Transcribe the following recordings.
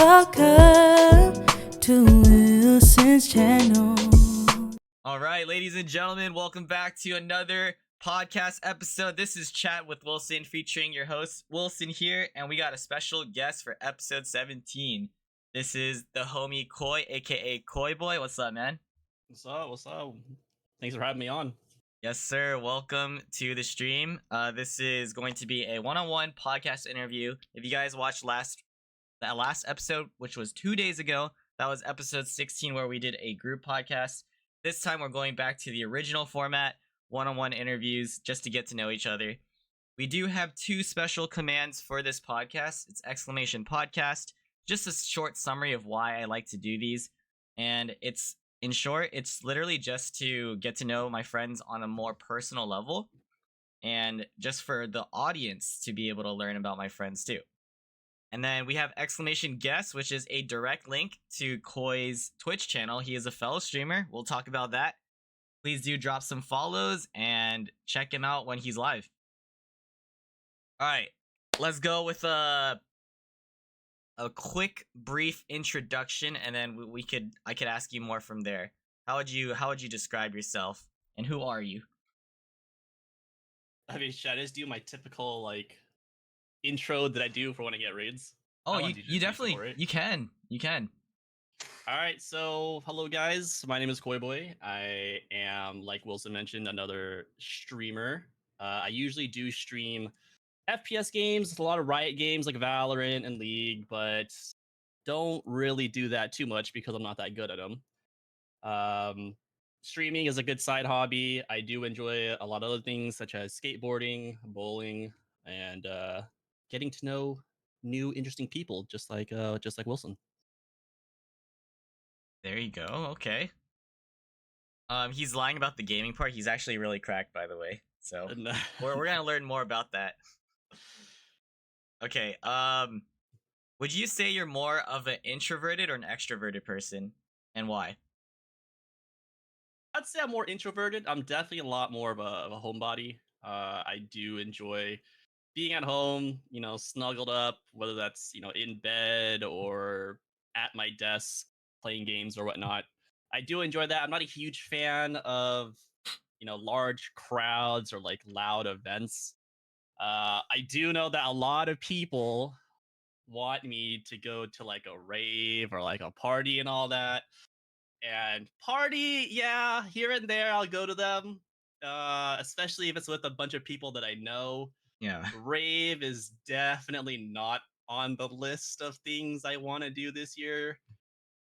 Welcome to Wilson's channel. All right, ladies and gentlemen, welcome back to another podcast episode. This is Chat with Wilson featuring your host, Wilson here, and we got a special guest for episode 17. This is the homie Khoi, aka Khoiboy. What's up, man? What's up? What's up? Thanks for having me on. Yes, sir. Welcome to the stream. This is going to be a one-on-one podcast interview. If you guys watched that last episode, which was 2 days ago, that was episode 16 where we did a group podcast. This time we're going back to the original format, one-on-one interviews, just to get to know each other. We do have two special commands for this podcast. It's exclamation podcast, just a short summary of why I like to do these. And in short, it's literally just to get to know my friends on a more personal level, and just for the audience to be able to learn about my friends too. And then we have exclamation guest, which is a direct link to Khoi's Twitch channel. He is a fellow streamer. We'll talk about that. Please do drop some follows and check him out when he's live. All right, let's go with a quick, brief introduction, and then I could ask you more from there. How would you describe yourself, and who are you? I mean, should I just do my typical intro that I do for when I get raids? Oh, you definitely you can. All right, so hello guys. My name is Khoiboy. I am, like Wilson mentioned, another streamer. I usually do stream FPS games, a lot of Riot games like Valorant and League, but don't really do that too much because I'm not that good at them. Streaming is a good side hobby. I do enjoy a lot of other things such as skateboarding, bowling, and getting to know new interesting people, just like Wilson. There you go. Okay. He's lying about the gaming part. He's actually really cracked, by the way. So we're gonna learn more about that. Okay. Would you say you're more of an introverted or an extroverted person, and why? I'd say I'm more introverted. I'm definitely a lot more of a homebody. I do enjoy being at home, snuggled up, whether that's, in bed or at my desk playing games or whatnot. I do enjoy that. I'm not a huge fan of, large crowds or loud events. I do know that a lot of people want me to go to a rave or a party and all that. And party, yeah, here and there I'll go to them. Especially if it's with a bunch of people that I know. Yeah. Rave is definitely not on the list of things I want to do this year.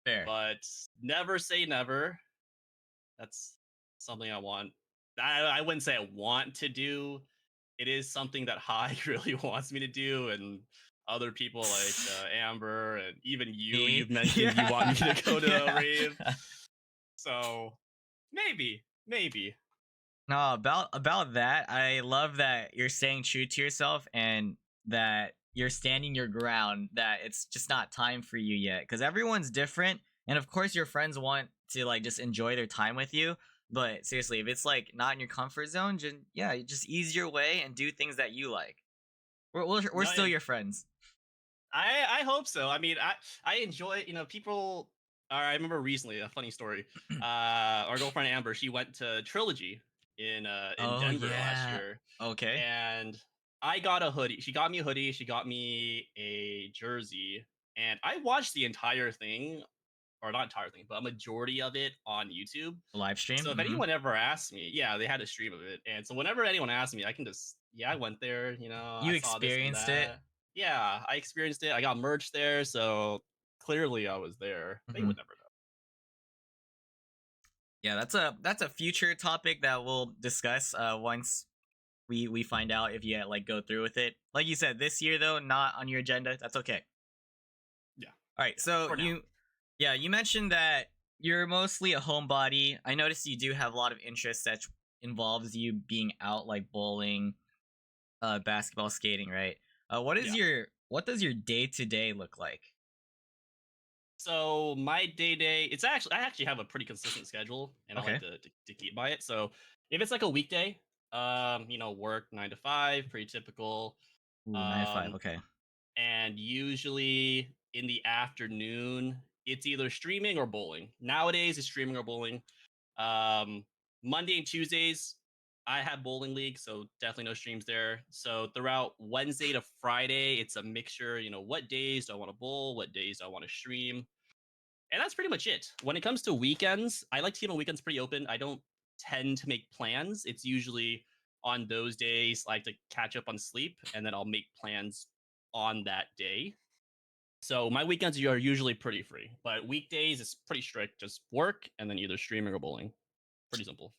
Fair. But never say never. That's something I want. I wouldn't say I want to do. It is something that Hai really wants me to do, and other people like Amber and even you've mentioned you want me to go to a rave. So maybe. No, about that, I love that you're staying true to yourself and that you're standing your ground, that it's just not time for you yet, because everyone's different, and of course your friends want to just enjoy their time with you. But seriously, if it's not in your comfort zone, just ease your way and do things that you like. We're still your friends. I hope so. I mean, I enjoy, people. I remember recently a funny story. Our girlfriend Amber, she went to Trilogy in Denver last year. Okay. And I got a hoodie. She got me a hoodie. She got me a jersey, and I watched the entire thing. Or not entire thing, but a majority of it on YouTube. Live stream? So if anyone ever asked me, yeah, they had a stream of it. And so whenever anyone asked me, I can just, I went there, You I experienced it? Yeah, I experienced it. I got merch there, so clearly I was there. They would never know. Yeah, that's a future topic that we'll discuss once we find out if you go through with it. Like you said, this year though, not on your agenda. That's okay. Yeah. All right, so you mentioned that you're mostly a homebody. I noticed you do have a lot of interests that involves you being out, like bowling, basketball, skating, right? What does your day-to-day look like? So my day, I actually have a pretty consistent schedule, and I like to keep by it. So if it's a weekday, work 9 to 5, pretty typical. Ooh, 9 to 5, okay. And usually in the afternoon, it's either streaming or bowling. Nowadays, it's streaming or bowling. Um, Monday and Tuesdays, I have bowling league, so definitely no streams there. So throughout Wednesday to Friday, it's a mixture. What days do I want to bowl? What days do I want to stream? And that's pretty much it. When it comes to weekends, I like to keep my weekends pretty open. I don't tend to make plans. It's usually on those days I like to catch up on sleep, and then I'll make plans on that day. So my weekends are usually pretty free, but weekdays is pretty strict. Just work and then either streaming or bowling. Pretty simple.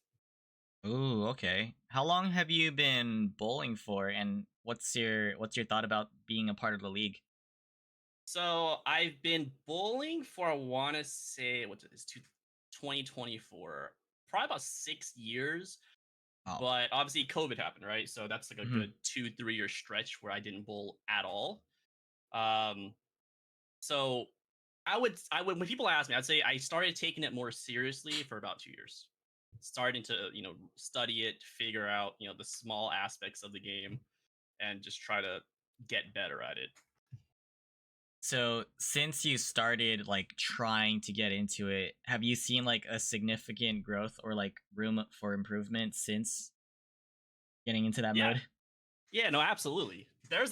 Ooh, okay. How long have you been bowling for, and what's your thought about being a part of the league? So I've been bowling for I want to say what is 2024, probably about 6 years. Oh. But obviously COVID happened, right? So that's like a Hmm. good 2 3 year stretch where I didn't bowl at all. Um, so when people ask me, I'd say I started taking it more seriously for about 2 years. Starting to study it, figure out the small aspects of the game, and just try to get better at it. So since you started like trying to get into it, have you seen like a significant growth or like room for improvement since getting into that Yeah, mode? yeah, no, absolutely. There's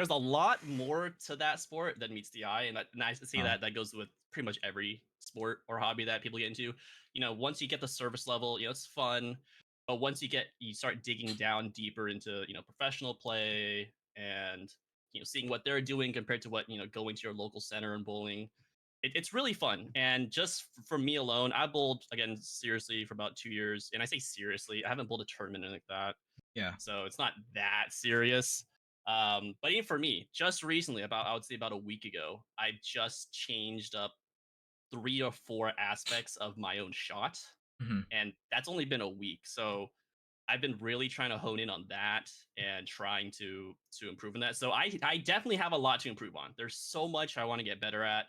a lot more to that sport than meets the eye, and I say Uh, that goes with pretty much every sport or hobby that people get into. Once you get the service level, it's fun, but once you start digging down deeper into professional play and seeing what they're doing compared to what going to your local center and bowling. It's really fun, and just for me alone, I bowled again seriously for about 2 years, and I say seriously, I haven't bowled a tournament like that, yeah. so it's not that serious. But even for me, just recently, I would say about a week ago, I just changed up 3 or 4 aspects of my own shot, Hmm. and that's only been a week. So I've been really trying to hone in on that and trying to improve in that. So I definitely have a lot to improve on. There's so much I want to get better at,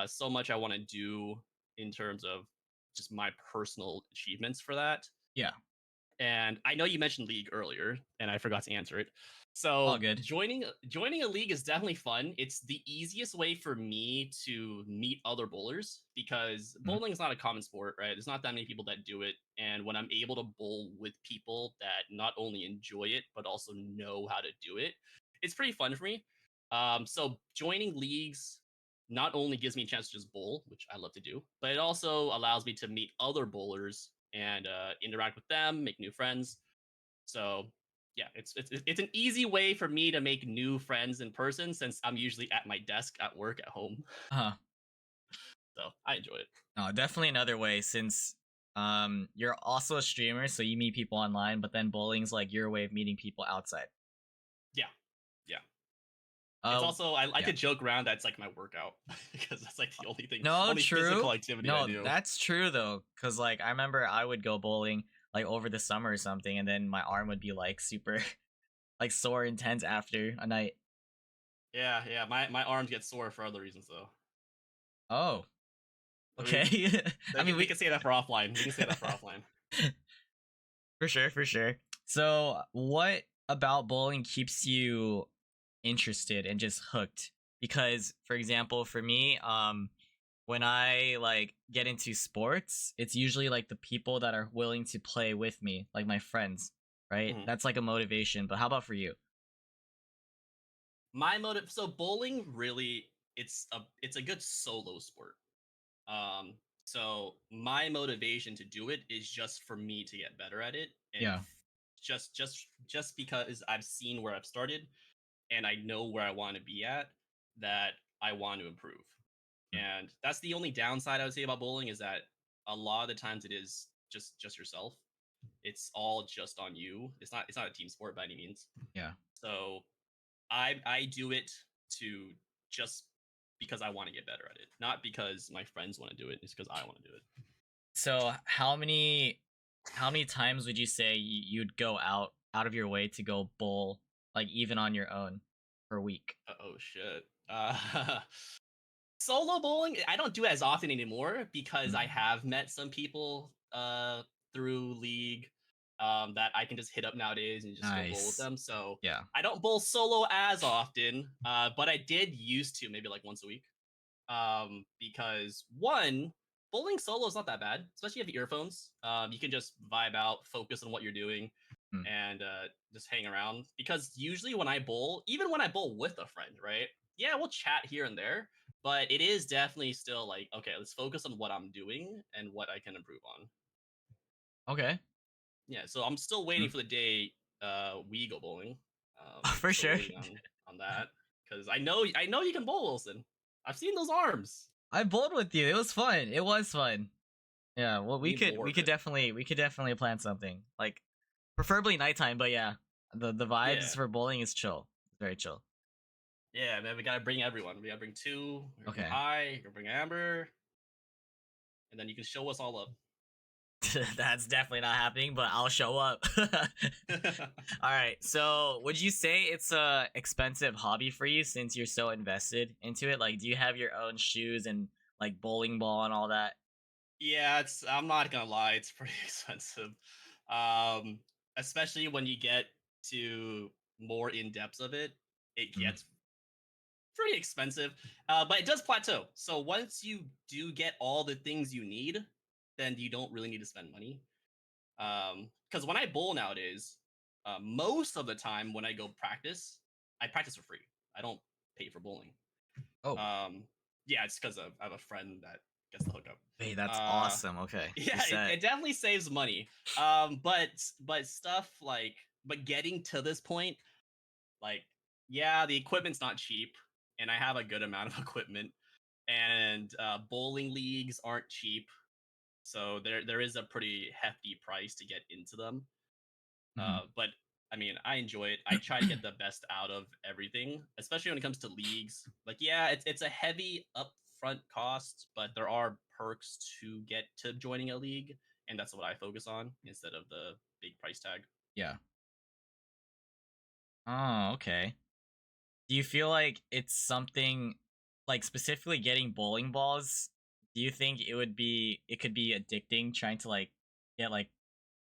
so much I want to do in terms of just my personal achievements for that. Yeah. And I know you mentioned league earlier, and I forgot to answer it. All So good. joining a league is definitely fun. It's the easiest way for me to meet other bowlers because Mhm. bowling is not a common sport, right? There's not that many people that do it, and when I'm able to bowl with people that not only enjoy it but also know how to do it, it's pretty fun for me. So joining leagues not only gives me a chance to just bowl, which I love to do, but it also allows me to meet other bowlers and interact with them, make new friends. So yeah, it's an easy way for me to make new friends in person since I'm usually at my desk at work at home. Uh-huh. So I enjoy it. No, definitely another way since you're also a streamer, so you meet people online, but then bowling's like your way of meeting people outside. Yeah, yeah. It's Uh also I like yeah. to joke around that it's like my workout because that's like the No, only physical true. activity I No, do. that's true though, cuz like I remember I would go bowling like over the summer or something, and then my arm would be like super like sore intense after a night. Yeah, yeah. My arms get sore for other reasons though. Oh, We okay. I mean we we can say that for offline. We can say that for offline. for sure, for sure. So, what about bowling keeps you interested and just hooked? Because, for example, for me, when I like get into sports, it's usually like the people that are willing to play with me, like my friends, right? Mhm. That's like a motivation. But how about for you? My motive, so bowling really it's a good solo sport. So my motivation to do it is just for me to get better at it, and Yeah. just because I've seen where I've started and I know where I want to be at, that I want to improve. Mm. And that's the only downside I would say about bowling is that a lot of the times it is just yourself. It's all just on you. It's not a team sport by any means. Yeah. So I do it to just because I want to get better at it, not because my friends want to do it. It's because I want to do it. So, how many times would you say you'd go out of your way to go bowl, like even on your own, per week? Oh shit. Solo bowling, I don't do it as often anymore because Mm. I have met some people through League that I can just hit up nowadays and just go bowl with Nice. them. So Yeah. I don't bowl solo as often, but I did used to maybe like once a week. Because one, bowling solo is not that bad, especially if you have earphones. You can just vibe out, focus on what you're doing, Hmm. and just hang around. Because usually when I bowl, even when I bowl with a friend, right? Yeah, we'll chat here and there, but it is definitely still like, okay, let's focus on what I'm doing and what I can improve on. Okay. Yeah, so I'm still Hmm. waiting for the day we go bowling. For Still sure. waiting on that because I know you can bowl, Wilson. I've seen those arms. I bowled with you. It was fun. It was fun. Yeah. Well, we Need could more we of could it. definitely plan something like preferably nighttime. But yeah, the Yeah, vibes for bowling is chill. It's very chill. yeah, man. We gotta bring everyone. We gotta bring two. We gotta bring Okay. High. We gotta bring Amber, and then you can show us all up. That's definitely not happening, but I'll show up. All right. So, would you say it's a expensive hobby for you since you're so invested into it? Like, do you have your own shoes and like bowling ball and all that? Yeah, it's. I'm not gonna lie. It's pretty expensive. Um, Especially when you get to more in depth of it, it Mm. gets pretty expensive, but it does plateau. So once you do get all the things you need, then you don't really need to spend money. Because when I bowl nowadays, most of the time when I go practice, I practice for free. I don't pay for bowling. Oh, Um, yeah, it's because I have a friend that gets the hookup. hey, that's Uh, awesome. Okay, you're yeah, it, set. it definitely saves money. But stuff like but getting to this point, like, yeah, the equipment's not cheap, and I have a good amount of equipment, and bowling leagues aren't cheap, so there is a pretty hefty price to get into them. Mhm. But I mean, I enjoy it. I try to get the best out of everything, especially when it comes to leagues. Like, yeah, it's a heavy upfront cost, but there are perks to get to joining a league, and that's what I focus on instead of the big price tag. Yeah. Oh, okay. Do you feel like it's something like specifically getting bowling balls? Do you think it could be addicting trying to like get like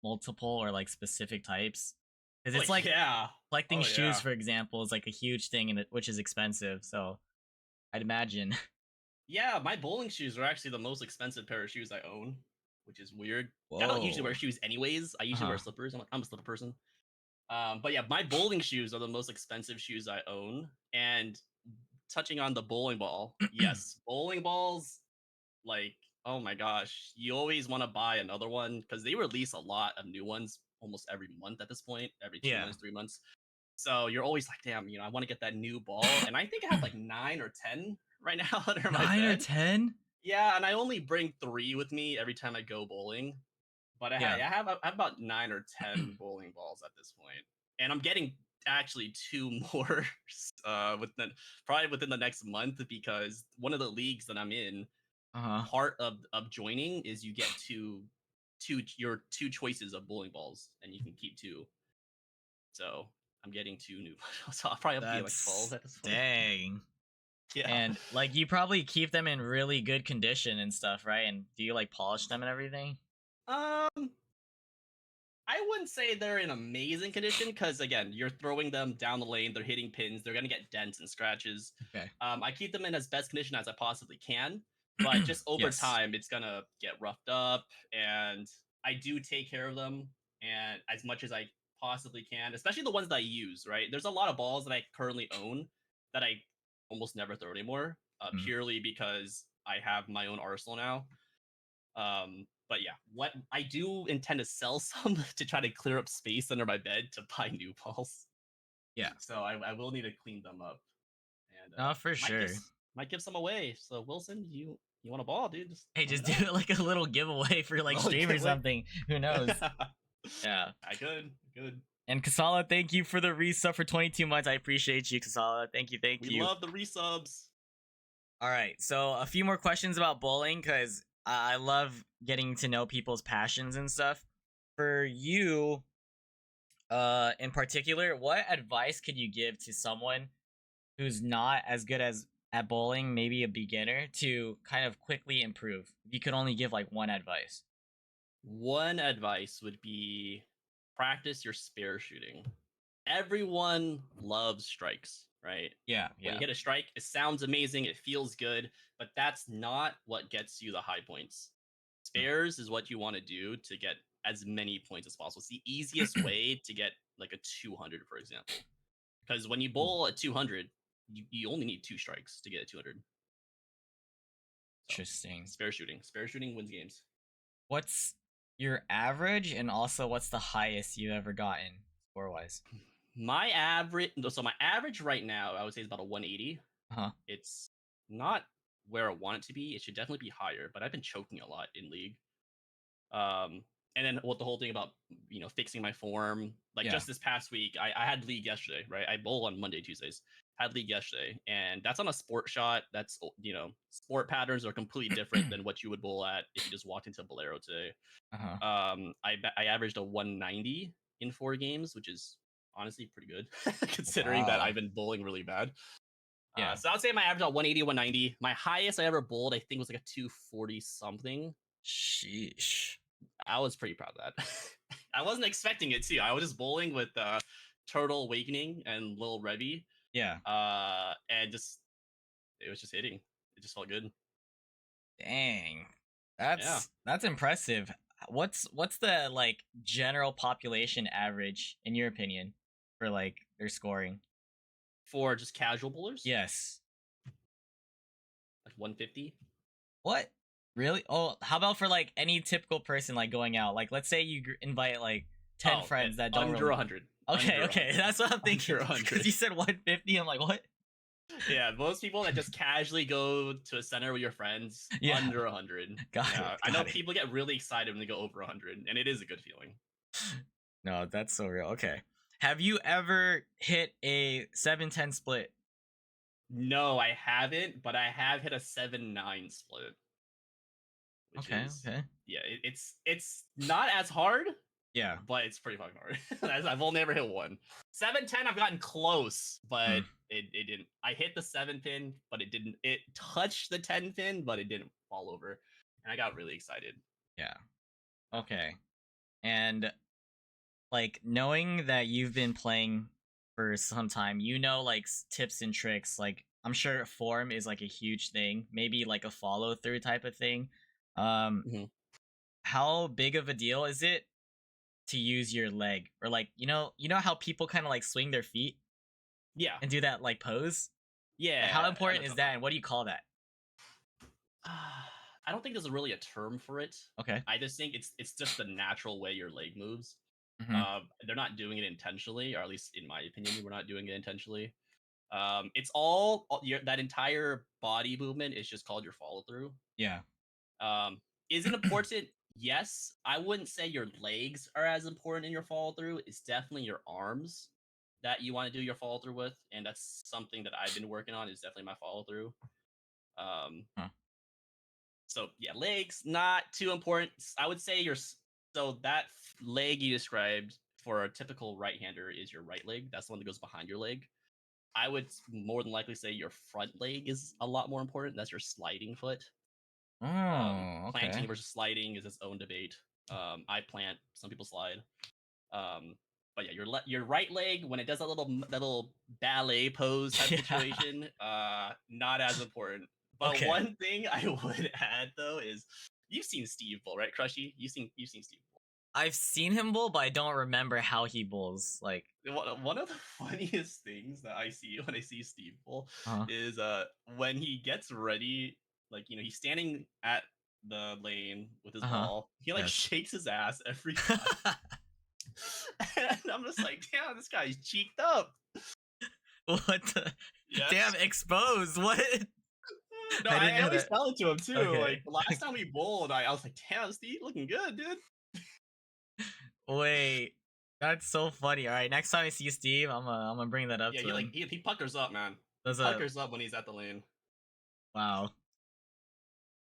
multiple or like specific types? Because Oh it's like yeah, collecting oh shoes, yeah. for example, is like a huge thing, and which is expensive. So I'd imagine. Yeah, my bowling shoes are actually the most expensive pair of shoes I own, which is weird. I don't usually wear Whoa. shoes anyways. I Uh usually wear huh. slippers. I'm a slipper person. But yeah, my bowling shoes are the most expensive shoes I own. And touching on the bowling ball, yes, bowling balls, like, oh my gosh, you always want to buy another one because they release a lot of new ones almost every month at this point, every two Yeah. months, 3 months. So you're always like, damn, I want to get that new ball. And I think I have like 9 or 10 right now under my 9 or bed. 10? Yeah, and I only bring 3 with me every time I go bowling. But Yeah. I have about 9 or 10 bowling balls at this point, and I'm getting actually 2 more probably within the next month because one of the leagues that I'm in, Uh huh. part of joining is you get your two choices of bowling balls, and you can keep two. So I'm getting 2 new. So I'll probably be like 12 That's at this point. dang. Yeah. And like you probably keep them in really good condition and stuff, right? And do you like polish them and everything? Um, I wouldn't say they're in amazing condition because again, you're throwing them down the lane, they're hitting pins, they're gonna get dents and scratches. Okay. I keep them in as best condition as I possibly can, but just over Yes. time, it's gonna get roughed up, and I do take care of them and as much as I possibly can, especially the ones that I use. Right, there's a lot of balls that I currently own that I almost never throw anymore, Mm. purely because I have my own arsenal now. But yeah, what I do intend to sell some to try to clear up space under my bed to buy new balls. Yeah. So I will need to clean them up, and No, for might give sure. might give some away. So Wilson, you want a ball, dude? Just Hey, let me just do know. it like a little giveaway for like Oh, stream or giveaway. something. Who knows? Yeah. I could, good. And Kasala, thank you for the resub for 22 months. I appreciate you, Kasala. Thank you, thank We you. love the resubs. All right, so a few more questions about bowling because I love getting to know people's passions and stuff. For you, in particular, what advice could you give to someone who's not as good as at bowling, maybe a beginner, to kind of quickly improve? If you could only give like one advice. One advice would be practice your spare shooting. Everyone loves strikes. right? Yeah, When yeah. you hit a strike, it sounds amazing, it feels good, but that's not what gets you the high points. Spares is what you want to do to get as many points as possible. It's the easiest way to get like a 200, for example. Because when you bowl at 200, you only need 2 strikes to get a 200. So, Interesting. spare shooting. Spare shooting wins games. What's your average, and also what's the highest you ever gotten score wise? My average right now, I would say is about a 180. Huh. It's not where I want it to be. It should definitely be higher, but I've been choking a lot in league. And then what the whole thing about fixing my form, like Yeah. just this past week, I had league yesterday, right? I bowl on Monday, Tuesdays. Had league yesterday, and that's on a sport shot. That's sport patterns are completely different than what you would bowl at if you just walked into Bolero today. Uh-huh. I averaged a 190 in 4 games, which is honestly pretty good considering that Wow. I've been bowling really bad. Yeah. So I'd say my average at 180, 190. My highest I ever bowled, I think, was like a 240 something. Sheesh. I was pretty proud of that. I wasn't expecting it too. I was just bowling with Turtle Awakening and Lil Revy. Yeah. And it was just hitting. It just felt good. Dang. That's impressive. What's the like general population average in your opinion for like their scoring? For just casual bowlers? Yes. Like 150? What? Really? Oh, how about for like any typical person like going out? Like let's say you invite like 10 friends that don't under really... 100. Okay, under okay. 100. That's what I'm thinking. Under 100. Because you said 150, I'm like, what? Yeah, most people that just casually go to a center with your friends, Yeah. under 100. Got it. I know got it. people get really excited when they go over 100, and it is a good feeling. No, that's so real. Okay. Have you ever hit a 7-10 split? No, I haven't, but I have hit a 7-9 split. Which is, Okay. yeah, it's not as hard, Yeah. but it's pretty fucking hard. I've only ever hit one. 7-10, I've gotten close, but it didn't. I hit the 7 pin, but it didn't. It touched the 10 pin, but it didn't fall over, and I got really excited. Yeah. Okay. And like knowing that you've been playing for some time, like tips and tricks. Like I'm sure form is like a huge thing. Maybe like a follow through type of thing. How big of a deal is it to use your leg, or like you know how people kind of like swing their feet? Yeah. And do that like pose? Yeah. How important is that, and what do you call that? I don't think there's really a term for it. Okay. I just think it's just the natural way your leg moves. They're not doing it intentionally, or at least in my opinion, we're not doing it intentionally. It's all that entire body movement is just called your follow through. Yeah. Is it important? Yes. I wouldn't say your legs are as important in your follow through. It's definitely your arms that you want to do your follow through with, and that's something that I've been working on. Is definitely my follow through. So yeah, legs not too important. I would say that leg you described for a typical right-hander is your right leg. That's the one that goes behind your leg. I would more than likely say your front leg is a lot more important. That's your sliding foot. Okay. Planting versus sliding is its own debate. I plant, some people slide. But yeah, your right leg, when it does that little ballet pose type situation, not as important. But one thing I would add though is you've seen Steve bowl, right, Crushy? You've seen Steve bowl. I've seen him bowl, but I don't remember how he bowls. Like one of the funniest things that I see when I see Steve bowl is when he gets ready, like he's standing at the lane with his ball. He like shakes his ass every time. And I'm just like, damn, this guy's cheeked up. What the? Yes. Damn, exposed. What? No, I always tell it to him too. Okay. Like the last time we bowled, I was like, damn, Steve, looking good, dude. Wait, that's so funny. All right, next time I see Steve, I'm gonna bring that up to him. He puckers up, man. Puckers up when he's at the lane. Wow.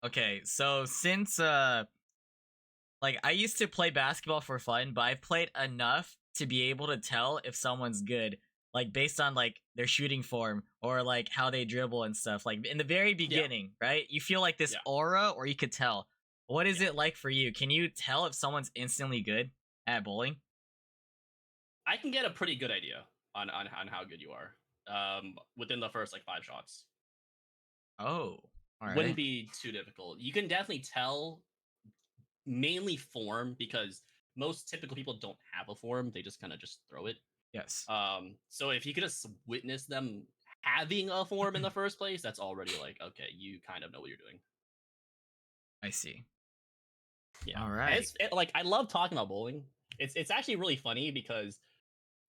Okay, so since like I used to play basketball for fun, but I've played enough to be able to tell if someone's good, like based on like their shooting form or like how they dribble and stuff. Like in the very beginning, right? You feel like this aura, or you could tell. What is it like for you? Can you tell if someone's instantly good at bowling? I can get a pretty good idea on how good you are. within the first like 5 shots. Oh, all Wouldn't right. be too difficult. You can definitely tell mainly form because most typical people don't have a form. They just kind of just throw it. Yes. So if you could just witness them having a form in the first place, that's already like, okay, you kind of know what you're doing. I see. Yeah. All And right. like I love talking about bowling. It's actually really funny because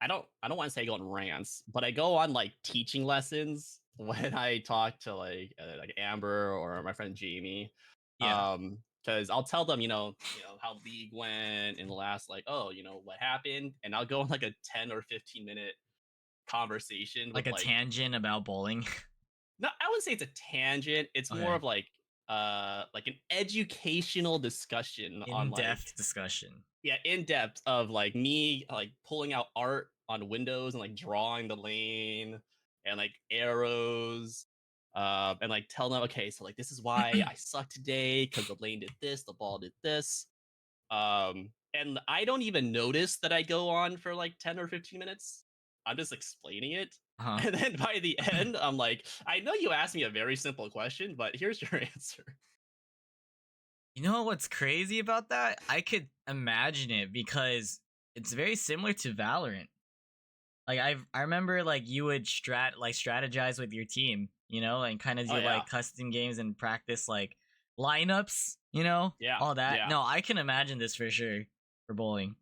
I don't want to say I go on rants, but I go on like teaching lessons when I talk to like Amber or my friend Jamie. Yeah. Because I'll tell them, how league went in the last like, oh, what happened, and I'll go on like a 10 or 15 minute conversation Like with a like, tangent about bowling. no, I wouldn't say it's a tangent. It's more Okay. of like an educational discussion on like, In-depth discussion. yeah, in depth of like me like pulling out art on windows and like drawing the lane and like arrows, and like telling them, okay, so like this is why I suck today because the lane did this, the ball did this, and I don't even notice that I go on for like 10 or 15 minutes. I'm just explaining it. Huh. And then by the end, I'm like, I know you asked me a very simple question, but here's your answer. You know what's crazy about that? I could imagine it because it's very similar to Valorant. Like I remember like you would strategize with your team, and kind of Oh do yeah. like custom games and practice like lineups, Yeah. all that. Yeah. No, I can imagine this for sure for bowling.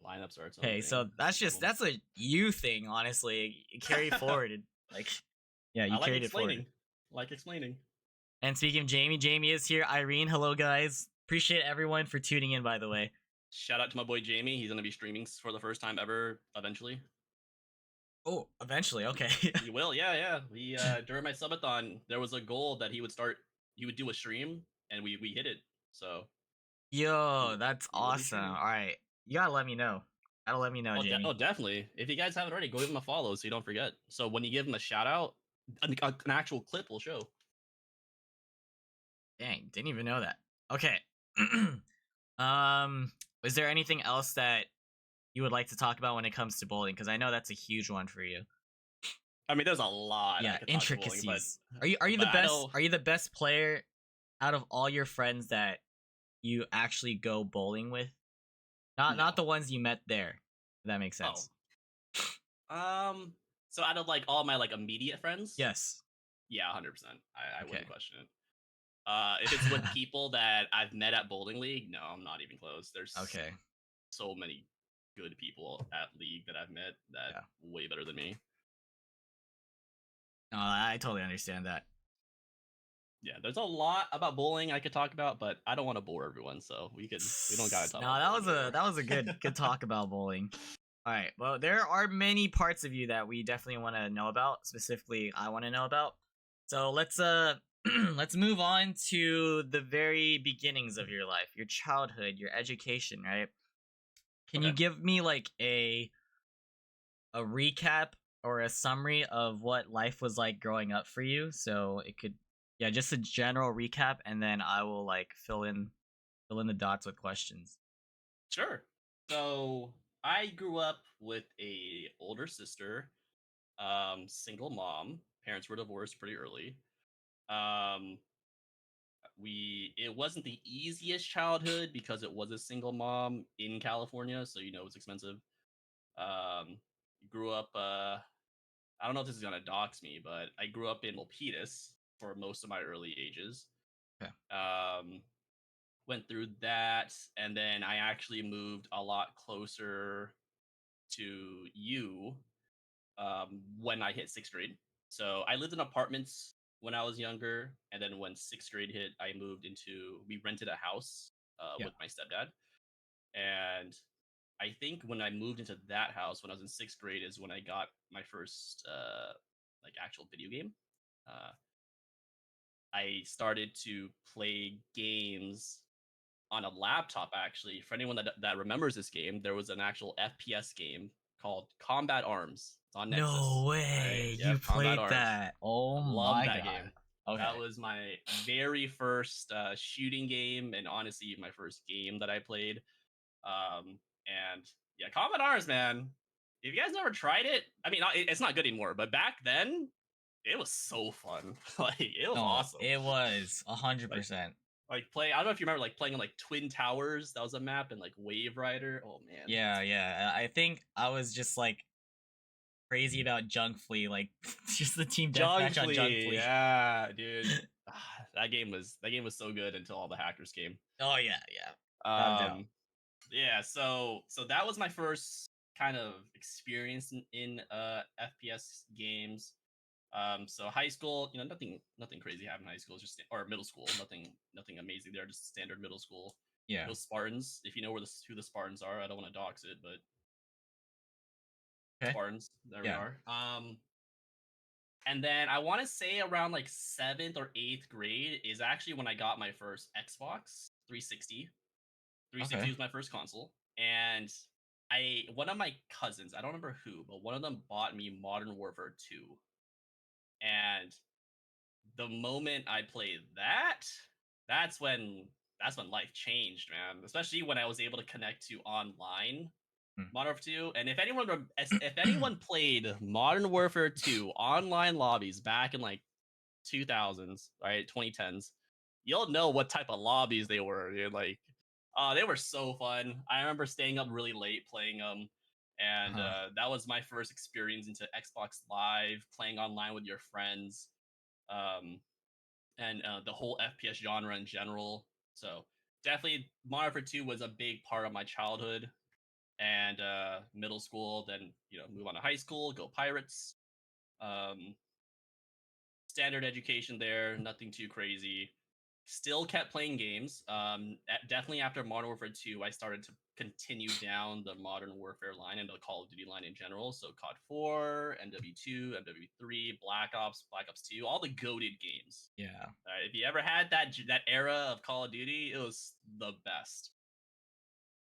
Lineups are its own Okay, thing. so that's a you thing, honestly. Carry forward, like yeah, I you like carried it forward. explaining. Like explaining. And speaking of Jamie, Jamie is here. Irene, hello guys. Appreciate everyone for tuning in. By the way. Shout out to my boy Jamie. He's gonna be streaming for the first time ever eventually. Oh, eventually, okay. He will, yeah, yeah. We during my subathon, there was a goal that he would do a stream, and we hit it. So Yo, that's he will be awesome. streaming. All right, you gotta let me know. Gotta let me know, Oh, Jamie. definitely. If you guys haven't already, go give him a follow so you don't forget. So when you give him a shout out, an actual clip will show. Dang, didn't even know that. Okay. Is there anything else that you would like to talk about when it comes to bowling? Because I know that's a huge one for you. I mean, there's a lot I Yeah, could talk to bowling, intricacies. Are you the but I best? know. Are you the best player out of all your friends that you actually go bowling with? Not No. the ones you met there. If that makes Oh. sense. So out of like all my like immediate friends, Yes. yeah, 100%. I Okay. wouldn't question it. If it's with people that I've met at bowling league, no, I'm not even close. There's Okay. so many good people at league that I've met that Yeah. way better than me. No, I totally understand that. Yeah, there's a lot about bowling I could talk about, but I don't want to bore everyone, so we don't gotta talk No, about bowling anymore. that was a good talk about bowling. All right. Well, there are many parts of you that we definitely want to know about. Specifically, I want to know about. So let's let's move on to the very beginnings of your life, your childhood, your education. Right? Can you Okay. give me like a recap or a summary of what life was like growing up for you? So it could, yeah, just a general recap, and then I will like fill in the dots with questions. Sure. So I grew up with a older sister, single mom. Parents were divorced pretty early. Um, it wasn't the easiest childhood because it was a single mom in California, so it's expensive. Um, grew up. I don't know if this is gonna dox me, but I grew up in Milpitas for most of my early ages. Okay. Um, went through that, and then I actually moved a lot closer to you when I hit sixth grade. So I lived in apartments when I was younger, and then when sixth grade hit, we rented a house Yeah. with my stepdad. And I think when I moved into that house when I was in sixth grade is when I got my first like actual video game. Uh, I started to play games on a laptop. Actually, for anyone that remembers this game, there was an actual FPS game called Combat Arms. It's on Nexus. No All right, way. You yep, Combat played Arms. that. Oh I love my that god. game. Okay. That was my very first shooting game, and honestly, my first game that I played. And yeah, Combat Arms, man. if you guys never tried it, I mean, it's not good anymore, but back then it was so fun. Like it was No, awesome. it was Like 100%. play. I don't know if you remember like playing on like Twin Towers. That was a map and like Wave Rider. Oh man. Yeah, yeah. I think I was just like crazy about Junk Flea, like just the team deathmatch on Junk Jungfly, Flea. yeah, dude. That game was so good until all the hackers came. Oh yeah, yeah. Without a doubt. Um, yeah. So that was my first kind of experience in FPS games. So high school, nothing crazy happened in high school, just or middle school, nothing amazing there, just standard middle school. Yeah. Those Spartans, if you know who the Spartans are, I don't want to dox it, but Okay. Spartans, there we Yeah. are. And then I want to say around like 7th or 8th grade is actually when I got my first Xbox 360. 360 Okay. was my first console, and one of my cousins, I don't remember who, but one of them bought me Modern Warfare 2, and the moment I played that, that's when that's when life changed, man. Especially when I was able to connect to online Modern Warfare 2. And if anyone played Modern Warfare 2 online lobbies back in like 2000s, right, 2010s, you'll know what type of lobbies they were, dude. Like, they were so fun. I remember staying up really late playing them, and Uh-huh. that was my first experience into Xbox Live, playing online with your friends. Um, and the whole FPS genre in general. So definitely Modern Warfare 2 was a big part of my childhood and middle school. Then move on to high school, go Pirates. Um, Standard education there, nothing too crazy. Still kept playing games. Definitely after Modern Warfare 2, I started to continue down the Modern Warfare line and the Call of Duty line in general. So COD 4, MW2, MW3, Black Ops, Black Ops 2, all the goated games. Yeah. If you ever had that era of Call of Duty, it was the best.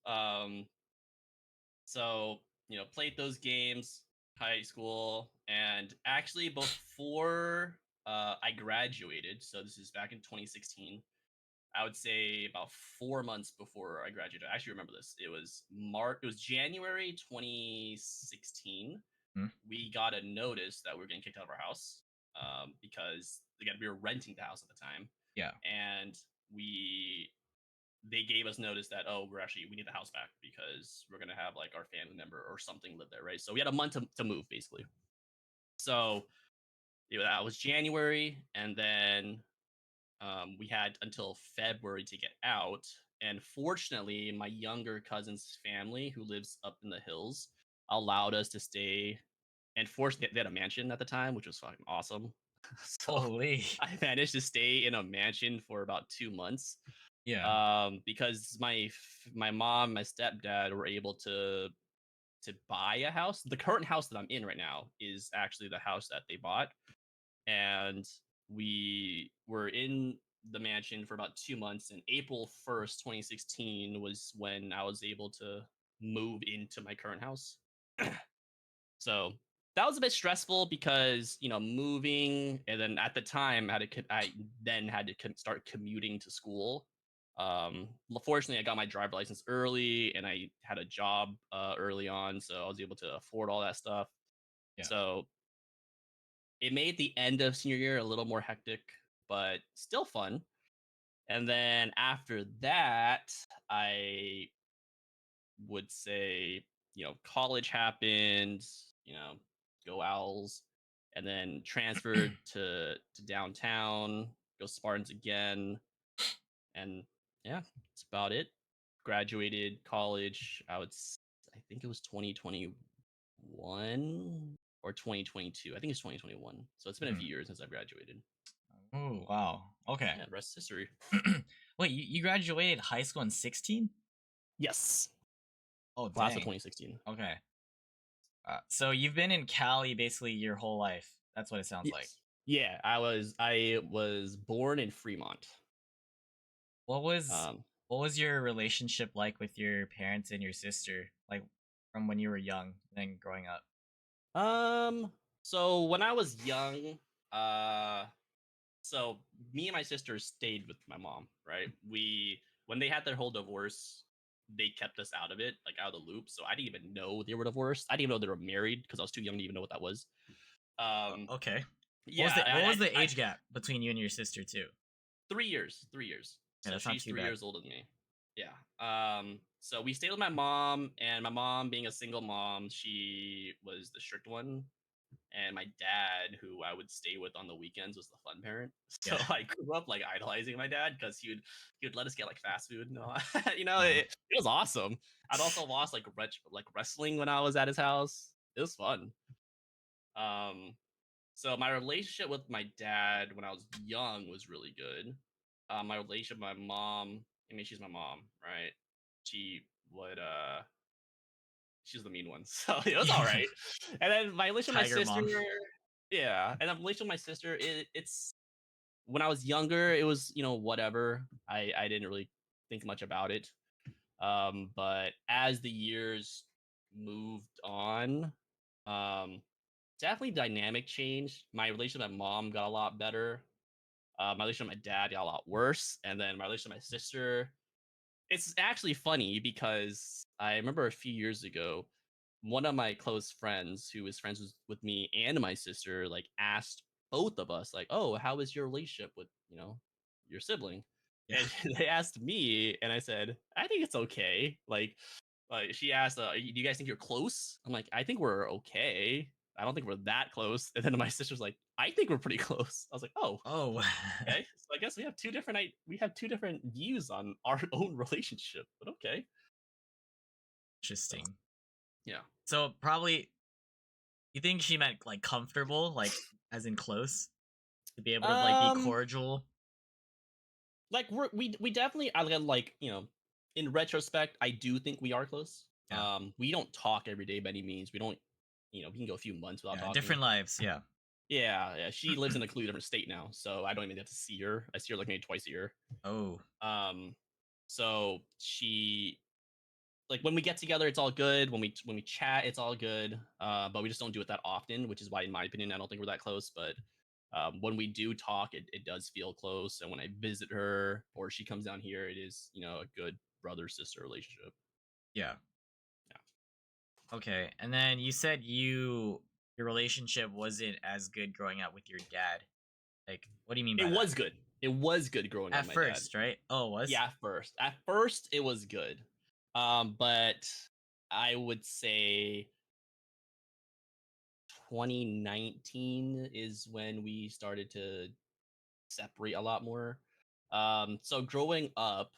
Um, so played those games high school, and actually before I graduated. So this is back in 2016. I would say about 4 months before I graduated. I actually remember this. It was March. It was January 2016. Hmm? We got a notice that we were getting kicked out of our house because again we were renting the house at the time, Yeah. and they gave us notice that we need the house back because we're gonna have like our family member or something live there, right? So we had a month to move basically. So that was January, and then we had until February to get out. And fortunately, my younger cousin's family, who lives up in the hills, allowed us to stay. And fortunately, they had a mansion at the time, which was fucking awesome. So Holy. I managed to stay in a mansion for about 2 months Yeah. because my mom, my stepdad were able to buy a house. The current house that I'm in right now is actually the house that they bought, and we were in the mansion for about 2 months. And April 1st, 2016 was when I was able to move into my current house. So that was a bit stressful because moving, and then at the time I then had to start commuting to school. Fortunately, I got my driver license early, and I had a job early on, so I was able to afford all that stuff. Yeah. So it made the end of senior year a little more hectic, but still fun. And then after that, I would say, college happened, go Owls, and then transferred to downtown, go Spartans again, and yeah, that's about it. Graduated college. I think it was 2021 or 2022. I think it's 2021. So it's been a Mhm. few years since I graduated. Oh wow. Okay. Yeah, rest is history. Wait, you graduated high school in 16? Yes, Oh class of dang. 2016. Okay. So you've been in Cali basically your whole life. That's what it sounds like. Yes. Yeah, I was born in Fremont. What was Um, what was your relationship like with your parents and your sister, like from when you were young and then growing up? um, so when I was young, uh, so me and my sister stayed with my mom, right? When they had their whole divorce, they kept us out of it, like out of the loop. So I didn't even know they were divorced. I didn't even know they were married because I was too young to even know what that was. Okay. What was Yeah, the age gap between you and your sister too? 3 years, 3 years. Yeah, So that's not she's too 3 bad. years older than me. Yeah. So we stayed with my mom, and my mom, being a single mom, she was the strict one, and my dad, who I would stay with on the weekends, was the fun parent. So Yeah. I grew up like idolizing my dad because he would let us get like fast food and all. Uh-huh. It was awesome. I'd also lost like wrestling when I was at his house. It was fun. Um, so my relationship with my dad when I was young was really good. My relationship with my mom, I mean, she's my mom, right? She would she's the mean one, so it was all right. And then my relationship with my Tiger sister, mom. yeah, and the relationship with my sister, it's when I was younger, it was whatever. I didn't really think much about it. But as the years moved on, um, definitely dynamic changed. My relationship with my mom got a lot better. My relationship with my dad got a lot worse, and then my relationship with my sister. It's actually funny because I remember a few years ago, one of my close friends who was friends with me and my sister like asked both of us like, "Oh, how is your relationship with your sibling?" Yeah. And they asked me, and I said, "I think it's okay." Like she asked, "Do you guys think you're close?" I'm like, "I think we're okay. I don't think we're that close." And then my sister's like, "I think we're pretty close." I was like, "Oh, Oh. okay." So I guess we have two different views on our own relationship, but okay. So Interesting. yeah. So probably you think she meant like comfortable, like as in close, to be able to like be Um, cordial. like we definitely I like in retrospect, I do think we are close. Yeah. We don't talk every day by any means. We don't, we can go a few months without Yeah. talking. Different lives. Yeah. Yeah, yeah. She lives in a completely different state now, so I don't even have to see her. I see her like maybe twice a year. Oh. Um, so she like when we get together, it's all good. When we chat, it's all good. But we just don't do it that often, which is why, in my opinion, I don't think we're that close. But when we do talk, it does feel close. And when I visit her or she comes down here, it is a good brother sister relationship. Yeah. Yeah, Okay. And then you said your relationship wasn't as good growing up with your dad. Like, what do you mean it by that? was good. It was good growing up At with my dad. first, right? Oh, it was? Yeah, at first it was good. But I would say 2019 is when we started to separate a lot more. So growing up,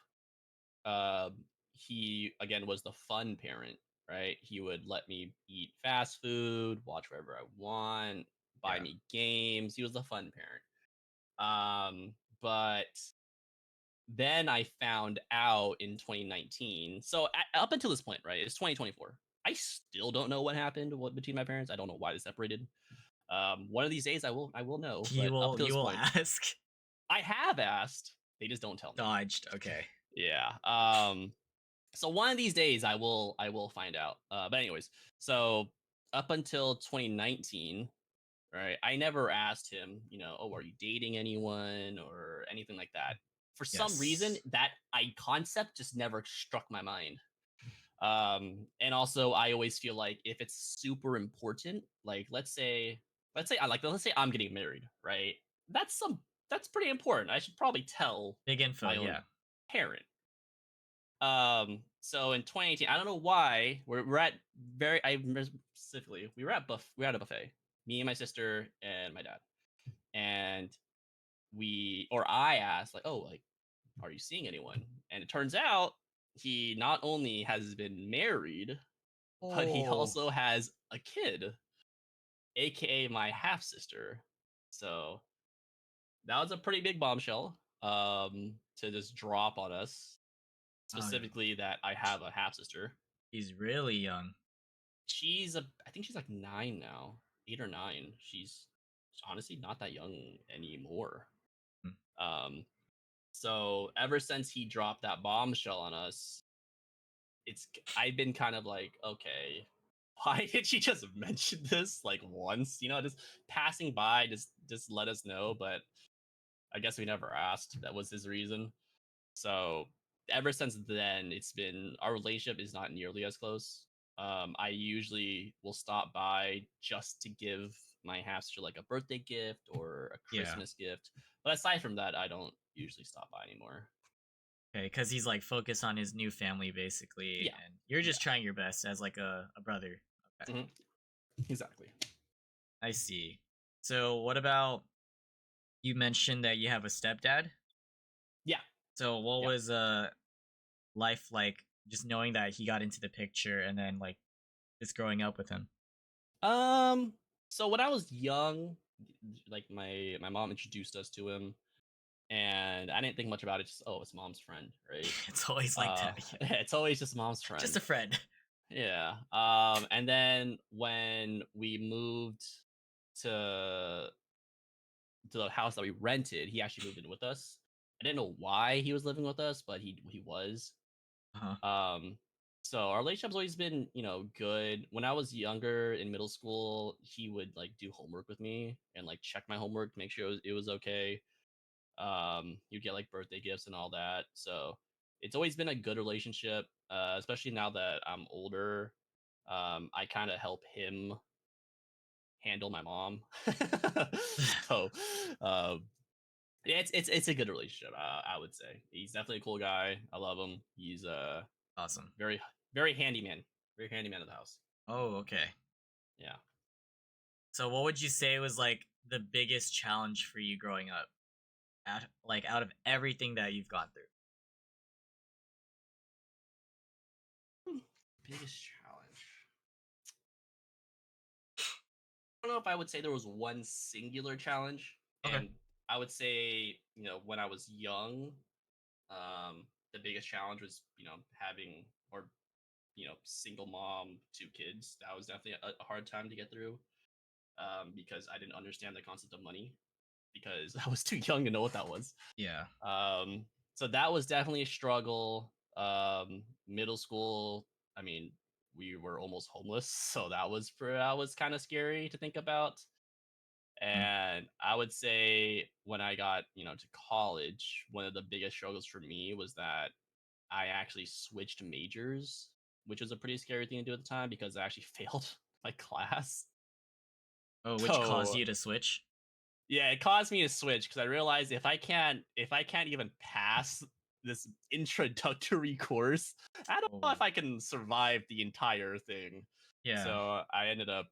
um, he again was the fun parent, right? He would let me eat fast food, watch wherever I want, buy Yeah. me games. He was the fun parent. But then I found out in 2019. So up until this point, right? It's 2024. I still don't know what happened between my parents. I don't know why they separated. One of these days I will know. You But up will until you this will point, ask. I have asked. They just don't tell me. Dodged. Okay. Yeah. So one of these days I will find out. But anyways, so up until 2019, right? I never asked him, oh, are you dating anyone or anything like that. For some reason, Yes. that I concept just never struck my mind. And also I always feel like if it's super important, like let's say I'm getting married, right? That's pretty important. I should probably tell Big info, my own yeah. parent. So in 2018, I don't know why we're at very. I remember specifically we were at a buffet, me and my sister and my dad, and I asked like, oh, like, are you seeing anyone? And it turns out he not only has been married, but he Oh. also has a kid, aka my half sister. So that was a pretty big bombshell to just drop on us. Oh, Specifically, that I have a half sister. he's really young. I think she's like 9 now, 8 or 9. She's honestly not that young anymore. Hmm. Um, so ever since he dropped that bombshell on us, I've been kind of like, okay, why did she just mention this like once? Just passing by, just let us know. But I guess we never asked. That was his reason. So ever since then, it's been our relationship is not nearly as close. I usually will stop by just to give my half sister like a birthday gift or a Yeah. Christmas gift. But aside from that, I don't usually stop by anymore. Okay, because he's like focused on his new family basically, Yeah, and you're yeah, just trying your best as like a brother. Okay, hmm exactly. I see. So what about you mentioned that you have a stepdad? Yeah, So what yeah. was life like just knowing that he got into the picture and then like just growing up with him? Um, so when I was young, like my mom introduced us to him, and I didn't think much about it. Just it's mom's friend, right? It's always like that. Yeah. It's always just mom's Just friend. a friend. Yeah. And then when we moved to the house that we rented, he actually moved in with us. I didn't know why he was living with us, but he was. Uh-huh. Um, so our relationship's always been, good. When I was younger in middle school, he would like do homework with me and like check my homework, make sure it was okay. You get like birthday gifts and all that. So it's always been a good relationship, especially now that I'm older. I kind of help him handle my mom. So, um, yeah, it's a good relationship. I would say he's definitely a cool guy. I love him. He's Awesome. very very handyman, very handyman of the house. Oh, okay. Yeah. So what would you say was like the biggest challenge for you growing up? Out of everything that you've gone through. Biggest challenge. I don't know if I would say there was one singular challenge, Okay. and I would say when I was young, the biggest challenge was having or single mom, two kids. That was definitely a hard time to get through, because I didn't understand the concept of money because I was too young to know what that was. Yeah. Um, so that was definitely a struggle. Middle school, I mean, we were almost homeless, so that was kind of scary to think about. Mm. And I would say when I got to college, one of the biggest struggles for me was that I actually switched majors, which was a pretty scary thing to do at the time because I actually failed my class. Oh, which caused So you to switch? yeah, it caused me to switch because I realized if I can't even pass this introductory course, I don't know Oh. if I can survive the entire thing. Yeah. So I ended up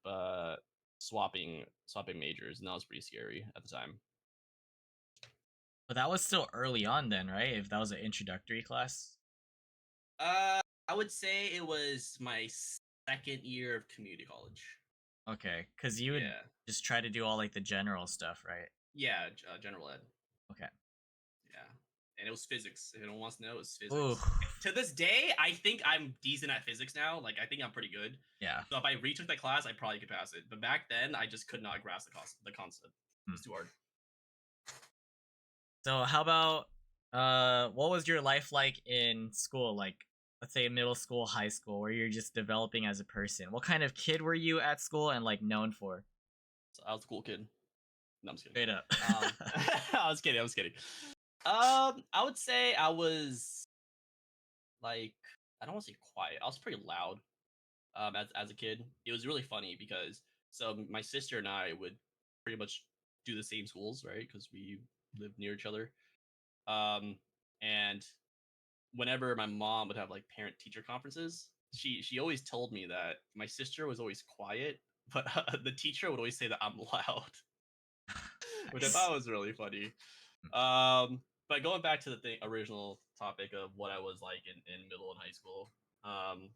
swapping majors, and that was pretty scary at the time. But that was still early on then, right? If that was an introductory class. I would say it was my second year of community college. Okay, because you would Yeah, just try to do all like the general stuff, right? yeah, general ed. Okay. Yeah. And it was physics. If anyone wants to know, it was Ooh. physics. To this day, I think I'm decent at physics now. Like, I think I'm pretty good. Yeah. So if I retook that class, I probably could pass it. But back then, I just could not grasp the concept. It Hmm. was too hard. So how about what was your life like in school? Like let's say middle school, high school, where you're just developing as a person. What kind of kid were you at school and like known for? So I was a cool kid. No, I'm just kidding. Straight up. I was kidding. I was kidding. I would say I was like, I don't want to say quiet. I was pretty loud. As a kid, it was really funny because my sister and I would pretty much do the same schools, right? Because we lived near each other. Um, and whenever my mom would have like parent teacher conferences, she always told me that my sister was always quiet, but the teacher would always say that I'm loud, which I Nice. thought was really funny. But going back to the original topic of what I was like in middle and high school, um,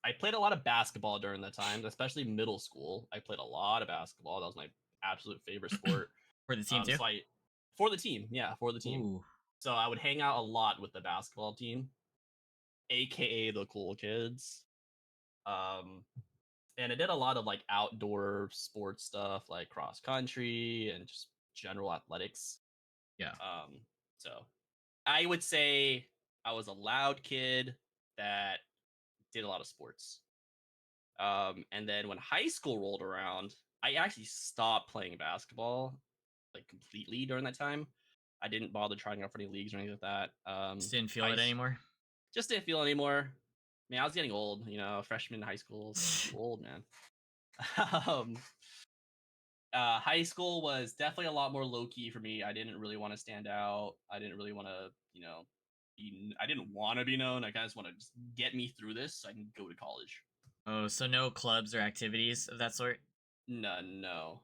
I played a lot of basketball during that time, especially middle school. I played a lot of basketball. That was my absolute favorite sport. For the team too? So I for the team, yeah, for the team. Ooh. So I would hang out a lot with the basketball team, aka the cool kids. Um, and I did a lot of like outdoor sports stuff, like cross country and just general athletics. Yeah. Um, so I would say I was a loud kid that did a lot of sports. And then when high school rolled around, I actually stopped playing basketball like completely during that time. I didn't bother trying out for any leagues or anything like that. Just didn't feel high it s- anymore. just didn't feel anymore. Man, I was getting old. Freshman in high school, too old, man. um, High school was definitely a lot more low key for me. I didn't really want to stand out. I didn't really want to, I didn't want to be known. I kind of just want to just get me through this so I can go to college. Oh, so no clubs or activities of that sort? No, no,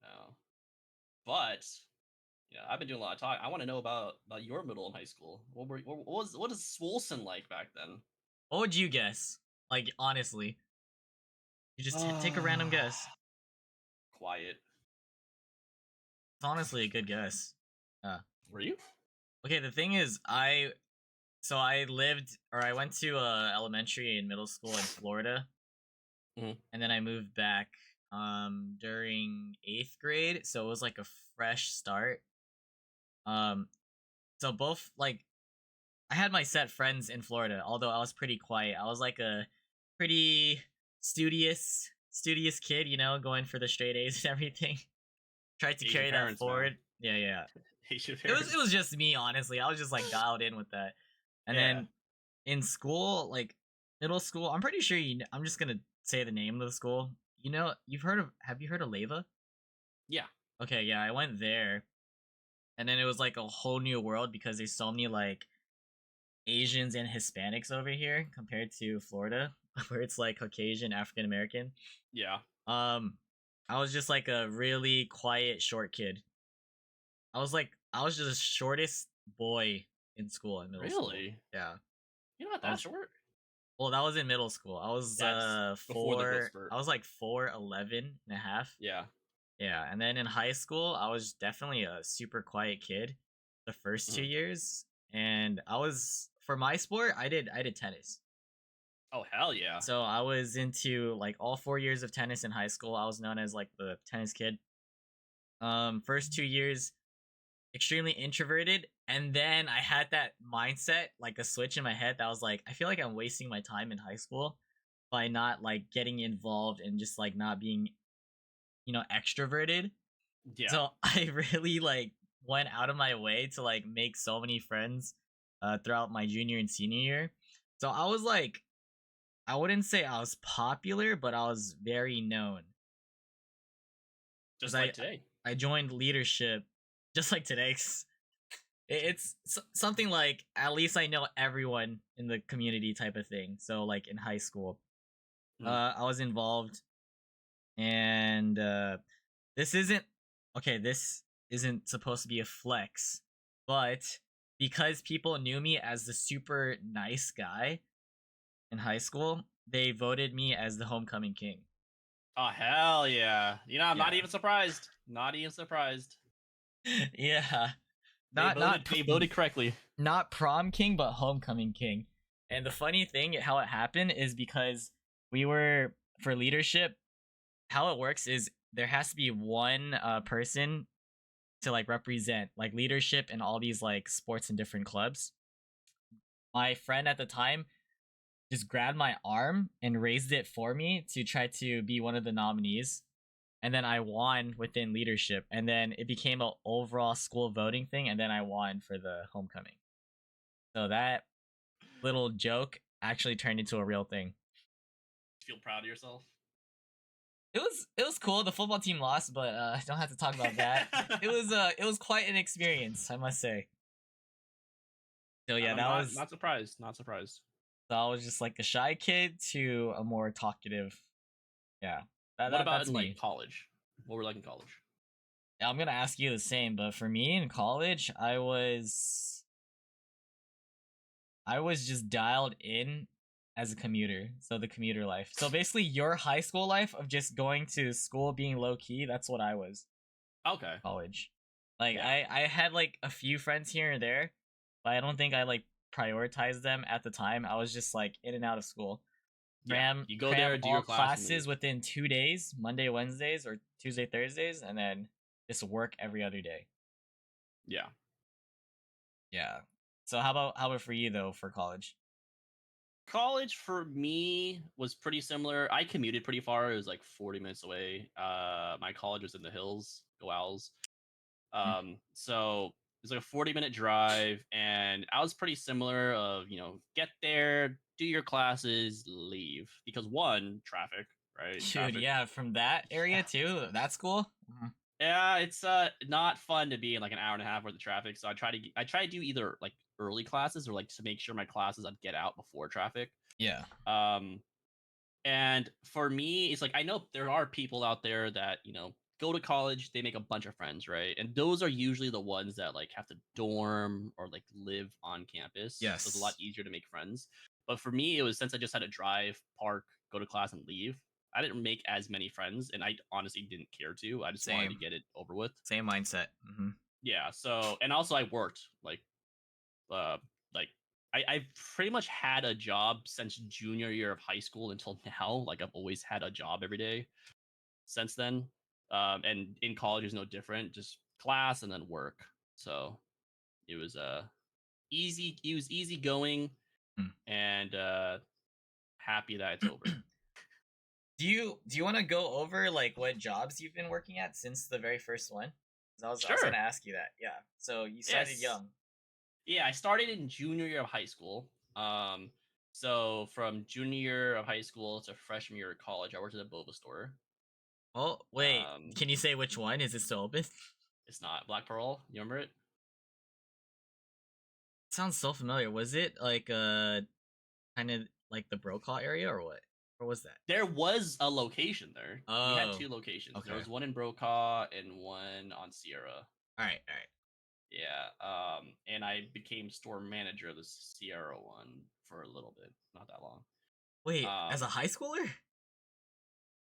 no. But I've been doing a lot of talk. I want to know about your middle and high school. What is Swolson like back then? What would you guess? Like, honestly. You just take a random guess. Quiet. It's honestly a good guess. Were you? Okay, the thing is, I went to elementary and middle school in Florida, and then I moved back during 8th grade, so it was like a fresh start. So both like I had my set friends in Florida, although I was pretty quiet. I was like a pretty studious kid, going for the straight A's and everything. Tried to Asian carry that parents, man. forward. Yeah. Asian It was parents. just me, honestly. I was just like dialed in with that. And then in school, like middle school, I'm pretty sure I'm just gonna say the name of the school. Have you heard of Leva? Yeah. Okay, yeah, I went there. And then it was like a whole new world because there's so many like Asians and Hispanics over here compared to Florida, where it's like Caucasian, African American. Yeah. I was just like a really quiet, short kid. I was just the shortest boy in school in middle school. Really? Yeah. You're not that short. Well, that was in middle school. I was That's before the growth spurt. I was like 4'11" and a half. Yeah. Yeah, and then in high school, I was definitely a super quiet kid the first 2 years, and for my sport, I did tennis. Oh hell yeah! So I was into like all 4 years of tennis in high school. I was known as like the tennis kid. First 2 years, extremely introverted, and then I had that mindset, like a switch in my head that was like, I feel like I'm wasting my time in high school by not like getting involved and just like not being extroverted. Yeah. So I really like went out of my way to like make so many friends throughout my junior and senior year. So I was like, I wouldn't say I was popular, but I was very known. Just like today. I joined leadership just like today. It's something like at least I know everyone in the community type of thing. So like in high school, I was involved. And this isn't supposed to be a flex, but because people knew me as the super nice guy in high school, they voted me as the homecoming king. Oh hell yeah! I'm not even surprised. Not even surprised. Yeah, they voted correctly. Not prom king, but homecoming king. And the funny thing, how it happened, is because we were for leadership. How it works is there has to be one person to like represent like leadership in all these like sports and different clubs. My friend at the time just grabbed my arm and raised it for me to try to be one of the nominees. And then I won within leadership. And then it became an overall school voting thing. And then I won for the homecoming. So that little joke actually turned into a real thing. Feel proud of yourself? It was cool. The football team lost, but I don't have to talk about that. It was quite an experience, I must say. So yeah, was not surprised. Not surprised. So I was just like a shy kid to a more talkative. Yeah. What about in like college? What were like in college? Yeah, I'm gonna ask you the same, but for me in college, I was just dialed in as a commuter. So the commuter life. So basically your high school life of just going to school being low key, that's what I was. Okay. College. Like I had like a few friends here and there, but I don't think I like prioritized them at the time. I was just like in and out of school. You go there, do your classes within 2 days, Monday, Wednesdays, or Tuesday, Thursdays, and then just work every other day. Yeah. Yeah. So how about for you though for college? College for me was pretty similar. I commuted pretty far. It was like 40 minutes away. My college was in the hills. Go Owls. So It's like a 40-minute drive, and I was pretty similar. Of get there, do your classes, leave. Because one, traffic, right? Dude, Traffic. yeah, from that area too. That's cool. Mhm. Yeah, it's not fun to be in like an hour and a half worth of traffic. So I try to do either like early classes or like to make sure my classes I'd get out before traffic. Yeah. Um, And for me, it's like I know there are people out there that, go to college, they make a bunch of friends, right? And those are usually the ones that like have to dorm or like live on campus. So it's a lot Yes. easier to make friends. But for me, it was since I just had to drive, park, go to class and leave. I didn't make as many friends and I honestly didn't care to. I just wanted to Same. get it over with. Same mindset. Yeah. So, and also I worked uh like I've pretty much had a job since junior year of high school until now. Like I've always had a job every day since then. And in college is no different, just class and then work. So it was easy going Mm. and happy that it's over. Do you want to go over like what jobs you've been working at since the very first one? 'Cause I was Sure. gonna ask you that. Yeah. So you started Yes. young. Yeah, I started in junior year of high school. So from junior year of high school to freshman year of college, I worked at a boba store. Oh wait, Um, can you say which one? Is it still open? it's not Black Pearl. You remember it? Sounds so familiar. Was it like kind of like the Brokaw area or what? Or was that? There was a location there. We had Oh, two locations. There okay. was one in Brokaw and one on Sierra. All right, all right. Yeah. And I became store manager of the Sierra one for a little bit, not that long. Wait, as a Um, high schooler?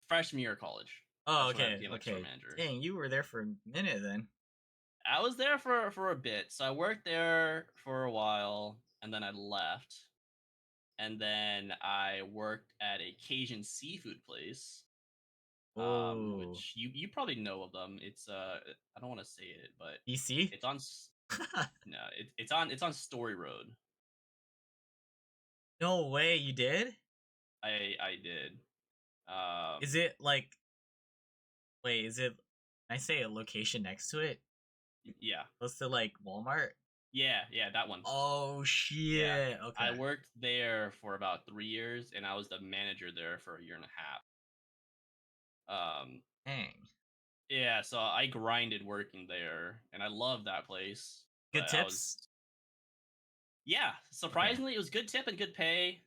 freshman year of college. Oh, That's when I okay, became like store okay. manager. Dang, you were there for a minute then. I was there for a bit, so I worked there for a while, and then I left, and then I worked at a Cajun seafood place. Oh, Which you probably know of them. It's I don't want to say it, but DC? it's on no, it's on Story Road. No way, you did? I did. Is it like wait, is it can I say a location next to it? Yeah. Close to like Walmart? Yeah, that one. Oh Yeah. shit. I Okay. worked there for about 3 years and I was the manager there for a year and a half. Dang. Yeah, so I grinded working there and I love that place. Good But I was tips? Yeah, Okay. surprisingly, it was good tip and good pay.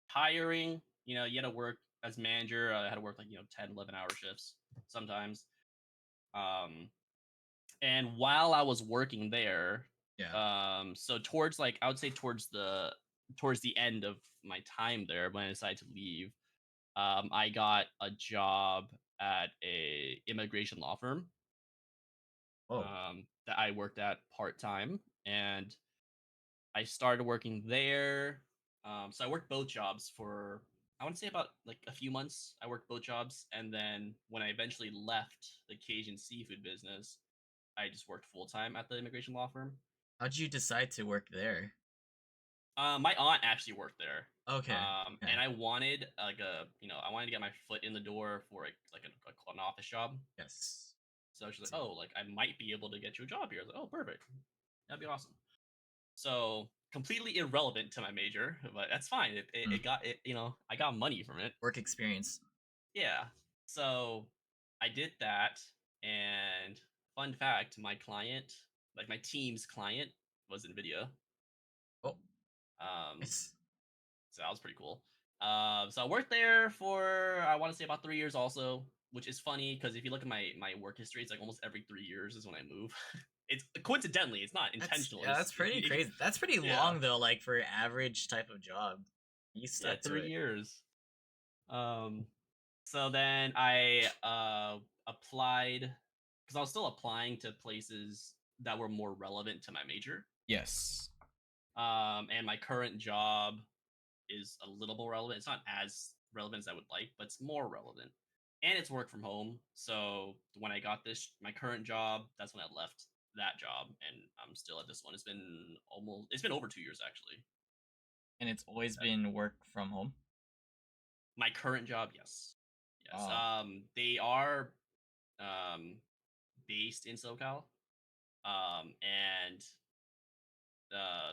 Hiring, you had to work as manager. I had to work like 10, 11 hour shifts sometimes. Um, and while I was working there, Yeah. so towards like I would say towards the end of my time there, when I decided to leave, I got a job at a immigration law firm. Oh. That I worked at part time, and I started working there. So I worked both jobs for I want to say about like a few months. I worked both jobs, and then when I eventually left the Cajun seafood business, I just worked full time at the immigration law firm. How'd you decide to work there? My aunt actually worked there, Okay. Okay. and I wanted I wanted to get my foot in the door for an office job. Yes. So she's like, See. "Oh, like I might be able to get you a job here." I was like, "Oh, perfect, that'd be awesome." So completely irrelevant to my major, but that's fine. It Hmm. got it. I got money from it. Work experience. Yeah. So I did that, and fun fact, my client, like my team's client, was NVIDIA. Oh, Um, nice. so that was pretty cool. So I worked there for I want to say about 3 years also, which is funny because if you look at my work history, it's like almost every 3 years is when I move. It's coincidentally, it's not That's intentional. yeah, that's pretty crazy. That's pretty Yeah. long though, like for average type of job. You Yeah, stuck to 3 it. years. Um, so then I applied because I was still applying to places that were more relevant to my major. Yes. And my current job is a little more relevant. It's not as relevant as I would like, but it's more relevant. And it's work from home. So when I got my current job, that's when I left that job, and I'm still at this one. It's been over 2 years actually. And it's always been work from home. My current job, yes. Yes. Oh. They are um based in SoCal. And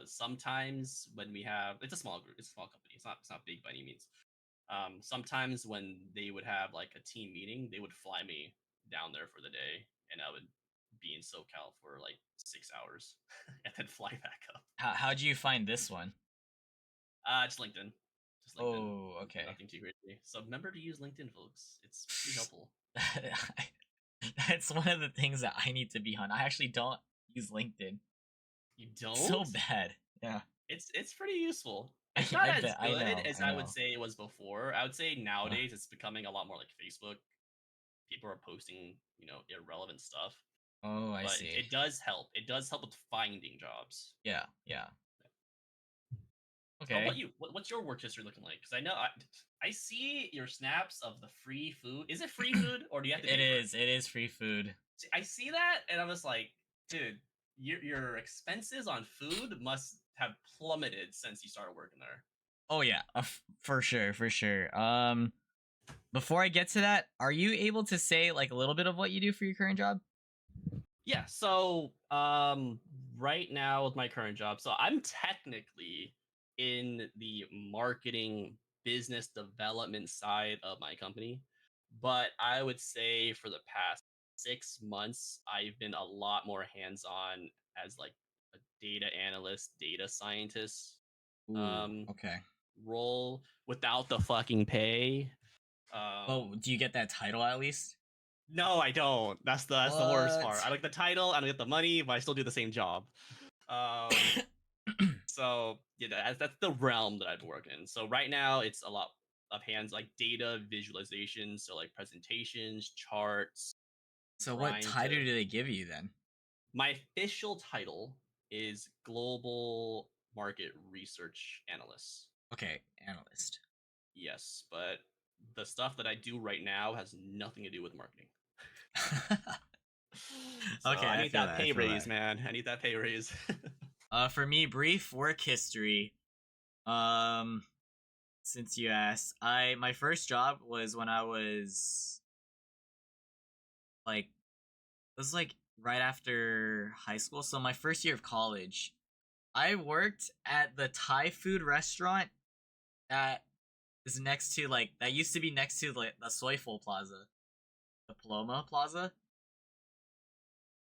sometimes when we have, it's a small group, it's a small company, it's not big by any means. Sometimes when they would have like a team meeting, they would fly me down there for the day, and I would be in SoCal for like 6 hours, and then fly back up. How'd you find this one? Just LinkedIn. Just LinkedIn. Oh, okay. Nothing too crazy. So remember to use LinkedIn, folks. It's pretty helpful. That's one of the things that I need to be on. I actually don't use LinkedIn. You don't? So bad. Yeah. It's pretty useful. It's not as good as I would know. say it was before. I would say nowadays it's becoming a lot more like Facebook. People are posting, irrelevant stuff. Oh, I But see. it does help. It does help with finding jobs. Yeah. How Okay. about you? What's your work history looking like? Because I know I see your snaps of the free food. Is it free food or do you have to? It is free food. See, I see that and I'm just like, dude, your expenses on food must have plummeted since you started working there. Oh yeah, for sure. Before I get to that, are you able to say like a little bit of what you do for your current job? Yeah, so right now with my current job, so I'm technically in the marketing business development side of my company, but I would say for the past 6 months, I've been a lot more hands-on as like a data analyst, data scientist um Okay. role without the fucking pay. Well, do you get that title at least? No, I don't. That's the worst part. I like the title, I don't get the money, but I still do the same job. Um, so yeah, that's the realm that I've been working in. So right now, it's a lot of hands like data visualization, so like presentations, charts. So what title do they give you then? My official title is Global Market Research Analyst. Okay, analyst. Yes, but the stuff that I do right now has nothing to do with marketing. So Okay, I need that pay raise, man. I need that pay raise. For me, brief work history. Since you asked, my first job was when I was like, it was like right after high school. So my first year of college, I worked at the Thai food restaurant that is next to like that used to be next to like the Soiful Plaza, the Paloma Plaza.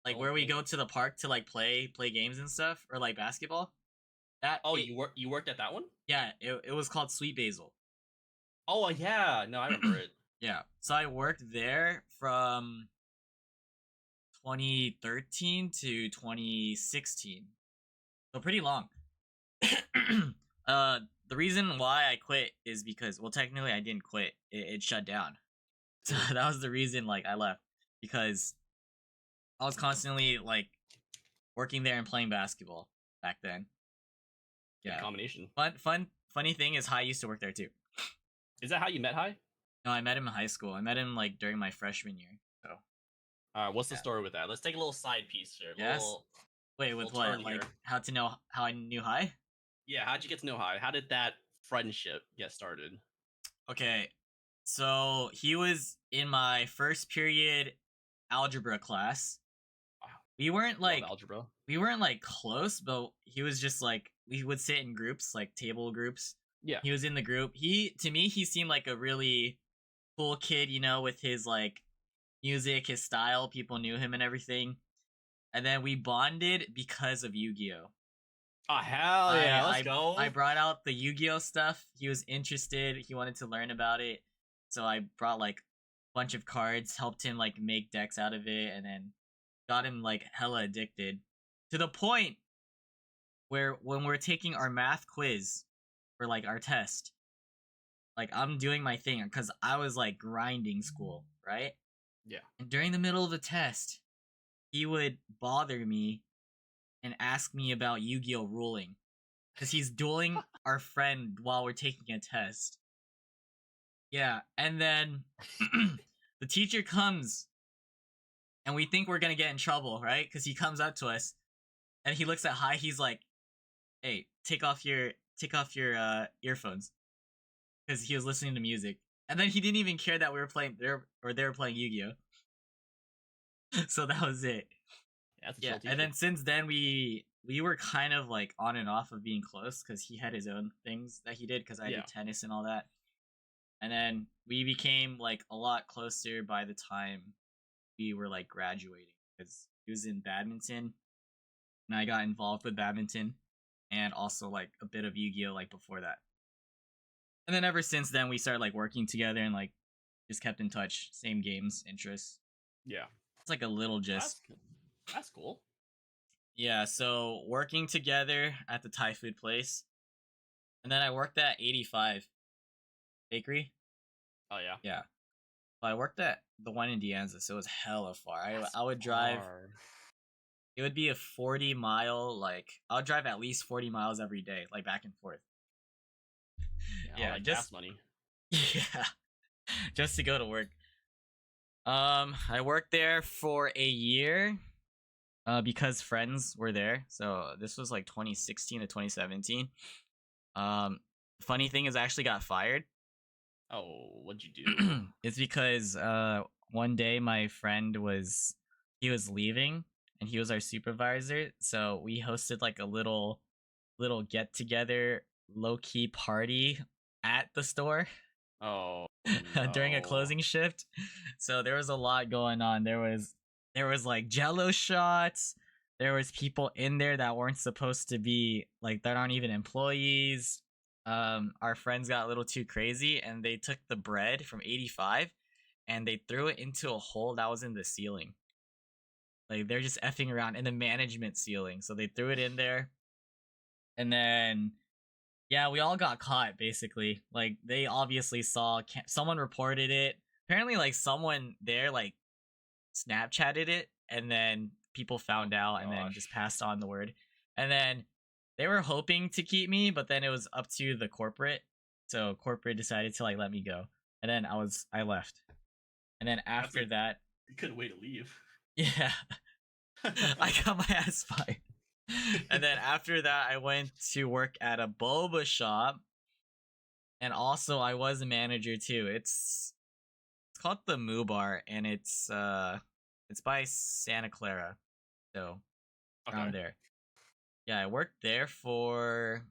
Like where we go to the park to like play games and stuff or like basketball. You worked at that one? Yeah, it was called Sweet Basil. Oh yeah, no, I remember it. Yeah, so I worked there from 2013 to 2016, so pretty long. The reason why I quit is because, well, technically I didn't quit. It shut down. So that was the reason like I left, because I was constantly like working there and playing basketball back then. Yeah, combination. Funny thing is, Hai used to work there too. Is that how you met Hai? No, I met him in high school. I met him like during my freshman year. So. What's the story with that? Let's take a little side piece here. Yes. Wait, with what? Like how to know how I knew Hai? Yeah, how'd you get to know Hai? How did that friendship get started? Okay, so he was in my first period algebra class. Wow. We weren't like algebra. We weren't like close, but he was just like we would sit in groups, like table groups. Yeah. He was in the group. To me he seemed like a really cool kid, with his like music, his style. People knew him and everything. And then we bonded because of Yu-Gi-Oh. Oh, hell yeah, let's go. I brought out the Yu-Gi-Oh stuff. He was interested. He wanted to learn about it. So I brought like a bunch of cards, helped him like make decks out of it, and then got him like hella addicted. To the point where when we're taking our math quiz for like our test, like I'm doing my thing because I was like grinding school, right? Yeah. And during the middle of the test, he would bother me and ask me about Yu-Gi-Oh ruling, because he's dueling our friend while we're taking a test. Yeah, and then the teacher comes, and we think we're gonna get in trouble, right? Because he comes up to us, and he looks at Hai. He's like, "Hey, take off your earphones," because he was listening to music. And then he didn't even care that we were playing they were playing Yu-Gi-Oh. So that was it. That's a Yeah, chill and teacher. then since then we were kind of like on and off of being close because he had his own things that he did because I Yeah. did tennis and all that. And then we became like a lot closer by the time we were like graduating because he was in badminton and I got involved with badminton and also like a bit of Yu-Gi-Oh like before that. And then ever since then we started like working together and like just kept in touch, same games, interests. Yeah. It's like a little just That's cool. yeah, so working together at the Thai food place. And then I worked at 85 Bakery. Oh yeah. Yeah. But I worked at the one in Dianza, so it was hella far. That's I would drive far. it would be a 40-mile like I would drive at least 40 miles every day, like back and forth. Yeah, all Yeah, that just gas money. yeah. Just to go to work. I worked there for a year because friends were there. So this was like 2016 to 2017. Funny thing is I actually got fired. Oh, what'd you do? It's because one day my friend was leaving and he was our supervisor, so we hosted like a little get together low key party at the store Oh during a no. closing shift. So there was a lot going on. There was like jello shots. There was people in there that weren't supposed to be, like that aren't even employees. Our friends got a little too crazy and they took the bread from 85 and they threw it into a hole that was in the ceiling. Like they're just effing around in the management ceiling. So they threw it in there. And then yeah, we all got caught basically. Like they obviously saw someone reported it. Apparently like someone there like Snapchatted it and then people found out and then just Gosh. passed on the word. And then they were hoping to keep me, but then it was up to the corporate. So corporate decided to like let me go. And then I left. And then after like- that, You couldn't wait to leave. yeah, I got my ass fired. And then after that, I went to work at a boba shop. And also I was a manager too. It's called the Moo Bar and it's by Santa Clara. So around there. Yeah, I worked there for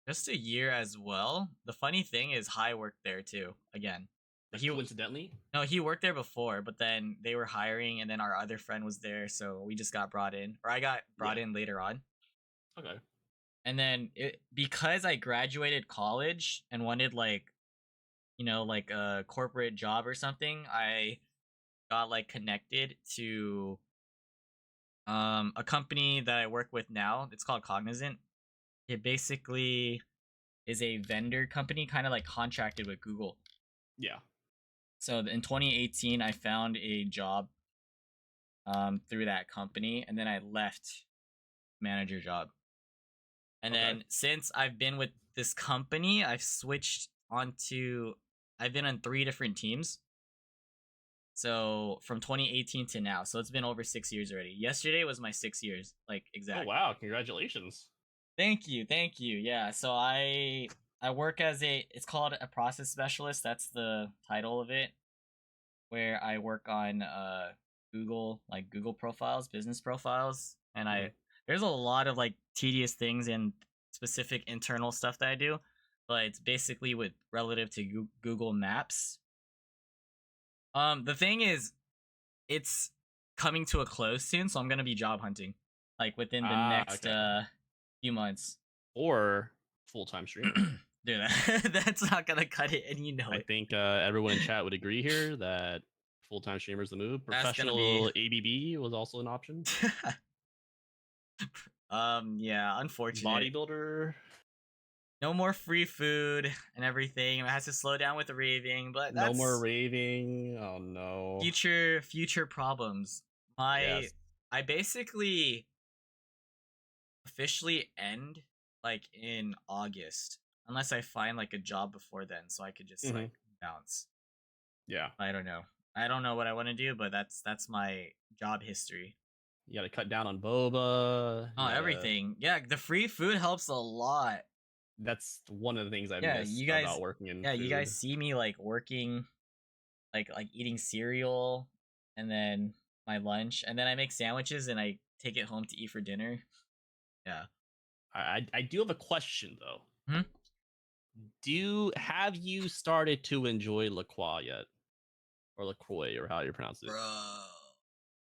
just a year as well. The funny thing is Hai worked there too, again. But Coincidentally? no, he worked there before, but then they were hiring and then our other friend was there, so we just got brought in. Or I got brought in later on. Okay. And then because I graduated college and wanted like, like a corporate job or something, I got like connected to a company that I work with now. It's called Cognizant. It basically is a vendor company, kind of like contracted with Google. Yeah. So in 2018, I found a job through that company, and then I left manager job. And then since I've been with this company, I've been on 3 different teams. So from 2018 to now, so it's been over 6 years already. Yesterday was my 6 years, like exactly. Oh wow! Congratulations. Thank you. Yeah. So I work as it's called a process specialist. That's the title of it, where I work on Google profiles, business profiles, and there's a lot of like tedious things and specific internal stuff that I do, but it's basically with relative to Google Maps. The thing is, it's coming to a close soon, so I'm gonna be job hunting, like within the next few months. Or full-time streamer. Dude, that's not gonna cut it, and you know I it. think everyone in chat would agree here that full-time streamer is the move. That's gonna Professional ABB was also an option. Yeah, unfortunate. Bodybuilder. No more free food and everything. It has to slow down with the raving, but No more raving. Oh no. future problems. I basically officially end like in August, unless I find like a job before then, so I could just like bounce. Yeah. I don't know what I want to do, but that's my job history. You gotta cut down on boba. Everything. Yeah, the free food helps a lot. That's one of the things I miss about working in food. You guys see me like working, like eating cereal, and then my lunch, and then I make sandwiches and I take it home to eat for dinner. Yeah. I do have a question though. Hmm? Have you started to enjoy La Croix yet, or LaCroix, or how you pronounce it? Bro.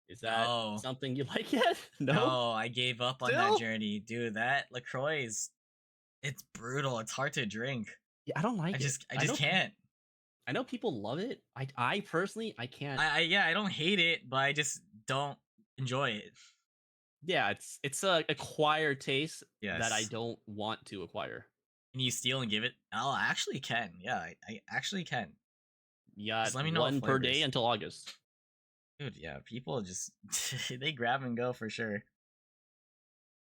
Is that No. something you like yet? No. No, I gave up on that Still? journey. Dude, that LaCroix is it's brutal. It's hard to drink. Yeah, I don't like I it. just I know can't. I know people love it. I personally I can't. Yeah, I don't hate it, but I just don't enjoy it. Yeah, it's a acquired taste that I Yes. don't want to acquire. Can you steal and give it? Oh, I actually can. Yeah, I actually can. You got Just let me know what one per day flavors. until August. Dude, yeah, people just they grab and go for sure.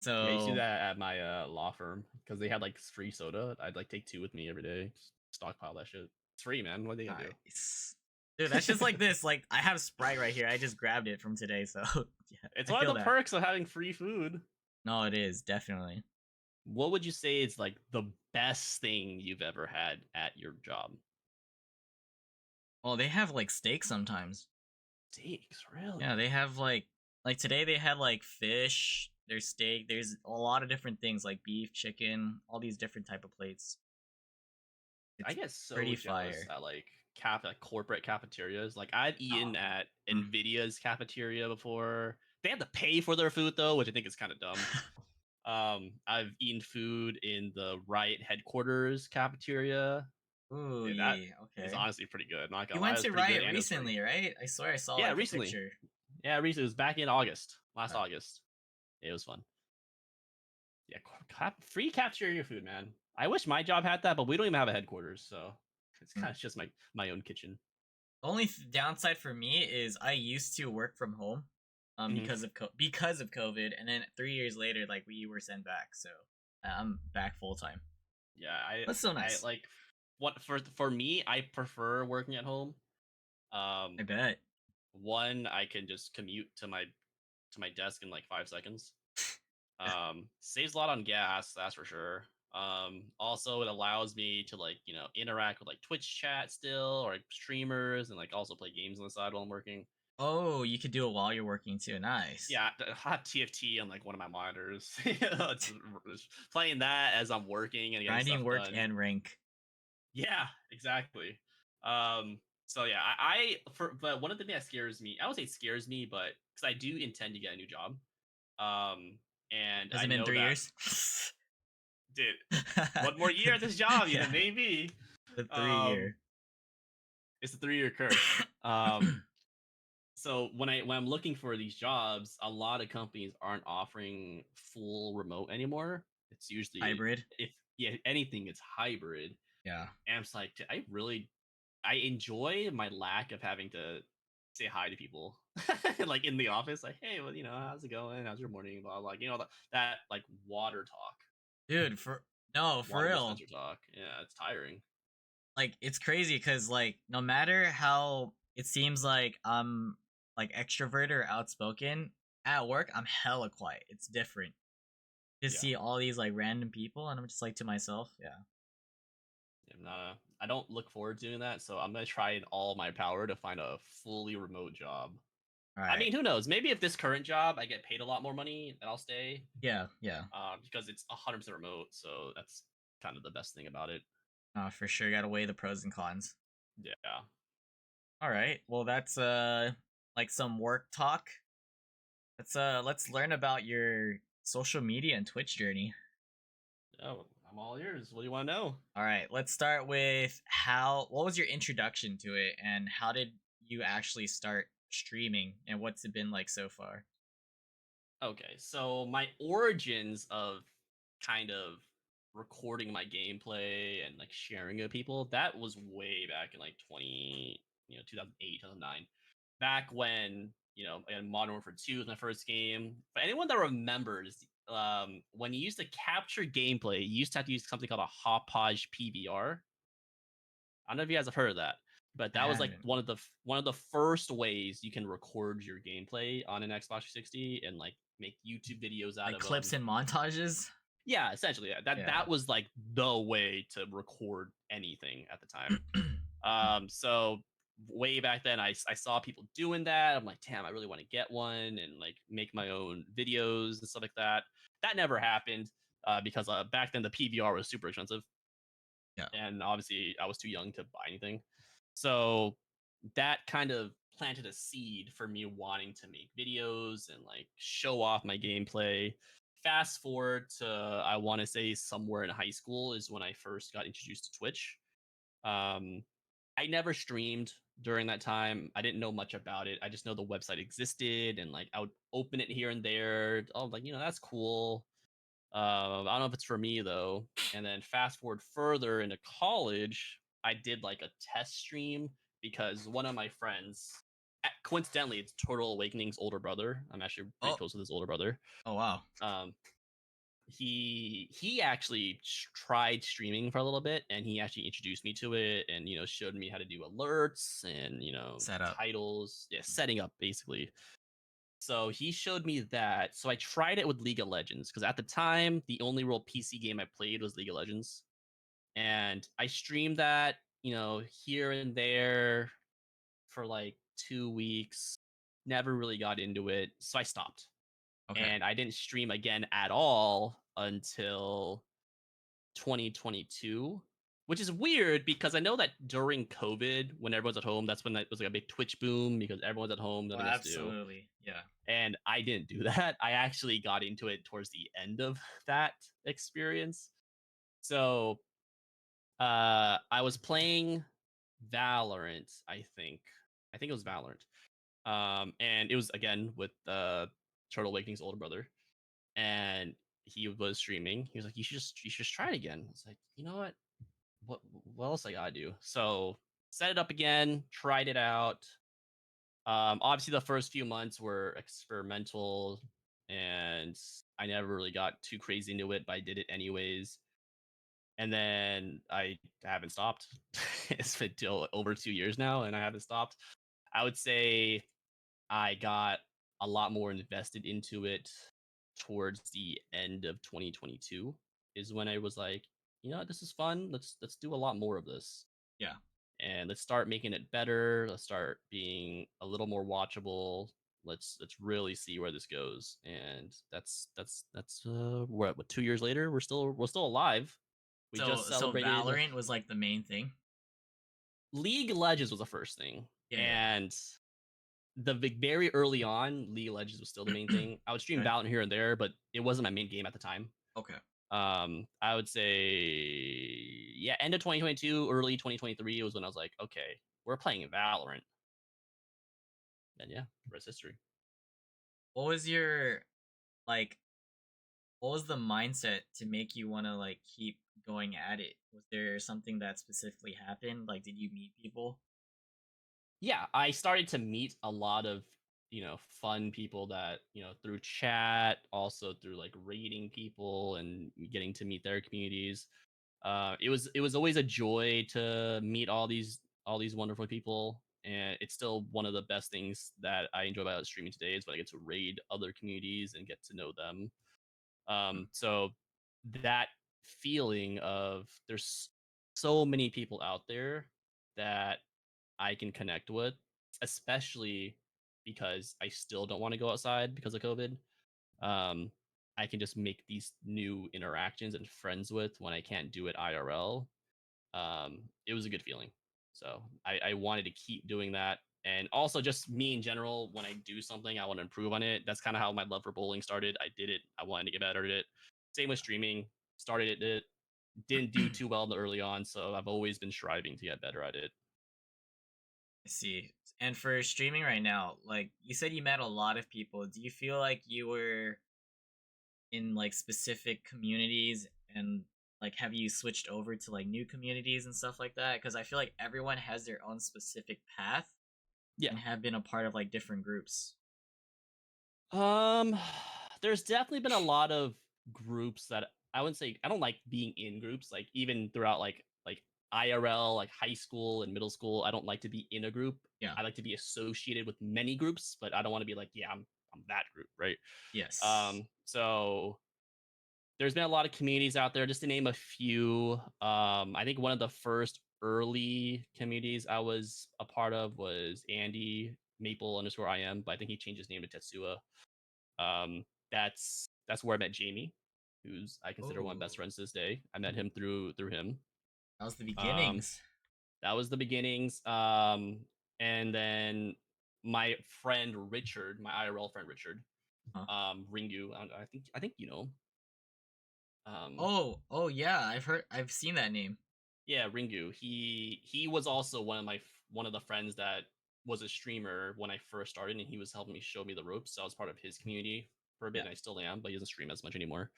Yeah, I used to do So that at my law firm because they had like free soda. I'd like take 2 with me every day. Just stockpile that shit. It's free, man. What are they gonna nice. Dude, that's just like this. Like I have Sprite right here. I just grabbed it from today, so yeah. It's I one feel of the that. perks of having free food. No, it is definitely. What would you say is like the best thing you've ever had at your job? Well, they have like steak sometimes. Steaks, really? Yeah, they have like today they had like fish, there's steak, there's a lot of different things like beef, chicken, all these different type of plates. I It's get so pretty jealous fire. at like corporate cafeterias. Like I've eaten at Mm. Nvidia's cafeteria before. They have to pay for their food though, which I think is kind of dumb. I've eaten food in the Riot headquarters cafeteria. Ooh, Yeah, that yeah, is okay. honestly pretty good. Not You gonna lie, it went was to pretty good Riot and it was free. recently, right? I swear I saw Yeah, like a recently. picture. Yeah, recently. It was back in August, last Uh, August. It was fun. Yeah, free cafeteria food, man. I wish my job had that, but we don't even have a headquarters, so it's kind of just my own kitchen. The only downside for me is I used to work from home, Mhm. because of COVID, and then 3 years later, like we were sent back, so I'm back full time. Yeah, That's so I nice. like what for me. I prefer working at home. I bet. One, I can just commute to my desk in like 5 seconds. Saves a lot on gas, that's for sure. Also it allows me to like interact with like Twitch chat still, or like streamers, and like also play games on the side while I'm working. Oh, you could do it while you're working too. Nice. Yeah, I have TFT on like one of my monitors. It's playing that as I'm working and getting Grinding stuff work done. and rank. Yeah, exactly. So yeah, but one of the things that scares me, I don't say it scares me, but because I do intend to get a new job. And Has I it been know 3 years? dude, one more year at this job, Yeah, maybe. the three Um, year. it's a 3-year curse. So when I'm looking for these jobs, a lot of companies aren't offering full remote anymore. It's usually, Hybrid. if yeah, anything, it's hybrid. Yeah. And I'm just like, I enjoy my lack of having to say hi to people like in the office, like, hey, well, how's it going? How's your morning? Blah blah. That like water talk, Dude, no, for water real. dispenser talk. Yeah, it's tiring. Like it's crazy because like no matter how it seems like I'm like extroverted or outspoken at work, I'm hella quiet. It's different. Just Yeah, see all these like random people, and I'm just like to myself, yeah. I don't look forward to doing that, so I'm gonna try in all my power to find a fully remote job. All I right. mean, who knows? Maybe if this current job I get paid a lot more money, then I'll stay. Yeah, yeah. Because it's 100% remote, so that's kind of the best thing about it. For sure. Gotta weigh the pros and cons. Yeah. All right. Well, that's like some work talk. Let's learn about your social media and Twitch journey. Oh, I'm all ears. What do you want to know? All right. Let's start with what was your introduction to it, and how did you actually start streaming, and what's it been like so far? Okay, so my origins of kind of recording my gameplay and like sharing it with people, that was way back in like 2008, 2009. Back when, and Modern Warfare 2 was my first game. For anyone that remembers, when you used to capture gameplay, you used to have to use something called a Hopage PVR. I don't know if you guys have heard of that, but I that was like haven't. one of the first ways you can record your gameplay on an Xbox 360 and like make YouTube videos out Like of clips them. and montages. Yeah, essentially, yeah. That Yeah. that was like the way to record anything at the time. So way back then, I saw people doing that. I'm like, damn, I really want to get one and like make my own videos and stuff like that. That never happened because back then the PVR was super expensive, Yeah. and obviously I was too young to buy anything. So that kind of planted a seed for me wanting to make videos and like show off my gameplay. Fast forward to I want to say somewhere in high school is when I first got introduced to Twitch. Um, I never streamed during that time. I didn't know much about it. I just know the website existed and like I would open it here and there. Oh, like that's cool. I don't know if it's for me though. And then fast forward further into college, I did like a test stream because one of my friends, coincidentally, it's Turtle Awakening's older brother. I'm actually pretty Oh. close with his older brother. Oh wow. Um, he actually tried streaming for a little bit, and he actually introduced me to it, and showed me how to do alerts and Set up. titles, yeah, setting up basically. So he showed me that. So I tried it with League of Legends because at the time, the only real PC game I played was League of Legends. And I streamed that, here and there for like 2 weeks. Never really got into it. So I stopped. Okay. And I didn't stream again at all until 2022, which is weird because I know that during COVID, when everyone's at home, that's when it was like a big Twitch boom because everyone's at home, Oh, nothing else to do. absolutely. Yeah. And I didn't do that. I actually got into it towards the end of that experience. So I was playing Valorant, I think. I think it was Valorant. And it was again with Turtle Awakening's older brother. And he was streaming. He was like, you should try it again. I was like, you know what else I gotta do? So set it up again, tried it out. Obviously, the first few months were experimental, and I never really got too crazy into it, but I did it anyways. And then I haven't stopped. It's been over 2 years now, and I haven't stopped. I would say I got a lot more invested into it towards the end of 2022. Is when I was like, this is fun. Let's do a lot more of this Yeah. and let's start making it better. Let's start being a little more watchable. Let's really see where this goes. And that's what 2 years later we're still alive. We So just so celebrated. Valorant was like the main thing. League of Legends was the first thing, Yeah. and very early on, League of Legends was still the main thing. I would stream Okay. Valorant here and there, but it wasn't my main game at the time. Okay. I would say, yeah, end of 2022, early 2023 was when I was like, okay, we're playing Valorant. And yeah, rest history. What was your like what was the mindset to make you want to like keep going at it? Was there something that specifically happened? Like did you meet people? Yeah, I started to meet a lot of, fun people that, through chat, also through like raiding people and getting to meet their communities. It was always a joy to meet all these wonderful people, and it's still one of the best things that I enjoy about streaming today is when I get to raid other communities and get to know them. So that feeling of there's so many people out there that I can connect with, especially because I still don't want to go outside because of COVID. Um, I can just make these new interactions and friends with when I can't do it IRL. It was a good feeling. So I wanted to keep doing that. And also just me in general, when I do something, I want to improve on it. That's kind of how my love for bowling started. I did it. I wanted to get better at it. Same with streaming. Started it. Didn't do too well in the early on, so I've always been striving to get better at it. I see. And for streaming right now, like you said you met a lot of people. Do you feel like you were in like specific communities and like have you switched over to like new communities and stuff like that? Because I feel like everyone has their own specific path Yeah. and have been a part of like different groups. Um, there's definitely been a lot of groups that I wouldn't say I don't like being in groups. Like even throughout like IRL, like high school and middle school, I don't like to be in a group. Yeah. I like to be associated with many groups, but I don't want to be like, yeah, I'm that group, right? Yes. So there's been a lot of communities out there. Just to name a few, I think one of the first early communities I was a part of was Andy Maple underscore IM, but I think he changed his name to Tetsuya. That's where I met Jamie, who's I consider one of my best Oh, friends to this day. I met him through him. that was the Um, beginnings. that was the beginnings. And then my friend Richard, my IRL friend Richard, Huh. Ringu. I think you know him. Oh yeah, I've seen that name. Yeah, Ringu. He was also one of the friends that was a streamer when I first started, and he was helping me show me the ropes. So I was part of his community for a bit, Yeah. and I still am, but he doesn't stream as much anymore.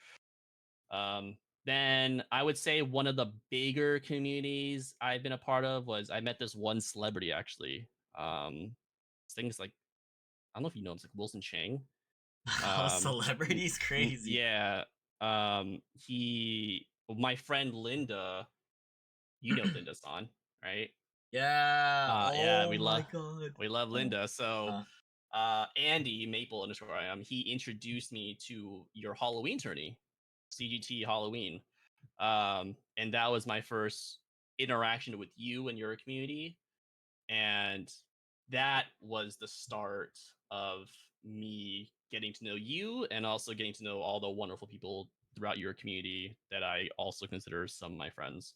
Then I would say one of the bigger communities I've been a part of was I met this one celebrity actually. This thing's like I don't know if you know him, it's like Wilson Chang. Oh, Um, celebrity's crazy. yeah. He my friend Linda, you know Linda San, right? Yeah. Yeah, Oh my god. we love Uh, Linda. So uh, Andy Maple underscore I am, he introduced me to your Halloween tourney, CGT Halloween. And that was my first interaction with you and your community. And that was the start of me getting to know you and also getting to know all the wonderful people throughout your community that I also consider some of my friends.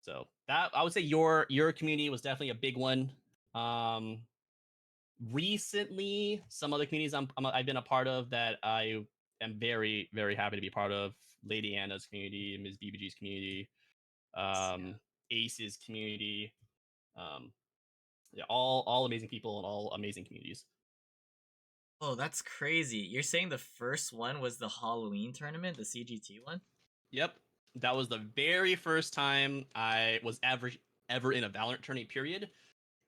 So that I would say your community was definitely a big one. Um, Recently, some other communities I've been a part of that I am very happy to be part of. Lady Anna's community, Ms. BBG's community, yeah. Ace's community. Um, yeah, all amazing people and all amazing communities. Oh, that's crazy. You're saying the first one was the Halloween tournament, the CGT one? Yep, that was the very first time I was ever in a Valorant tourney. Period.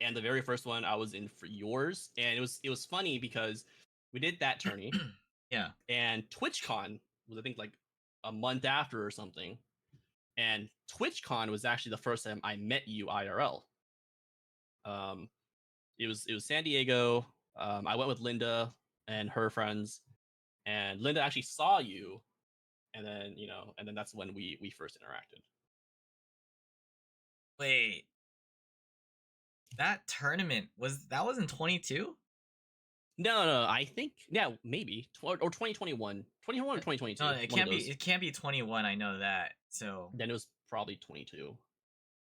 And the very first one I was in for yours, and it was funny because we did that tourney, Yeah. and TwitchCon was I think like a month after or something, and TwitchCon was actually the first time I met you IRL. Um, it was San Diego. I went with Linda and her friends, and Linda actually saw you, and then that's when we first interacted. Wait, that tournament was in 22? No, I think yeah, maybe or 2021, 2021 or No, 2022, it one of can't be those. it can't be 21, I know that. So, Then it was probably 22.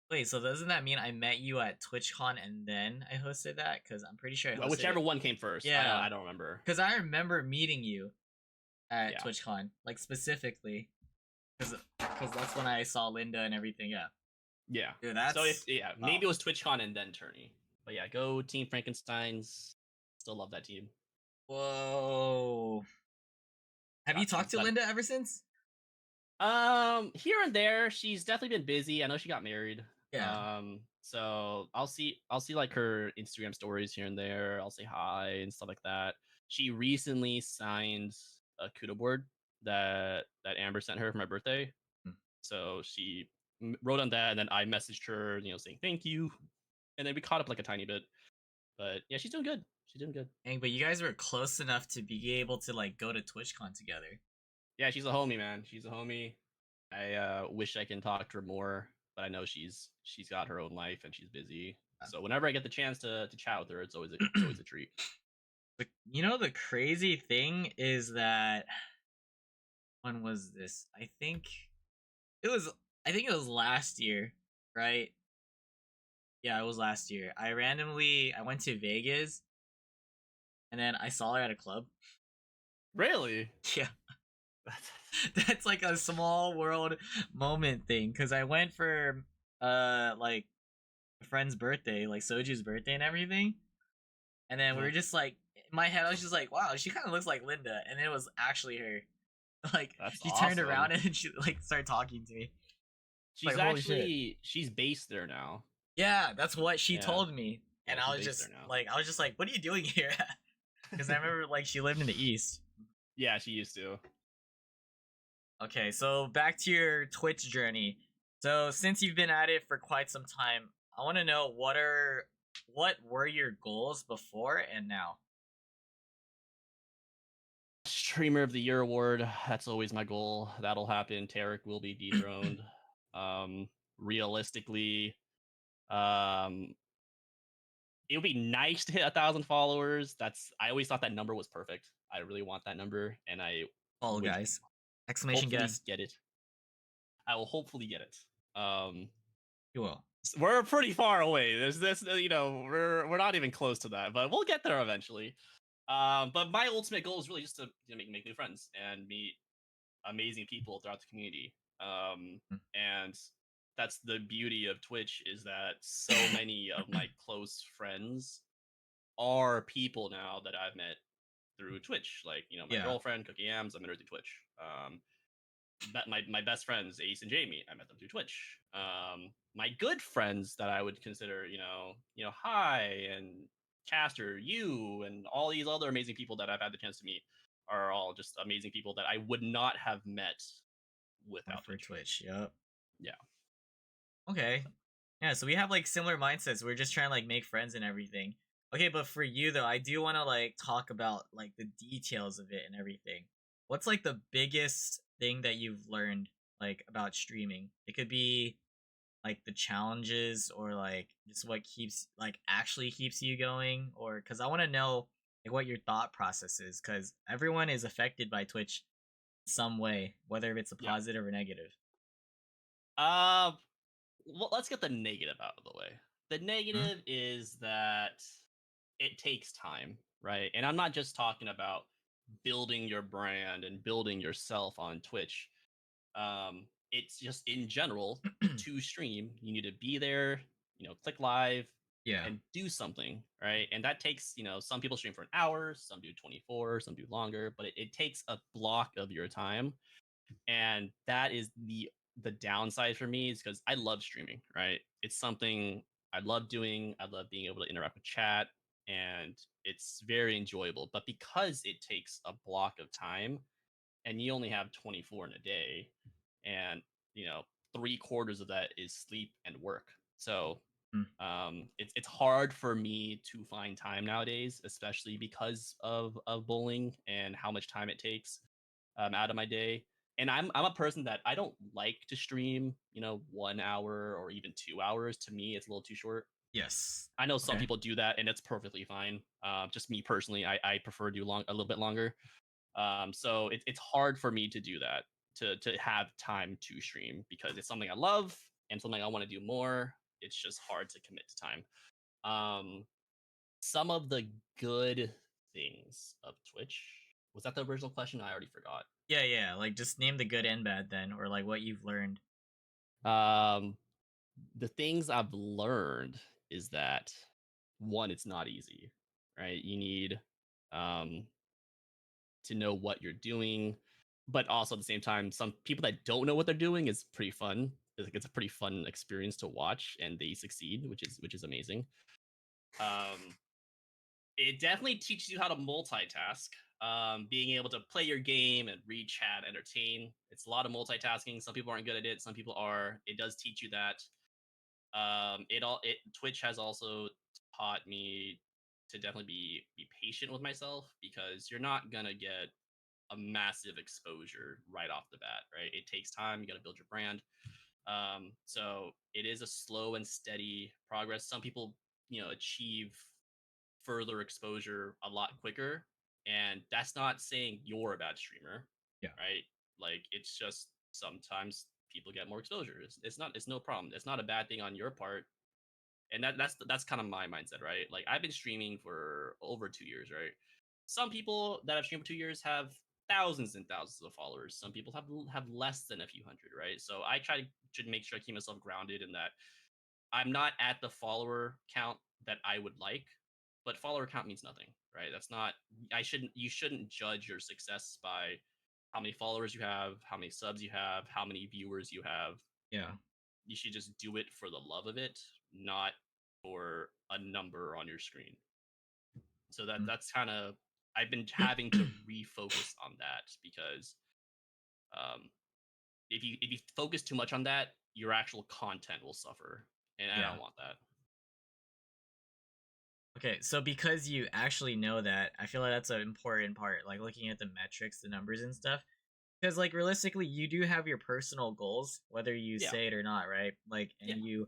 wait, so doesn't that mean I met you at TwitchCon and then I hosted that? Because I'm pretty sure I Well, hosted whichever it. one came first. Yeah, I don't remember. because I remember meeting you at Yeah, TwitchCon, like specifically, because that's when I saw Linda and everything. Yeah, yeah. dude, So if that's yeah, wow. maybe it was TwitchCon and then tourney. But yeah, go Team Frankenstein's. Still love that team. Whoa. Have you talked to Glad. Linda ever since? Here and there, she's definitely been busy. I know she got married. Yeah. So I'll see like her Instagram stories here and there. I'll say hi and stuff like that. She recently signed a CUDA board that Amber sent her for my birthday. Hmm. So she wrote on that, and then I messaged her, saying thank you, and then we caught up like a tiny bit. But yeah, she's doing good. She's doing good. Dang, but you guys were close enough to be able to like go to TwitchCon together. Yeah, she's a homie, man. She's a homie. I wish I can talk to her more, but I know she's got her own life and she's busy. So whenever I get the chance to chat with her, it's always a treat. The crazy thing is that when was this? It was I think it was last year, right? Yeah, it was last year. I went to Vegas and then I saw her at a club. Really? Yeah. That's like a small world moment thing cuz I went for like a friend's birthday, like Soju's birthday and everything. And then we were just like in my head I was just like, wow, she kind of looks like Linda, and it was actually her. Like That's she turned awesome. around and she like started talking to me. She's Like holy shit. actually she's based there now. Yeah, that's what she Yeah, told me. yeah, And she's based there now. I was just like, what are you doing here? Because I remember like she lived in the east. Yeah, she used to. Okay, so back to your Twitch journey. So since you've been at it for quite some time, I want to know what were your goals before and now? Streamer of the Year award. That's always my goal. That'll happen. Tarek will be dethroned. realistically, um, it would be nice to hit 1,000 followers. I always thought that number was perfect. I really want that number, and I Follow would guys. Exclamation hopefully guess. get it. I will hopefully get it. You will. We're pretty far away. There's this, we're not even close to that, but we'll get there eventually. But my ultimate goal is really just to make new friends and meet amazing people throughout the community. Mm. And that's the beauty of Twitch, is that so many of my close friends are people now that I've met through Twitch. Like, my Yeah. girlfriend, Cookie Yams, I met her through Twitch. My best friends, Ace and Jamie, I met them through Twitch. My good friends that I would consider, Hi and Caster, you, and all these other amazing people that I've had the chance to meet are all just amazing people that I would not have met without For Twitch. Twitch. Yep. Yeah. Okay. Yeah, so we have like similar mindsets. We're just trying to like make friends and everything. Okay, but for you though, I do want to like talk about like the details of it and everything. What's like the biggest thing that you've learned like about streaming? It could be like the challenges or like just what keeps like actually keeps you going, or cuz I want to know like what your thought process is, cuz everyone is affected by Twitch some way, whether it's a Yeah. positive or negative. Well, let's get the negative out of the way. The negative is that it takes time, right? And I'm not just talking about building your brand and building yourself on Twitch. It's just in general, to stream, you need to be there, click live Yeah. and do something, right? And that takes, some people stream for an hour, some do 24, some do longer, but it takes a block of your time. And that is the downside for me, is because I love streaming, right? It's something I love doing. I love being able to interact with chat, and it's very enjoyable. But because it takes a block of time, and you only have 24 in a day, and 3/4 of that is sleep and work. So Mm. it's hard for me to find time nowadays, especially because of bowling and how much time it takes out of my day. And I'm a person that I don't like to stream, 1 hour or even 2 hours. To me, it's a little too short. Yes. I know some Okay. people do that, and it's perfectly fine. Just me personally, I prefer to do a little bit longer. So it's hard for me to do that, to have time to stream, because it's something I love and something I want to do more. It's just hard to commit to time. Some of the good things of Twitch, was that the original question? I already forgot. Yeah. Like just name the good and bad then, or like what you've learned. Um, the things I've learned is that, one, it's not easy, right? You need um to know what you're doing, but also at the same time, some people that don't know what they're doing is pretty fun. It's a pretty fun experience to watch, and they succeed, which is amazing. Um, it definitely teaches you how to multitask. Being able to play your game and read chat, entertain. It's a lot of multitasking. Some people aren't good at it. Some people are. It does teach you that. Twitch has also taught me to definitely be patient with myself, because you're not gonna get a massive exposure right off the bat, right? It takes time. You got to build your brand. So it is a slow and steady progress. Some people, achieve further exposure a lot quicker, and that's not saying you're a bad streamer, Yeah. right? Like, it's just sometimes people get more exposure. It's no problem. It's not a bad thing on your part. And that's kind of my mindset, right? Like, I've been streaming for over 2 years, right? Some people that have streamed for 2 years have thousands and thousands of followers. Some people have less than a few hundred, right? So I try to make sure I keep myself grounded in that. I'm not at the follower count that I would like, but follower count means nothing, right? That's not. You shouldn't judge your success by how many followers you have, how many subs you have, how many viewers you have. Yeah. You should just do it for the love of it, not for a number on your screen. So that's kind of, I've been having to refocus on that, because if you focus too much on that, your actual content will suffer, and I Yeah. don't want that. Okay, so because you actually know that, I feel like that's an important part, like looking at the metrics, the numbers and stuff. because like realistically, you do have your personal goals, whether you Yeah. say it or not, right? Like, and Yeah. you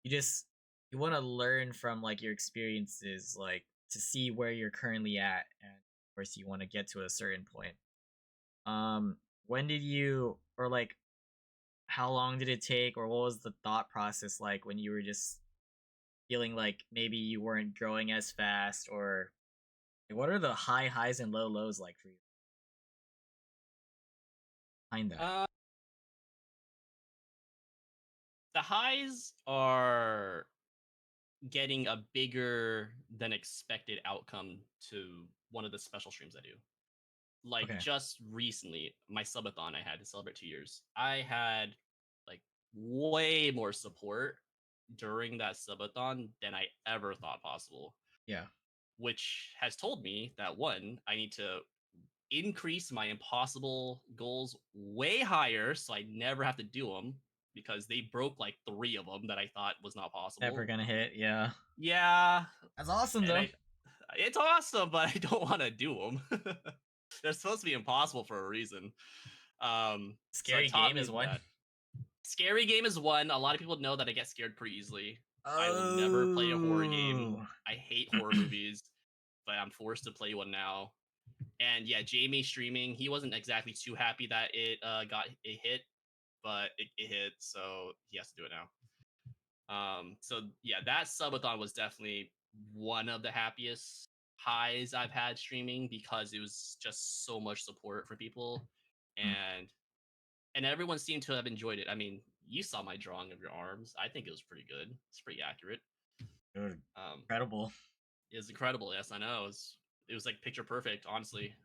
just you want to learn from like your experiences, like to see where you're currently at, and of course, you want to get to a certain point. When did you, or like, how long did it take, or what was the thought process like when you were just feeling like maybe you weren't growing as fast, or like, what are the high highs and low lows like for you behind that? Uh, the highs are getting a bigger than expected outcome to one of the special streams I do. Like Okay. just recently, my subathon I had to celebrate 2 years. I had like way more support during that subathon than I ever thought possible, Yeah. which has told me that one, I need to increase my impossible goals way higher so I never have to do them because they broke like 3 of them that I thought was not Never possible. gonna hit. Yeah. Yeah, That's awesome and though. it's awesome, but I don't want to do them. They're supposed to be impossible for a reason. So it Scary taught game me is one. that scary game is one. A lot of people know that I get scared pretty easily. I will never play a horror game. Oh. I hate horror movies, but I'm forced to play one now. And yeah, Jamie streaming, he wasn't exactly too happy that it hit, but it hit, so he has to do it now. So yeah, that subathon was definitely one of the happiest highs I've had streaming because it was just so much support for people, Hmm. and everyone seemed to have enjoyed it. I mean, you saw my drawing of your arms. I think it was pretty good. It's pretty accurate. Dude, Um, incredible. it was incredible. Yes, I know. It was like picture perfect, honestly.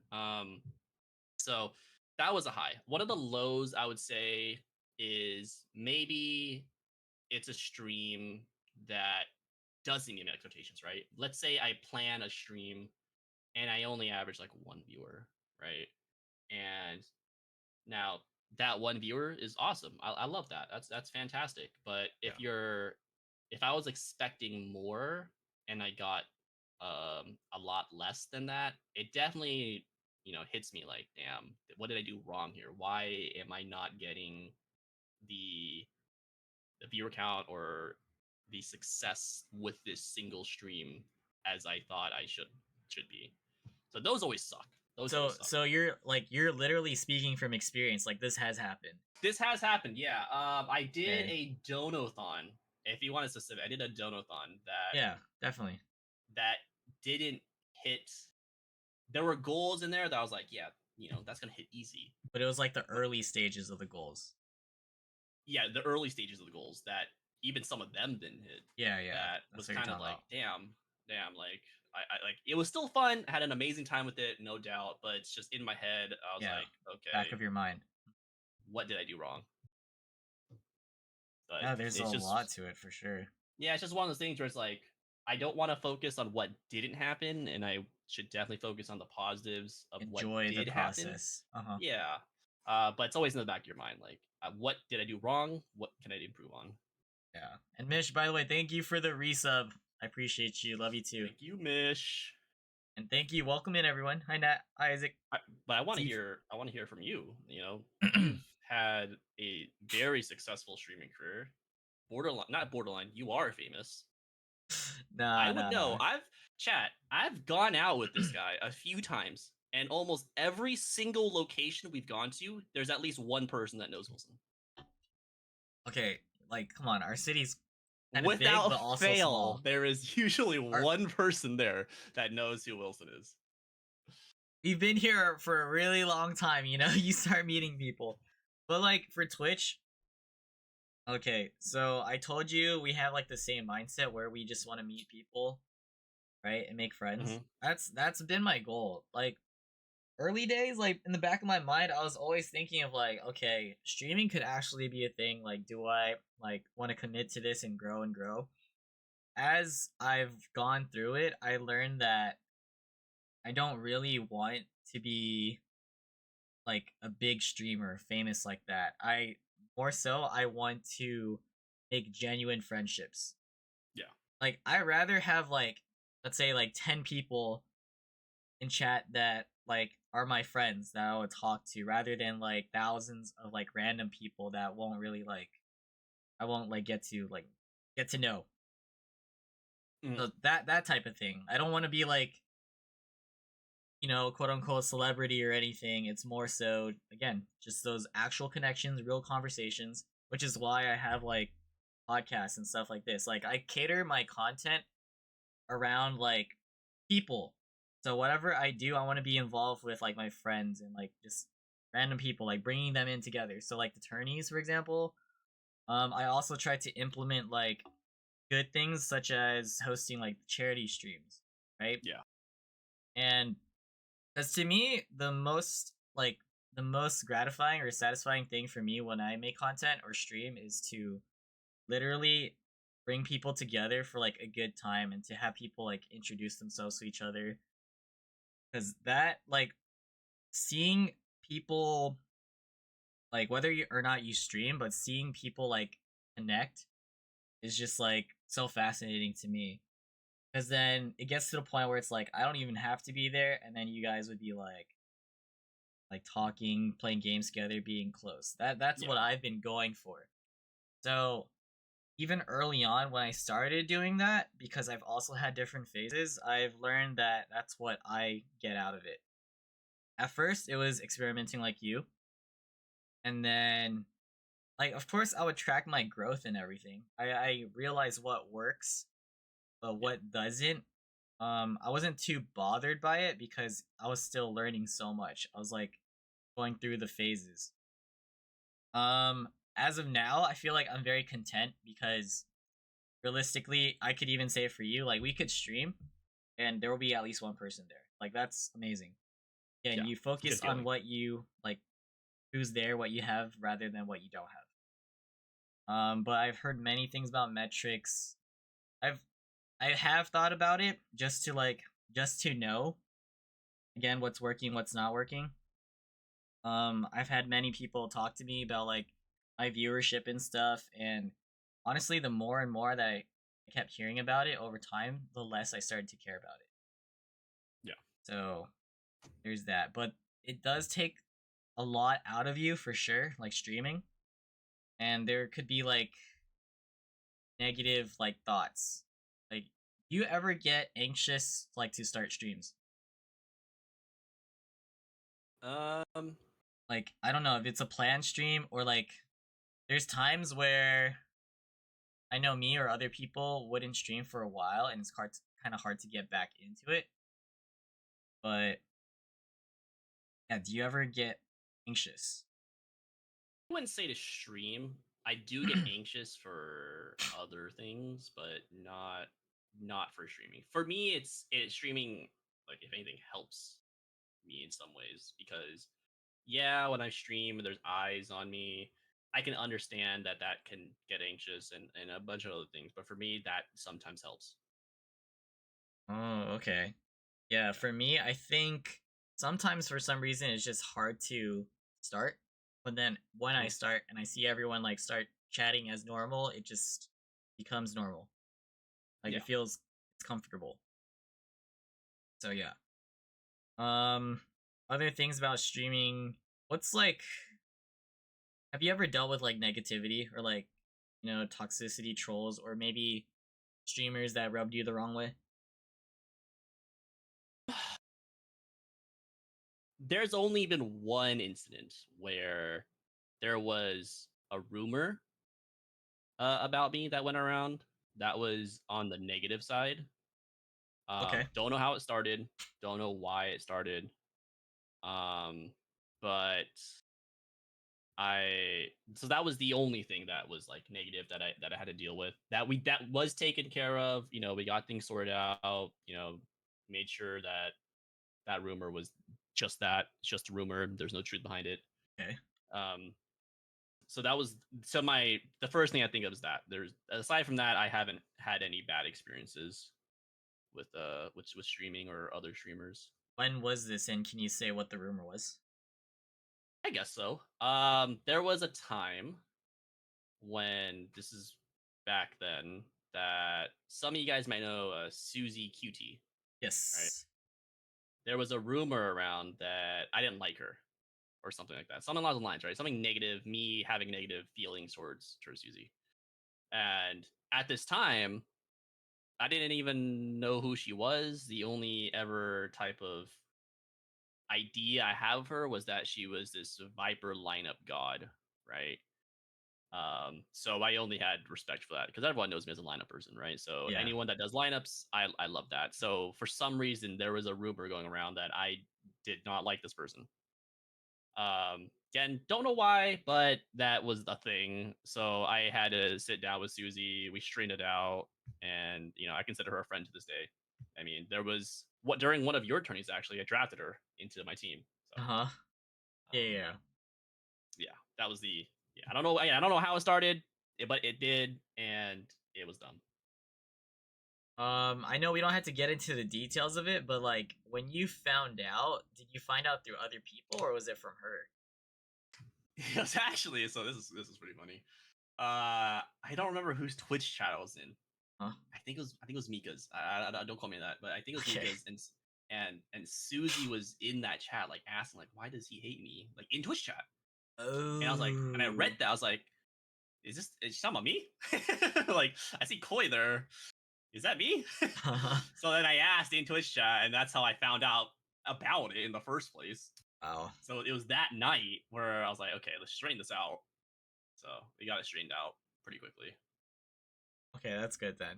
So that was a high. One of the lows I would say is maybe it's a stream that doesn't meet my expectations, right? Let's say I plan a stream and I only average like one viewer, right? And now that one viewer is awesome. I love that. That's fantastic. But Yeah. if I was expecting more and I got a lot less than that, it definitely hits me like, damn, what did I do wrong here? Why am I not getting the the viewer count or the success with this single stream as I thought I should be? So those always suck. Those So always suck. so you're literally speaking from experience. Like this has happened. This has happened, yeah. I did Okay. a donathon. If you want to specific, I did a donathon Yeah, definitely. that didn't hit. There were goals in there that I was like, yeah, that's gonna hit easy. But it was like the But early stages of the goals. yeah, the early stages of the goals that even some of them didn't hit. Yeah, yeah. That That's was what you're kind of talking like, about. damn. Like I like it was still fun. Had an amazing time with it, no doubt. But it's just in my head. I was Yeah. like, okay, Back of your mind. what did I do wrong? But Yeah, there's a it's lot just to it for sure. yeah, it's just one of those things where it's like I don't want to focus on what didn't happen, and I should definitely focus on the positives of what Enjoy the did happen. process. Uh-huh. Yeah, but it's always in the back of your mind, like what did I do wrong? What can I improve on? Yeah. And Mish, by the way, thank you for the resub. I appreciate you. Love you too. Thank you, Mish. And thank you. Welcome in everyone. Hi Nat. Hi Isaac. But I want to Steve. hear. I want to hear from you. You've had a very successful streaming career. Borderline, not borderline. You are famous. I Nah, would nah, know. nah. I've gone out with this guy a few times, and almost every single location we've gone to, there's at least one person that knows Wilson. Okay, like come on, our city's kind of big Without but also fail, small. there is usually Our, one person there that knows who Wilson is. we've been here for a really long time, you know? You start meeting people. But like for Twitch, okay, so I told you we have like the same mindset where we just want to meet people, right? And make friends. Mhm. That's been my goal. Like early days, like in the back of my mind, I was always thinking of like, okay, streaming could actually be a thing. Like, do I like want to commit to this and grow and grow? As I've gone through it, I learned that I don't really want to be like a big streamer, famous like that. I want to make genuine friendships. Yeah. Like I rather have like let's say like 10 people in chat that like are my friends that I would talk to rather than like thousands of like random people that won't really like I won't like get to know. Mm. So that type of thing. I don't want to be like, quote unquote celebrity or anything. It's more so again, just those actual connections, real conversations, which is why I have like podcasts and stuff like this. Like I cater my content around like people. So whatever I do, I want to be involved with like my friends and like just random people, like bringing them in together. So like the tourneys, for example, I also try to implement like good things such as hosting like charity streams, right? Yeah. And because to me, the most gratifying or satisfying thing for me when I make content or stream is to literally bring people together for like a good time and to have people like introduce themselves to each other. Because that like seeing people like whether you or not you stream, but seeing people like connect is just like so fascinating to me. Because then it gets to the point where it's like I don't even have to be there, and then you guys would be like talking, playing games together, being close. That's Yeah. what I've been going for. So even early on when I started doing that, because I've also had different phases, I've learned that that's what I get out of it. At first, it was experimenting like you, and then like of course I would track my growth and everything. I realized what works, but Yeah. what doesn't. I wasn't too bothered by it because I was still learning so much. I was like going through the phases. As of now, I feel like I'm very content because realistically, I could even say for you, like we could stream and there will be at least one person there. Like that's amazing. And Yeah. you It's a focus good on feeling. what you like, who's there, what you have, rather than what you don't have. But I've heard many things about metrics. I've I have thought about it just to know again what's working, what's not working. I've had many people talk to me about like my viewership and stuff, and honestly, the more and more that I kept hearing about it over time, the less I started to care about it. Yeah. So there's that, but it does take a lot out of you for sure, like streaming, and there could be like negative like thoughts. Like, you ever get anxious like to start streams? Um. Like, I don't know if it's a planned stream or like there's times where I know me or other people wouldn't stream for a while, and it's kind of hard to get back into it. But yeah, do you ever get anxious? I wouldn't say to stream. I do get anxious for other things, but not for streaming. For me, it's streaming. Like if anything helps me in some ways because yeah, when I stream and there's eyes on me, I can understand that that can get anxious and a bunch of other things. But for me, that sometimes helps. Oh, okay. Yeah, Yeah. for me, I think sometimes for some reason it's just hard to start. But then when I Mhm. start and I see everyone like start chatting as normal, it just becomes normal. Like Yeah. it's comfortable. So yeah. Um other things about streaming, what's like have you ever dealt with like negativity or like, toxicity trolls or maybe streamers that rubbed you the wrong way? There's only been one incident where there was a rumor about me that went around that was on the negative side. Okay. Don't know how it started. Don't know why it started. Um, but I so that was the only thing that was like negative that I had to deal with. That was taken care of. We got things sorted out. Made sure that that rumor was just that, it's just a rumor. There's no truth behind it. Okay. Um, so that was the first thing I think of is that. There's aside from that, I haven't had any bad experiences with streaming or other streamers. When was this and can you say what the rumor was? I guess so. There was a time when this is back then that some of you guys might know Susie QT, right? Yes. there was a rumor around that I didn't like her or something like that. Something along the lines, right? Something negative, me having negative feelings towards Susie. And at this time, I didn't even know who she was. The only ever type of idea I have of her was that she was this Viper lineup god, right? So I only had respect for that because everyone knows me as a lineup person, right? So Yeah. anyone that does lineups, I love that. So for some reason, there was a rumor going around that I did not like this person. Again, don't know why, but that was the thing. So I had to sit down with Susie. We straightened it out, and I consider her a friend to this day. I mean, there was what during one of your tourneys actually, I drafted her into my team. So Uh-huh. Yeah, um, yeah. yeah, that was the yeah. I don't know. I don't know how it started, but it did, and it was done. I know we don't have to get into the details of it, but like when you found out, did you find out through other people or was it from her? It was actually so. This is pretty funny. I don't remember whose Twitch chat I was in. Huh? I think it was Mika's. I don't call me that, but I think it was Okay. Mika's, and Susie was in that chat, like asking, like, why does he hate me, like in Twitch chat? And I was like, and I read Oh. that, I was like, is she talking about me? Like, I see Koi there. Is that me? So then I asked in Twitch chat, and that's how I found out about it in the first place. Wow. So it was that night where I was like, okay, let's straighten this out. So we got it straightened out pretty quickly. Okay, that's good then.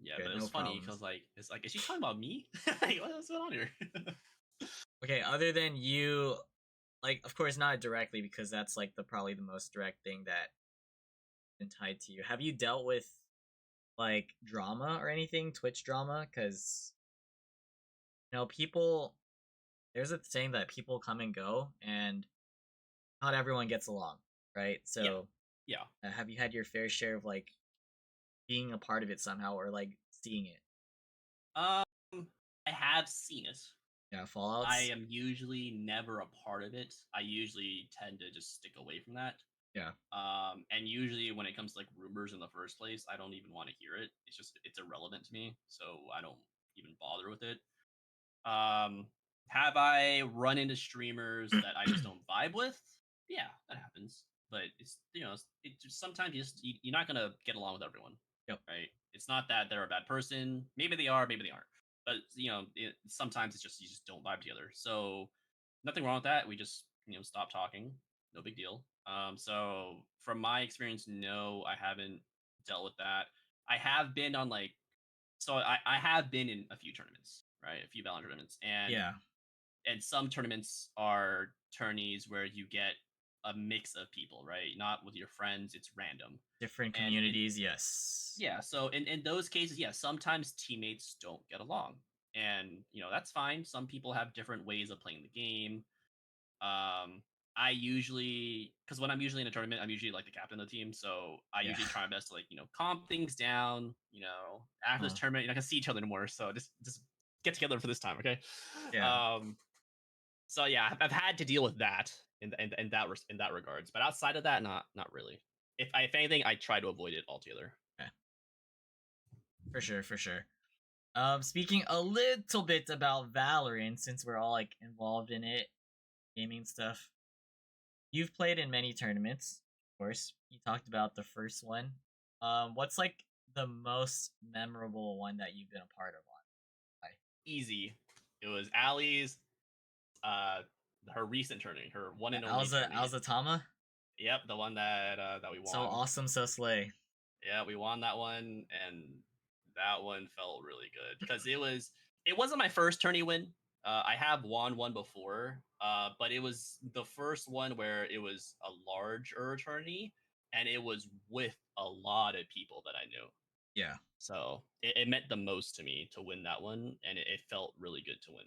Yeah, but Good, it no was funny because problems. it's like, is she talking about me? Like, what's going on here? Okay, other than you, like, of course, not directly because that's like the probably the most direct thing that been tied to you. Have you dealt with like drama or anything, Twitch drama? Because people. There's a saying that people come and go, and not everyone gets along, right? Yeah, So, yeah. have you had your fair share of like being a part of it somehow or like seeing it? Um, I have seen it. Yeah, I fallouts. am usually never a part of it. I usually tend to just stick away from that. Yeah, And usually when it comes to like rumors in the first place, I don't even want to hear it. It's irrelevant to me, so I don't even bother with it. Um, have I run into streamers that I just don't vibe with? Yeah, that happens. But it just sometimes you're not gonna get along with everyone, yep. right? It's not that they're a bad person. Maybe they are, maybe they aren't. But sometimes it's just you just don't vibe together. So nothing wrong with that. We just stop talking. No big deal. So from my experience, no, I haven't dealt with that. I have been on like so I have been in a few tournaments, right? A few Valorant tournaments, Yeah, and some tournaments are tourneys where you get a mix of people, right? Not with your friends, it's random. different And communities. Yes. yeah, so in those cases, yeah, sometimes teammates don't get along. And that's fine. Some people have different ways of playing the game. Um, I usually, because when I'm usually in a tournament, I'm usually like the captain of the team. So I Yeah. usually try my best to like calm things down. After this Uh, tournament, you're not gonna see each other anymore. So just get together for this time, okay? yeah. Um, so yeah, I've had to deal with that in that regards. But outside of that, not really. If anything, I try to avoid it altogether. Okay. For sure. For sure. Speaking a little bit about Valorant, since we're all like involved in it, gaming stuff. You've played in many tournaments, of course. You talked about the first one. What's like the most memorable one that you've been a part of on? Why? Easy. It was Allie's uh her recent tourney, her one The and only tourney. Alzatama? Yep, the one that we So won. awesome, so slay. Yeah, we won that one, and that one felt really good because it wasn't my first tourney win. I have won one before, but it was the first one where it was a larger tourney, and it was with a lot of people that I knew. Yeah. So it meant the most to me to win that one, and it felt really good to win.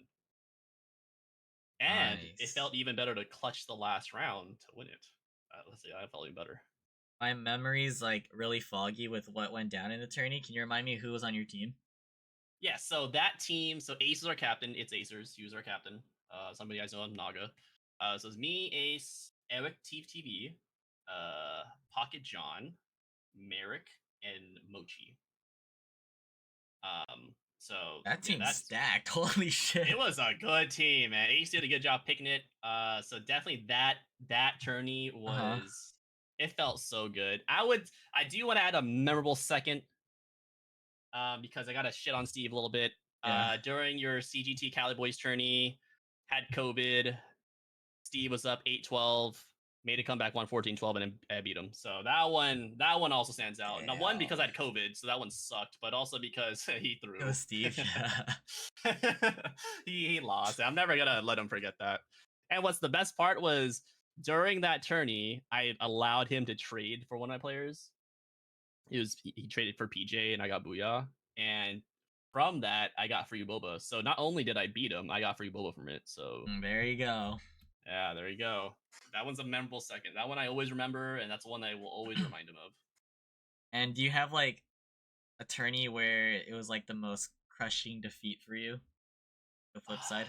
And it Nice. felt even better to clutch the last round to win it. Let's see, that felt even better. My memory's like really foggy with what went down in the tourney. Can you remind me who was on your team? Yeah, so that team, so Ace is our captain. It's Acers. He was our captain. Somebody you guys know him, Naga. So it's me, Ace, Eric TV, Pocket John, Merrick, and Mochi. So That yeah, team's stacked. Holy shit. it was a good team, man. Ace did a good job picking it. So definitely that tourney Uh-huh. was it felt so good. I do want to add a memorable second because I got to shit on Steve a little bit. Yeah. During your CGT Cali Boys tourney, had COVID. Steve was up 8-12, made a comeback, won 14-12, and I beat him. So that one also stands out. Now, one because I Damn. had COVID, so that one sucked, but also because he Go threw. Steve. Yeah. He lost. I'm never gonna let him forget that. And what's the best part was during that tourney, I allowed him to trade for one of my players. He traded for PJ and I got Booyah. And from that, I got free Boba. So not only did I beat him, I got free Boba from it. So There you go. yeah, there you go. That one's a memorable second. That one I always remember, and that's one I will always remind him of. And do you have like a tourney where it was like the most crushing defeat for you? The flip side?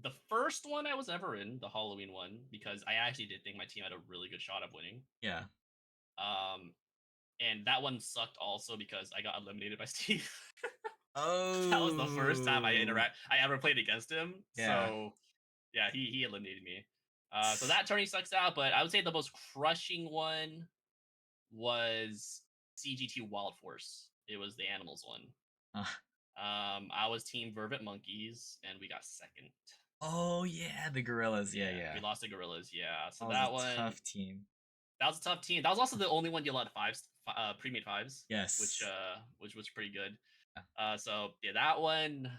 The first one I was ever in, the Halloween one, because I actually did think my team had a really good shot of winning. Yeah. Um, and that one sucked also because I got eliminated by Steve. Oh. That was the first time I ever played against him. Yeah. So yeah, he eliminated me. So that tourney sucks out, but I would say the most crushing one was CGT Wild Force. It was the animals one. Uh, I was Team Vervet Monkeys, and we got second. oh yeah, the gorillas. Yeah. We lost to Gorillas. Yeah, so That that was a one tough team. that was a tough team. That was also the only one you allowed pre-made fives. Yes. Which was pretty good. Yeah. So yeah, that one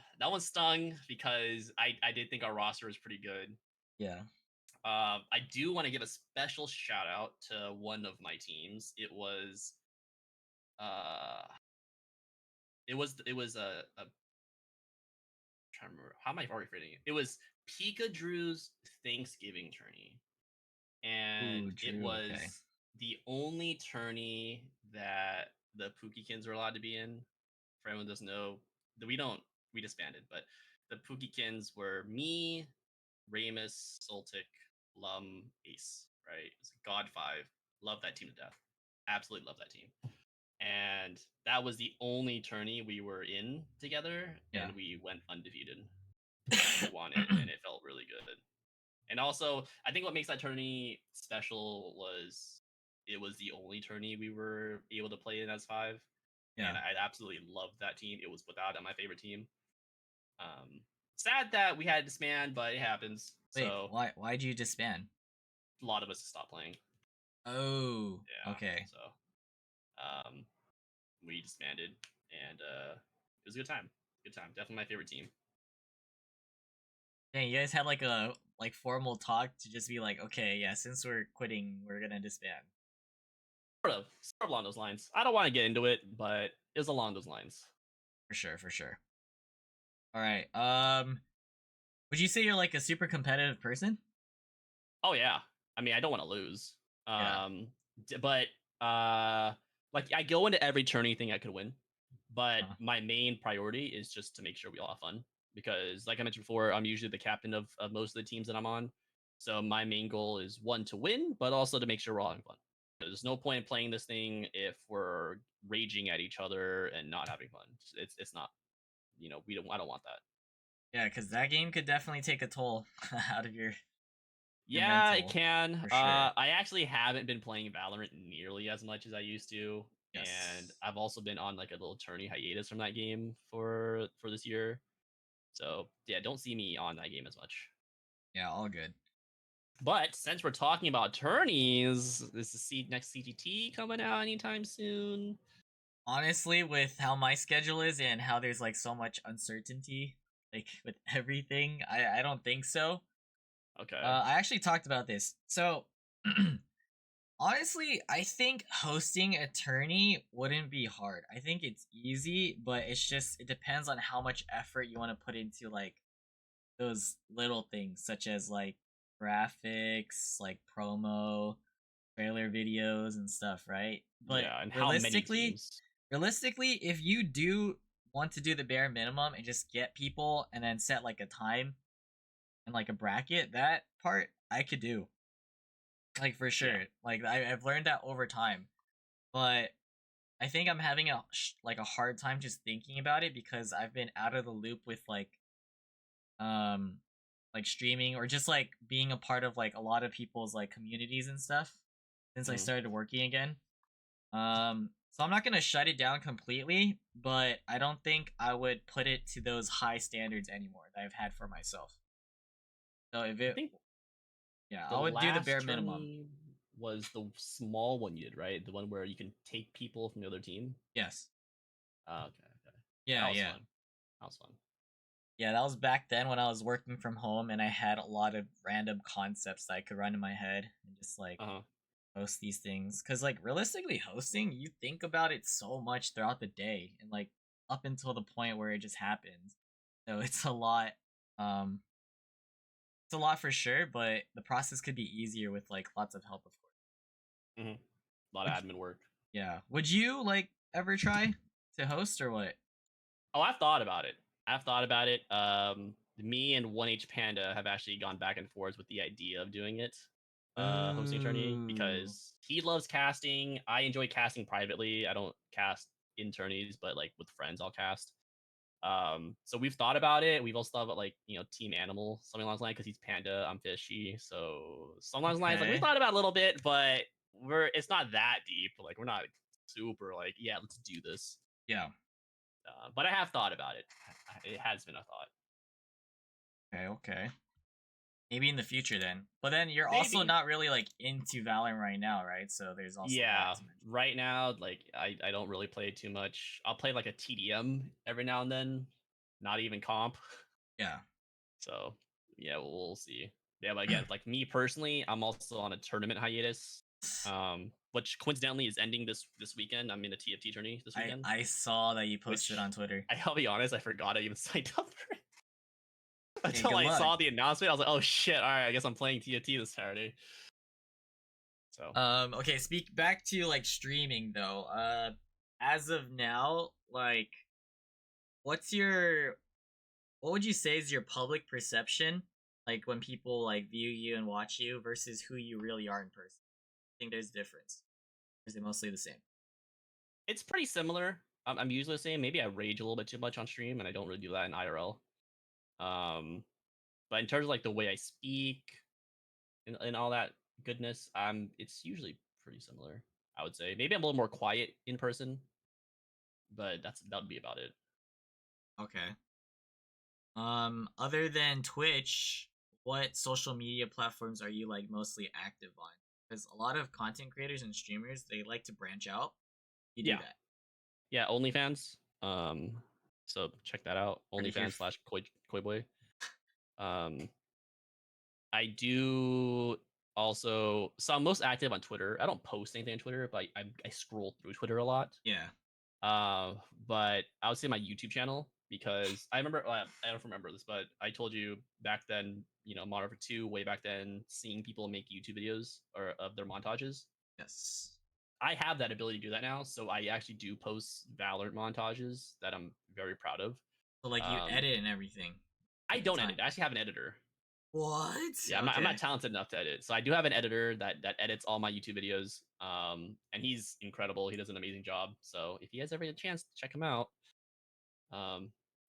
stung because I did think our roster was pretty good. Yeah. I do want to give a special shout out to one of my teams. Uh, it was a trying to remember how am I already forgetting it. It was Pika Drew's Thanksgiving tourney, and Ooh, it Drew. was Okay. the only tourney that the Pookiekins were allowed to be in. For anyone who doesn't know, we disbanded, but the Pookiekins were me, Ramus, Soltic, Lum, Ace. Right, it's God 5. Love that team to death. Absolutely love that team. And that was the only tourney we were in together, Yeah. and we went undefeated. We won it, and it felt really good. And also, I think what makes that tourney special was it was the only tourney we were able to play in as 5. Yeah. And I absolutely loved that team. It was without my favorite team. Sad that we had to disband, but it happens. Wait, So why'd you disband? a lot of us stopped playing. Oh. Yeah. Okay. So we disbanded, and it was a good time. Good time. Definitely my favorite team. Dang, you guys had like a formal talk to just be like, okay, yeah, since we're quitting, we're gonna disband. Sort of along those lines. I don't want to get into it, but it was along those lines. For sure. All right. Would you say you're like a super competitive person? Oh yeah. I mean, I don't want to lose. Yeah. But like I go into every tourney thing I could win, but Uh, my main priority is just to make sure we all have fun. Because like I mentioned before, I'm usually the captain of most of the teams that I'm on. So my main goal is one to win, but also to make sure we're all having fun. There's no point in playing this thing if we're raging at each other and not having fun. It's not, I don't want that. yeah, because that game could definitely take a toll out of your Yeah, it mental, can. for sure. I actually haven't been playing Valorant nearly as much as I used to, and Yes. I've also been on like a little tourney hiatus from that game for this year. So yeah, don't see me on that game as much. Yeah, all good. But since we're talking about tourneys, is the next CGT coming out anytime soon? Honestly, with how my schedule is and how there's like so much uncertainty, like with everything, I don't think so. Okay. I actually talked about this. So, honestly, I think hosting a tourney wouldn't be hard. I think it's easy, but it depends on how much effort you want to put into like those little things, such as like graphics, like promo, trailer videos, and stuff, right? But Yeah, and how many teams? realistically, if you do want to do the bare minimum and just get people and then set like a time and like a bracket, that part I could do. Like for sure. Yeah. Like I've learned that over time. But I think I'm having like a hard time just thinking about it because I've been out of the loop with um like streaming or just like being a part of like a lot of people's like communities and stuff since I Mm. started working again. So I'm not gonna shut it down completely, but I don't think I would put it to those high standards anymore that I've had for myself. So if I it, think yeah, the I would do the bare last minimum. tourney was the small one you did, right? The one where you can take people from the other team. Yes. Oh, okay, okay. Yeah, That was yeah. fun. That was fun. Yeah, that was back then when I was working from home and I had a lot of random concepts that I could run in my head and just like Uh huh. host these things. Cause like realistically hosting, you think about it so much throughout the day and like up until the point where it just happens. So it's a lot. Um it's a lot for sure, but the process could be easier with like lots of help, of course. Hmm. A lot of Would admin work. yeah. Would you like ever try to host or what? Oh, I've thought about it. I've thought about it. Me and 1H Panda have actually gone back and forth with the idea of doing it, hosting a tourney Ooh. because he loves casting. I enjoy casting privately. I don't cast in tourneys, but like with friends, I'll cast. So we've thought about it. We've also thought about like Team Animal, something along those lines, because he's Panda, I'm Fishy. So something along those lines, like we Okay. thought about it a little bit, but it's not that deep. Like we're not super like let's do this. Yeah. But I have thought about it. It has been a thought. Okay, okay. Maybe in the future then. But then you're also Maybe. not really like into Valorant right now, right? So there's also that Yeah. to mention. Right now, like I don't really play too much. I'll play like a TDM every now and then. Not even comp. Yeah. So yeah, we'll see. Yeah, but again, like me personally, I'm also on a tournament hiatus. Which coincidentally is ending this weekend. I'm in a TFT tourney this weekend. I saw that you posted Which on Twitter. I'll be honest, I forgot I even signed up for it. Hey, Until good I luck. saw the announcement, I was like, oh shit, alright, I guess I'm playing TFT this Saturday. So Okay, speak back to like streaming though. As of now, like what's your what would you say is your public perception like when people like view you and watch you versus who you really are in person? I think there's a difference. Or is it mostly the same? it's pretty similar. I'm usually the same. Maybe I rage a little bit too much on stream, and I don't really do that in IRL. Um, but in terms of like the way I speak and all that goodness, it's usually pretty similar. I would say maybe I'm a little more quiet in person, but that would be about it. Okay. Other than Twitch, what social media platforms are you like mostly active on? Because a lot of content creators and streamers they like to branch out. You do Yeah, that. yeah. OnlyFans. So check that out. Heard it here. OnlyFans slash Khoiboy. Um, I do also. So I'm most active on Twitter. I don't post anything on Twitter, but I scroll through Twitter a lot. Yeah. Uh, but I would say my YouTube channel because I remember I don't remember this, but I told you back then, Modern Warfare 2, way back then, seeing people make YouTube videos or of their montages. Yes. I have that ability to do that now, so I actually do post Valorant montages that I'm very proud of. So like you Um, edit and everything. I Take the don't time. edit. I actually have an editor. What? Yeah, I'm not Okay. talented enough to edit. So I do have an editor that edits all my YouTube videos. And he's incredible. He does an amazing job. So if you guys ever get a chance, check him out.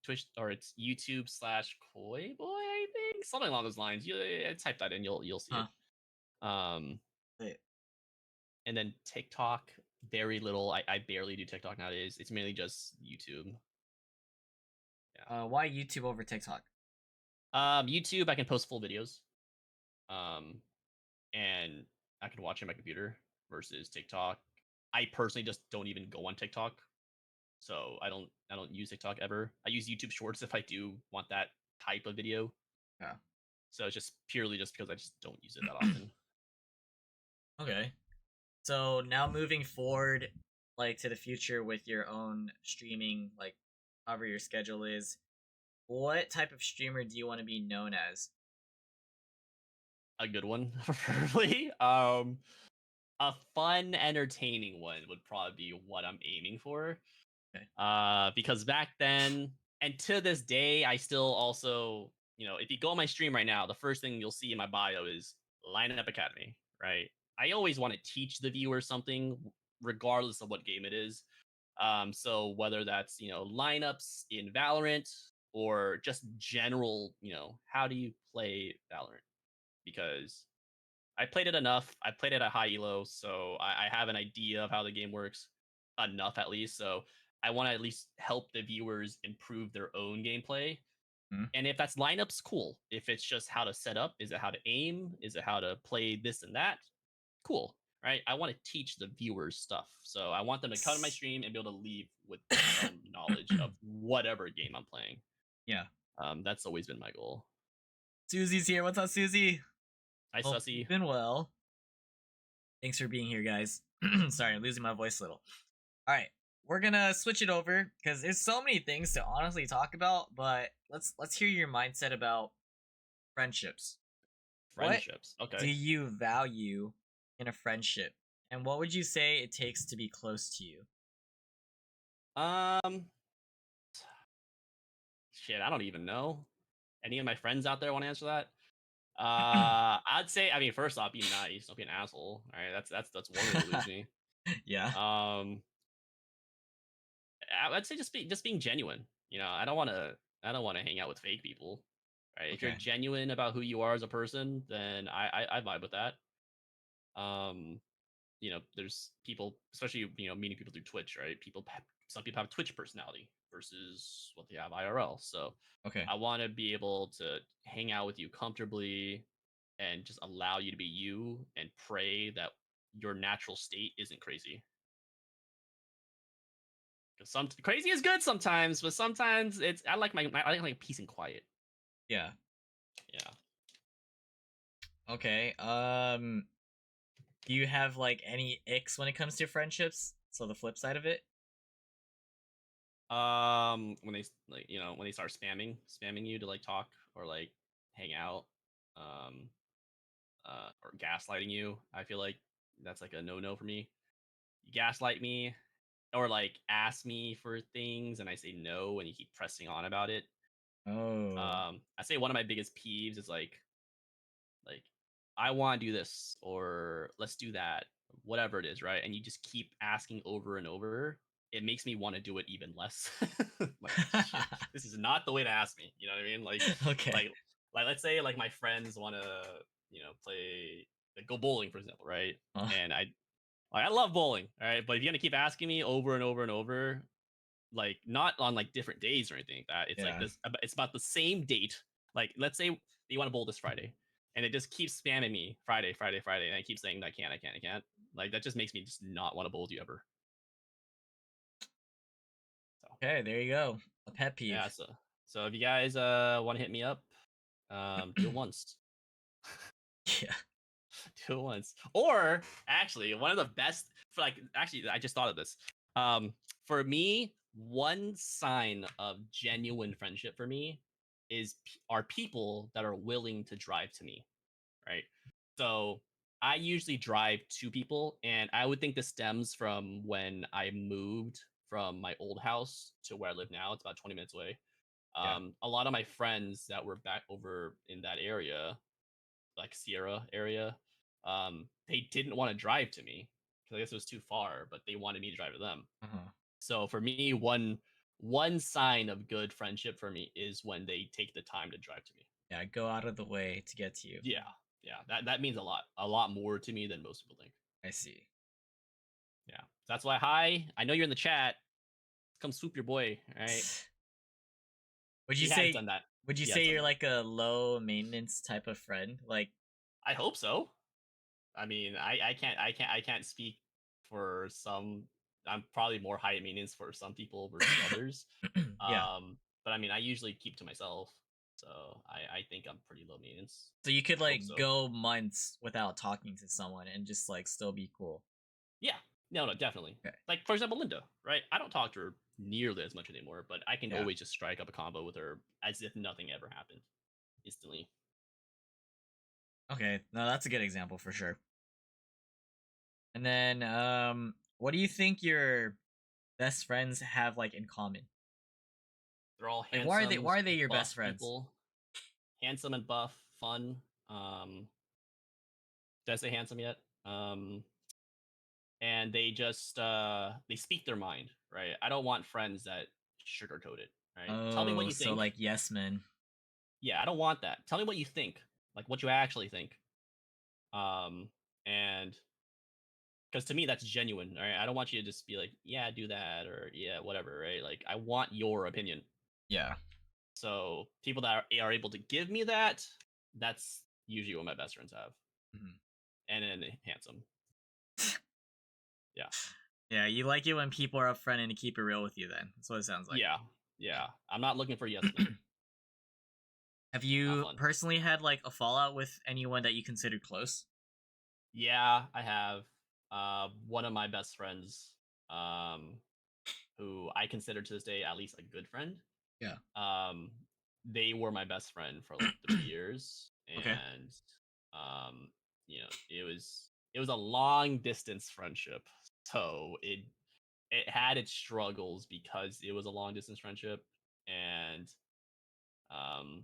Twitch, or it's YouTube slash Khoiboy, I think, something along those lines. You type that in, you'll see Huh. it. Um, Wait. and then TikTok, very little. I barely do TikTok nowadays. It's mainly just YouTube. Yeah. Why YouTube over TikTok? YouTube, I can post full videos. Um, and I can watch it on my computer versus TikTok. I personally just don't even go on TikTok. So I don't use TikTok ever. I use YouTube Shorts if I do want that type of video. Yeah. So it's just purely just because I just don't use it that often. Okay. So now moving forward, like to the future with your own streaming, like however your schedule is, what type of streamer do you want to be known as? A good one, preferably. A fun, entertaining one would probably be what I'm aiming for. Okay. Because back then and to this day, I still also, if you go on my stream right now, the first thing you'll see in my bio is Lineup Academy, right? I always want to teach the viewer something, regardless of what game it is. So whether that's lineups in Valorant or just general, how do you play Valorant? Because I played it enough. I played it at high elo, so I have an idea of how the game works enough at least. So I want to at least help the viewers improve their own gameplay. Mhm. And if that's lineups, cool. If it's just how to set up, is it how to aim? Is it how to play this and that? Cool. Right? I want to teach the viewers stuff. So I want them to come to my stream and be able to leave with some knowledge of whatever game I'm playing. Yeah. That's always been my goal. Susie's here. What's up, Susie? Hi, Hope Sussy. you've been well. Thanks for being here, guys. Sorry, I'm losing my voice a little. All right, we're gonna switch it over because there's so many things to honestly talk about. But let's hear your mindset about friendships. What Friendships. do Okay. you value in a friendship, and what would you say it takes to be close to you? Um, shit, I don't even know. Any of my friends out there want to answer that? I'd say, I mean, first off, be nice. Don't be an asshole. All right, that's one way to lose me. Yeah. Um, I'd say just being genuine. I don't want to hang out with fake people. Right? If you're Okay. genuine about who you are as a person, then I vibe with that. Um, there's people, especially meeting people through Twitch, right? Some people have Twitch personality versus what they have IRL. So Okay. I want to be able to hang out with you comfortably and just allow you to be you and pray that your natural state isn't crazy. Because some crazy is good sometimes, but sometimes I like peace and quiet. Yeah. Yeah. Okay. Do you have like any icks when it comes to friendships? So the flip side of it. When they when they start spamming you to like talk or like hang out, um, or gaslighting you, I feel like that's like a no for me. You gaslight me or like ask me for things and I say no and you keep pressing on about it. Oh. I say one of my biggest peeves is like I want to do this or let's do that, whatever it is, right? And you just keep asking over and over. It makes me want to do it even less. Like shit, this is not the way to ask me. You know what I mean? Okay. Like, like let's say like my friends want to play like go bowling for example, right? Uh, And I love bowling, all right. But if you're gonna keep asking me over and over and over, like not on like different days or anything like that. It's like yeah. this. It's about the same date. Like let's say you want to bowl this Friday, and it just keeps spamming me Friday, Friday, Friday, and I keep saying I can't. Like that just makes me just not want to bowl with you ever. So Okay, there you go. A pet yeah. peeve. So if you guys want to hit me up, do it once. Yeah. Do it once. Or actually, one of the best for like actually, I just thought of this. For me, one sign of genuine friendship for me are people that are willing to drive to me, right? So I usually drive to people, and I would think this stems from when I moved from my old house to where I live now. It's about 20 minutes away. Yeah. A lot of my friends that were back over in that area like Sierra area, they didn't want to drive to me because I guess it was too far, but they wanted me to drive to them. Uh-huh. So for me, one sign of good friendship for me is when they take the time to drive to me. Yeah, go out of the way to get to you. Yeah, yeah, that means a lot more to me than most people think. I see. Yeah, so that's why. Hi, I know you're in the chat. Come swoop your boy. All right, Would you he has say done that. would you He has say done you're that. like a low maintenance type of friend? Like I hope so. I mean, I can't speak for some. I'm probably more high maintenance for some people versus others. yeah. But I mean, I usually keep to myself, so I think I'm pretty low maintenance. So you could I hope like so. go months without talking to someone and just like still be cool. Yeah, no, definitely. Okay. Like for example, Linda, right? I don't talk to her nearly as much anymore, but I can Yeah. always just strike up a combo with her as if nothing ever happened, instantly. Okay. No, that's a good example for sure. And then what do you think your best friends have like in common? They're all Like handsome, why are they your best buff friends? people. Handsome and buff, fun. Did I say handsome yet? and they just they speak their mind, right? I don't want friends that sugarcoat it, right? Tell me what Oh, you so think. like yes men. Yeah, I don't want that. Tell me what you think, like what you actually think. Um, and because to me that's genuine, right? I don't want you to just be like, yeah, do that or yeah, whatever, right? Like I want your opinion. Yeah. So people that are able to give me that, that's usually what my best friends have, Mhm. and then handsome. Yeah, Yeah, you like it when people are upfront and to keep it real with you. Then that's what it sounds like. yeah, yeah. I'm not looking for yes men. Have Not you fun. personally had like a fallout with anyone that you considered close? Yeah, I have one of my best friends, um, who I consider to this day at least a good friend. Yeah. Um, they were my best friend for like 3 years, Okay. and um, it was a long distance friendship, so it had its struggles because it was a long distance friendship, and um,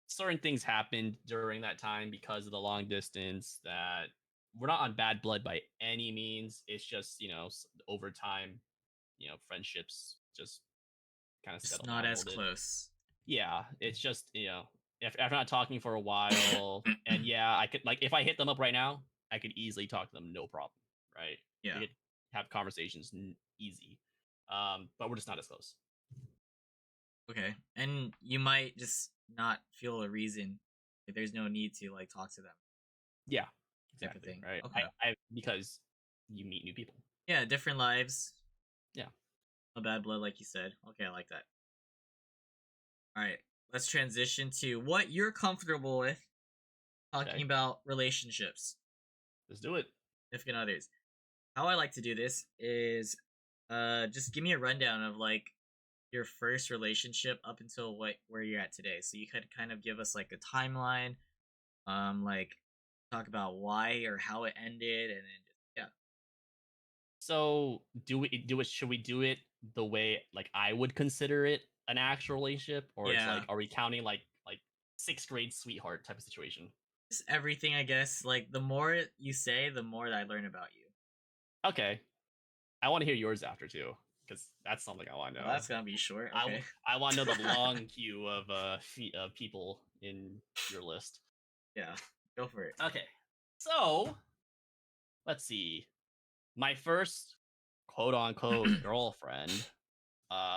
certain things happened during that time because of the long distance that we're not on bad blood by any means. It's just over time, friendships just kind of Just settle not down a as little bit. close. Yeah, it's just if after not talking for a while, and yeah, I could like if I hit them up right now, I could easily talk to them, no problem, right? We Yeah. could have conversations easy, but we're just not as close. Okay. And you might just not feel a reason. Like, there's no need to like talk to them Yeah, type of exactly, thing. right? Okay. I because you meet new people. Yeah, different lives. Yeah. No bad blood, like you said. Okay, I like that. All right. Let's transition to what you're comfortable with talking Okay, about relationships, let's do it. significant others. How I like to do this is just give me a rundown of like your first relationship up until what where you're at today. So you could kind of give us like a timeline, like talk about why or how it ended, and then just, yeah. So do we do it? Should we do it the way like I would consider it an actual relationship, or it's Yeah, like are we counting like sixth grade sweetheart type of situation? just everything, I guess. Like the more you say, the more that I learn about you. Okay, I want to hear yours after too, because that's something I want to Well, know. that's gonna be short. I Okay. I want to know the long queue of people in your list. Yeah, go for it. Okay, so let's see. My first quote unquote girlfriend uh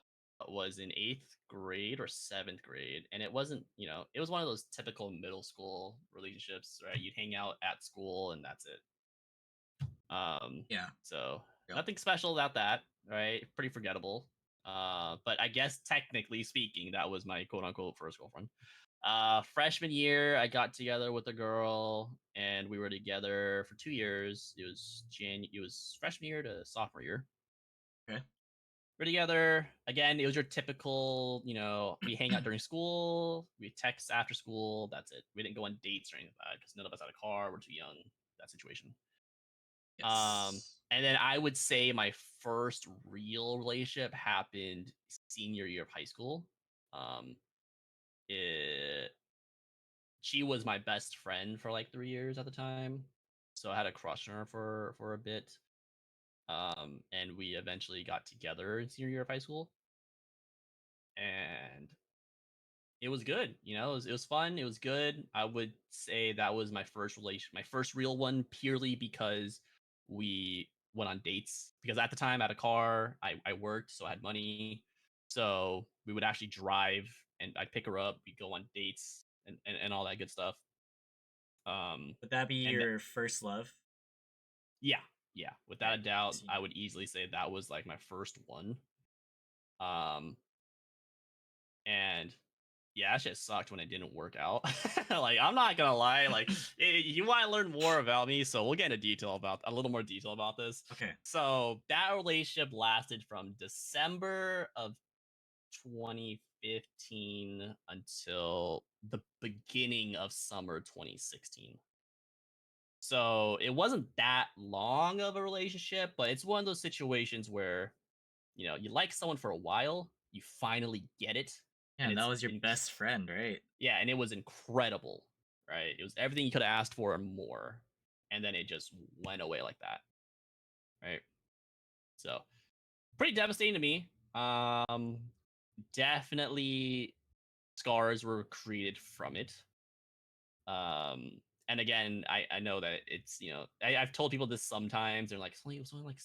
was in eighth grade or seventh grade, and it wasn't it was one of those typical middle school relationships, right? You'd hang out at school and that's it. Yeah. So Yep. nothing special about that, right? Pretty forgettable. But I guess technically speaking, that was my quote unquote first girlfriend. Freshman year, I got together with a girl, and we were together for 2 years. It was freshman year to sophomore year. Okay. We're together again. It was your typical, we hang out during school, we text after school. That's it. We didn't go on dates or anything like that because none of us had a car. We're too young. That situation. Yes. And then I would say my first real relationship happened senior year of high school. Um, it, she was my best friend for like 3 years at the time, so I had a crush on her for a bit. And we eventually got together in senior year of high school, and it was good. It was fun. It was good. I would say that was my first real one, purely because we went on dates. Because at the time, I had a car, I worked, so I had money. So we would actually drive, and I'd pick her up. We'd go on dates and all that good stuff. Um, Would that be and your first love? yeah, yeah, without Okay. a doubt, I Continue. would easily say that was like my first one. Um, and yeah, that shit sucked when it didn't work out. Like, I'm not gonna lie. Like, you want to learn more about me, so we'll get into detail about a little more detail about this. Okay. So that relationship lasted from December of 2015 until the beginning of summer 2016. So it wasn't that long of a relationship, but it's one of those situations where you like someone for a while, you finally get it, Yeah, and and that it's was your best friend, right? yeah, and it was incredible, right? It was everything you could have asked for and more, and then it just went away like that, right? So pretty devastating to me. Definitely scars were created from it. And again, I know that it's I've told people this sometimes. They're like, it's only like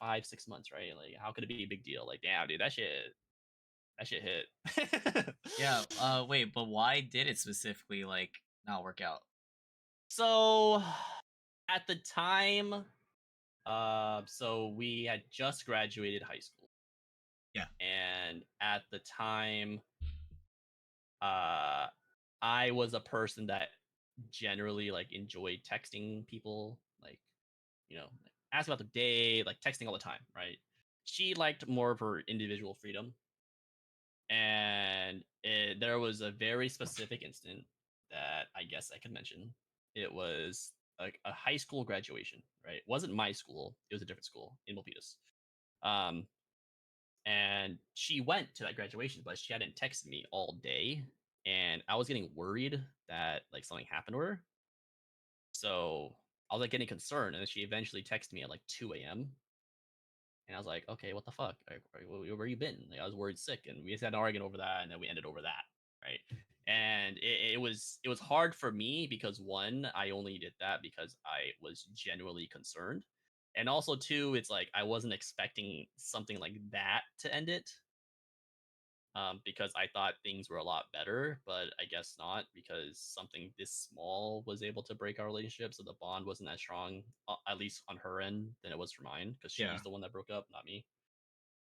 5-6 months, right? Like, how could it be a big deal? Like, damn, dude, that shit hit. Yeah. Wait, but why did it specifically like not work out? So at the time, so we had just graduated high school, Yeah. and at the time, uh, I was a person that generally like enjoyed texting people, like ask about the day, like texting all the time, right? She liked more of her individual freedom, and there was a very specific instant that I guess I could mention. It was like a high school graduation, right? It wasn't my school; it was a different school in Milpitas. Um, and she went to that graduation, but she hadn't texted me all day, and I was getting worried that like something happened to her. So I was like getting concerned, and then she eventually texted me at like 2 a.m. And I was like, okay, what the fuck? Like, where you been? Like, I was worried sick, and we just had an argument over that, and then we ended over that, right? And it was hard for me because one, I only did that because I was genuinely concerned, and also two, it's like I wasn't expecting something like that to end it, because I thought things were a lot better, but I guess not because something this small was able to break our relationship. So the bond wasn't as strong, at least on her end, than it was for mine because Yeah. she's the one that broke up, not me.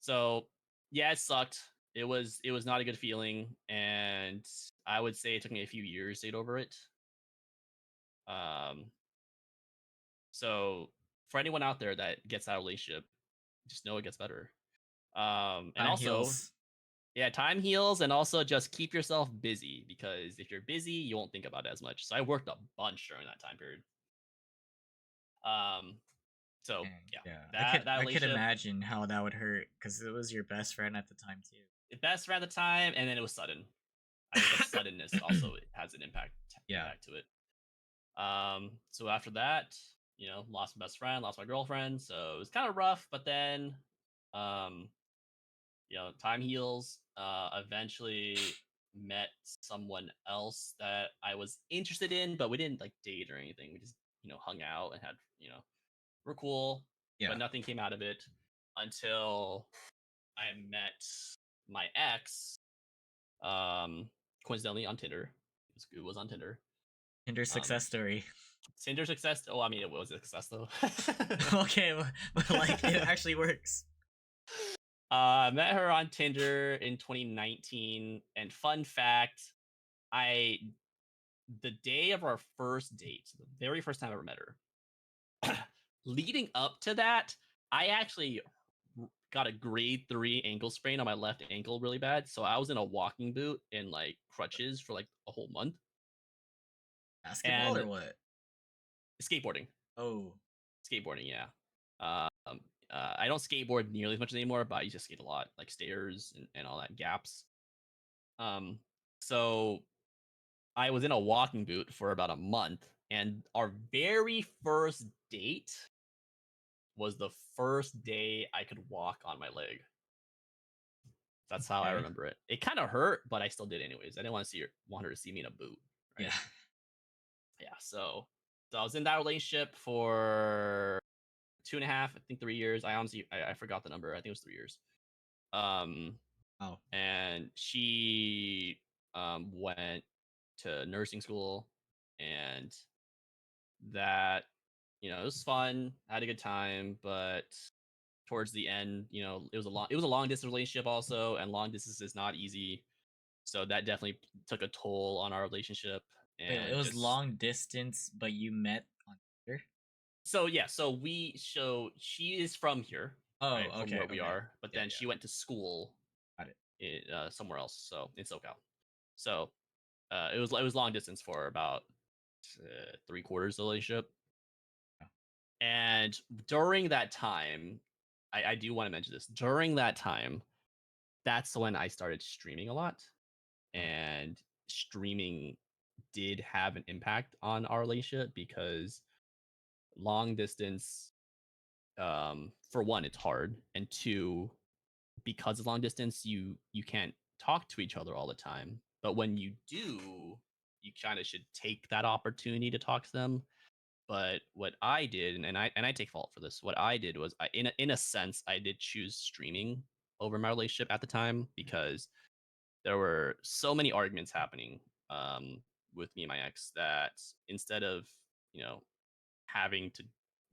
So yeah, it sucked. It was not a good feeling, and I would say it took me a few years to get over it. Um, so for anyone out there that gets out of a relationship, just know it gets better. And Time also, heals. yeah, time heals, and also just keep yourself busy because if you're busy, you won't think about it as much. So I worked a bunch during that time period. Um, so Dang, yeah, yeah. I could that I could relationship, imagine how that would hurt because it was your best friend at the time the best around the time, and then it was sudden. I think the too. suddenness also has an Yeah. impact to it. So after that, lost my best friend, lost my girlfriend, so it was kind of rough. But then, um, time heals. Eventually met someone else that I was interested in, but we didn't like date or anything. We just hung out and had we're cool, Yeah. but nothing came out of it until I met my ex. Um, Coincidentally on Tinder. It was on Tinder. Tinder Um, success story. Tinder success. Oh, I mean, it was a success though. Okay, but like it actually works. Met her on Tinder in 2019, and fun fact, I the day of our first date, the very first time I ever met her, leading up to that, I actually got a grade 3 ankle sprain on my left ankle really bad. So I was in a walking boot and like crutches for like a whole month. Basketball And or what? skateboarding, Oh, skateboarding, yeah. I don't skateboard nearly as much anymore, but I used to skate a lot, like stairs and all that gaps. Um, so I was in a walking boot for about a month, and our very first date was the first day I could walk on my leg. That's how I okay. remember it. It kind of hurt, but I still did anyways. I didn't want her to see me in a boot, Yeah. right? Yeah. So I was in that relationship for 2.5, I think 3 years. I honestly I forgot the number. I think it was 3 years. Um, Oh, and she went to nursing school, and that it was fun. I had a good time, but towards the end, it was a long distance relationship also, and long distance is not easy. So that definitely took a toll on our relationship, wait, it and was just long distance, but you met on Tinder? so yeah, so she is from here, Oh, right, from okay, where we okay. are, but Yeah, then yeah. she went to school Got it. somewhere else, so in SoCal. So it was long distance for about 3 quarters of the relationship. Yeah. And during that time, I do want to mention this. During that time, that's when I started streaming a lot, Oh, and streaming did have an impact on our relationship because long distance For one, it's hard, and two, because it's long distance, you can't talk to each other all the time. But when you do, you kind of should take that opportunity to talk to them. But what I did, and I take fault for this. What I did was, in a sense, I did choose streaming over my relationship at the time because there were so many arguments happening with me and my ex that instead of you know having to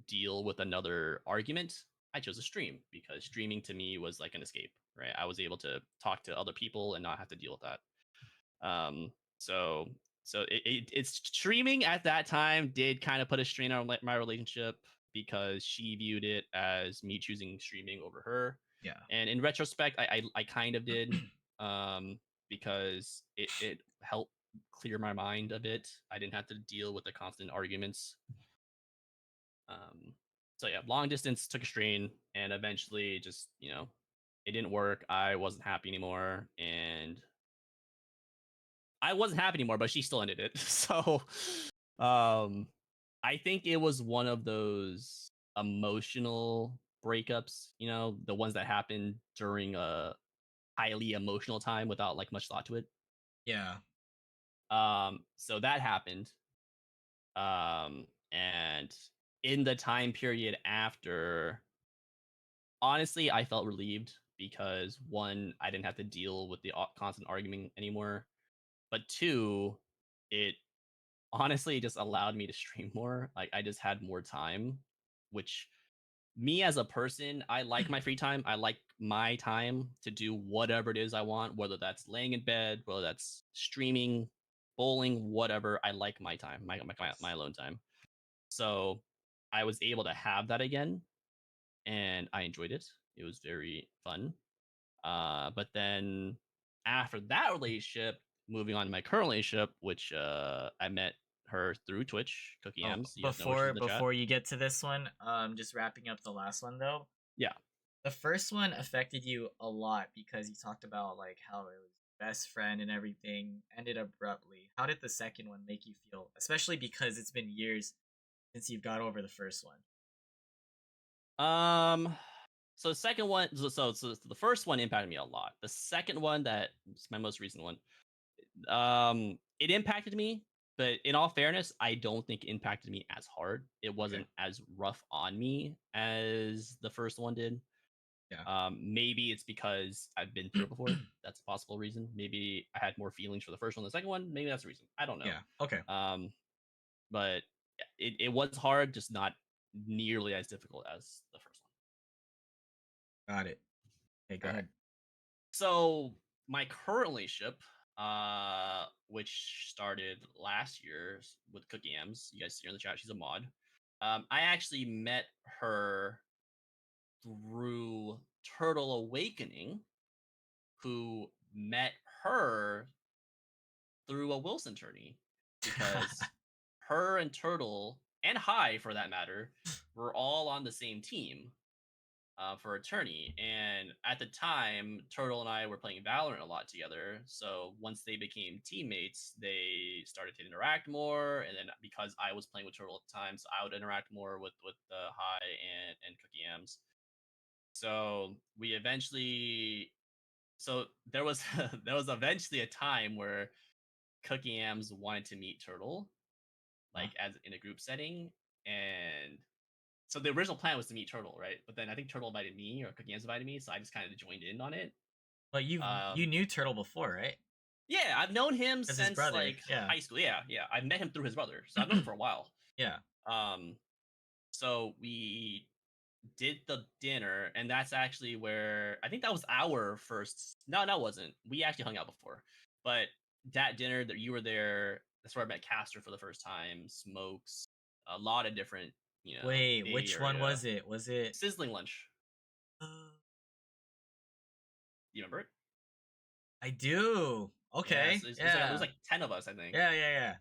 deal with another argument, I chose to stream because streaming to me was like an escape, right? I was able to talk to other people and not have to deal with that. Um, so it's streaming at that time did kind of put a strain on my relationship because she viewed it as me choosing streaming over her. Yeah. And in retrospect, I kind of did because it helped clear my mind a bit. I didn't have to deal with the constant arguments. So yeah, long distance took a strain, and eventually, just it didn't work. I wasn't happy anymore, and I wasn't happy anymore, but she still ended it. So, um, I think it was one of those emotional breakups, the ones that happen during a highly emotional time without like much thought to it. Yeah. So that happened. And in the time period after, honestly, I felt relieved because one, I didn't have to deal with the constant arguing anymore. But two, it honestly just allowed me to stream more. Like I just had more time, which me as a person, I like my free time. I like my time to do whatever it is I want, whether that's laying in bed, whether that's streaming, bowling, whatever. I like my time, my alone time. So I was able to have that again, and I enjoyed it. It was very fun. But then after that relationship, moving on to my current relationship, which I met her through Twitch, Cookie Oh, M's. You guys know her, she's before in the chat. before you get to this one, just wrapping up the last one though. Yeah. The first one affected you a lot because you talked about like how it was best friend and everything ended abruptly. How did the second one make you feel? Especially because it's been years since you've got over the first one. So the second one, so the first one impacted me a lot. The second one, that is my most recent one, it impacted me, but in all fairness, I don't think it impacted me as hard. It Okay. wasn't as rough on me as the first one did. Yeah. Maybe it's because I've been through it before. That's a possible reason. Maybe I had more feelings for the first one than the second one. Maybe that's the reason. I don't know. Yeah. Okay. But it was hard, just not nearly as difficult as the first Got it. Okay, go one. All right. ahead. So my current relationship, which started last year with Cookie M's, you guys see her in the chat. She's a mod. I actually met her through Turtle Awakening, who met her through a Wilson tourney because her and Turtle and High, for that matter, were all on the same team for a tourney. And at the time, Turtle and I were playing Valorant a lot together. So once they became teammates, they started to interact more. And then because I was playing with Turtle at the time, so I would interact more with High and Cookie M's. So we eventually, so there was there was eventually a time where Cookie M's wanted to meet Turtle, Huh? like as in a group setting, and so the original plan was to meet Turtle, right? But then I think Turtle invited me or Cookie M's invited me, so I just kind of joined in on it. But you knew Turtle before, right? Yeah, I've known him As his since brother. like Yeah. high school. Yeah, yeah, I met him through his brother, so I've known him for a while. Yeah. Um, so we did the dinner, and that's actually where I think that was our first. No, that wasn't. We actually hung out before, but that dinner that you were there, that's where I met Castor for the first time. Smokes, a lot of different, Wait, Bay which one Area was it? Was it sizzling lunch. uh, You remember it? I do. Yeah, Okay. so it's like there was Yeah. like 10 of us, I think. Yeah, yeah, yeah.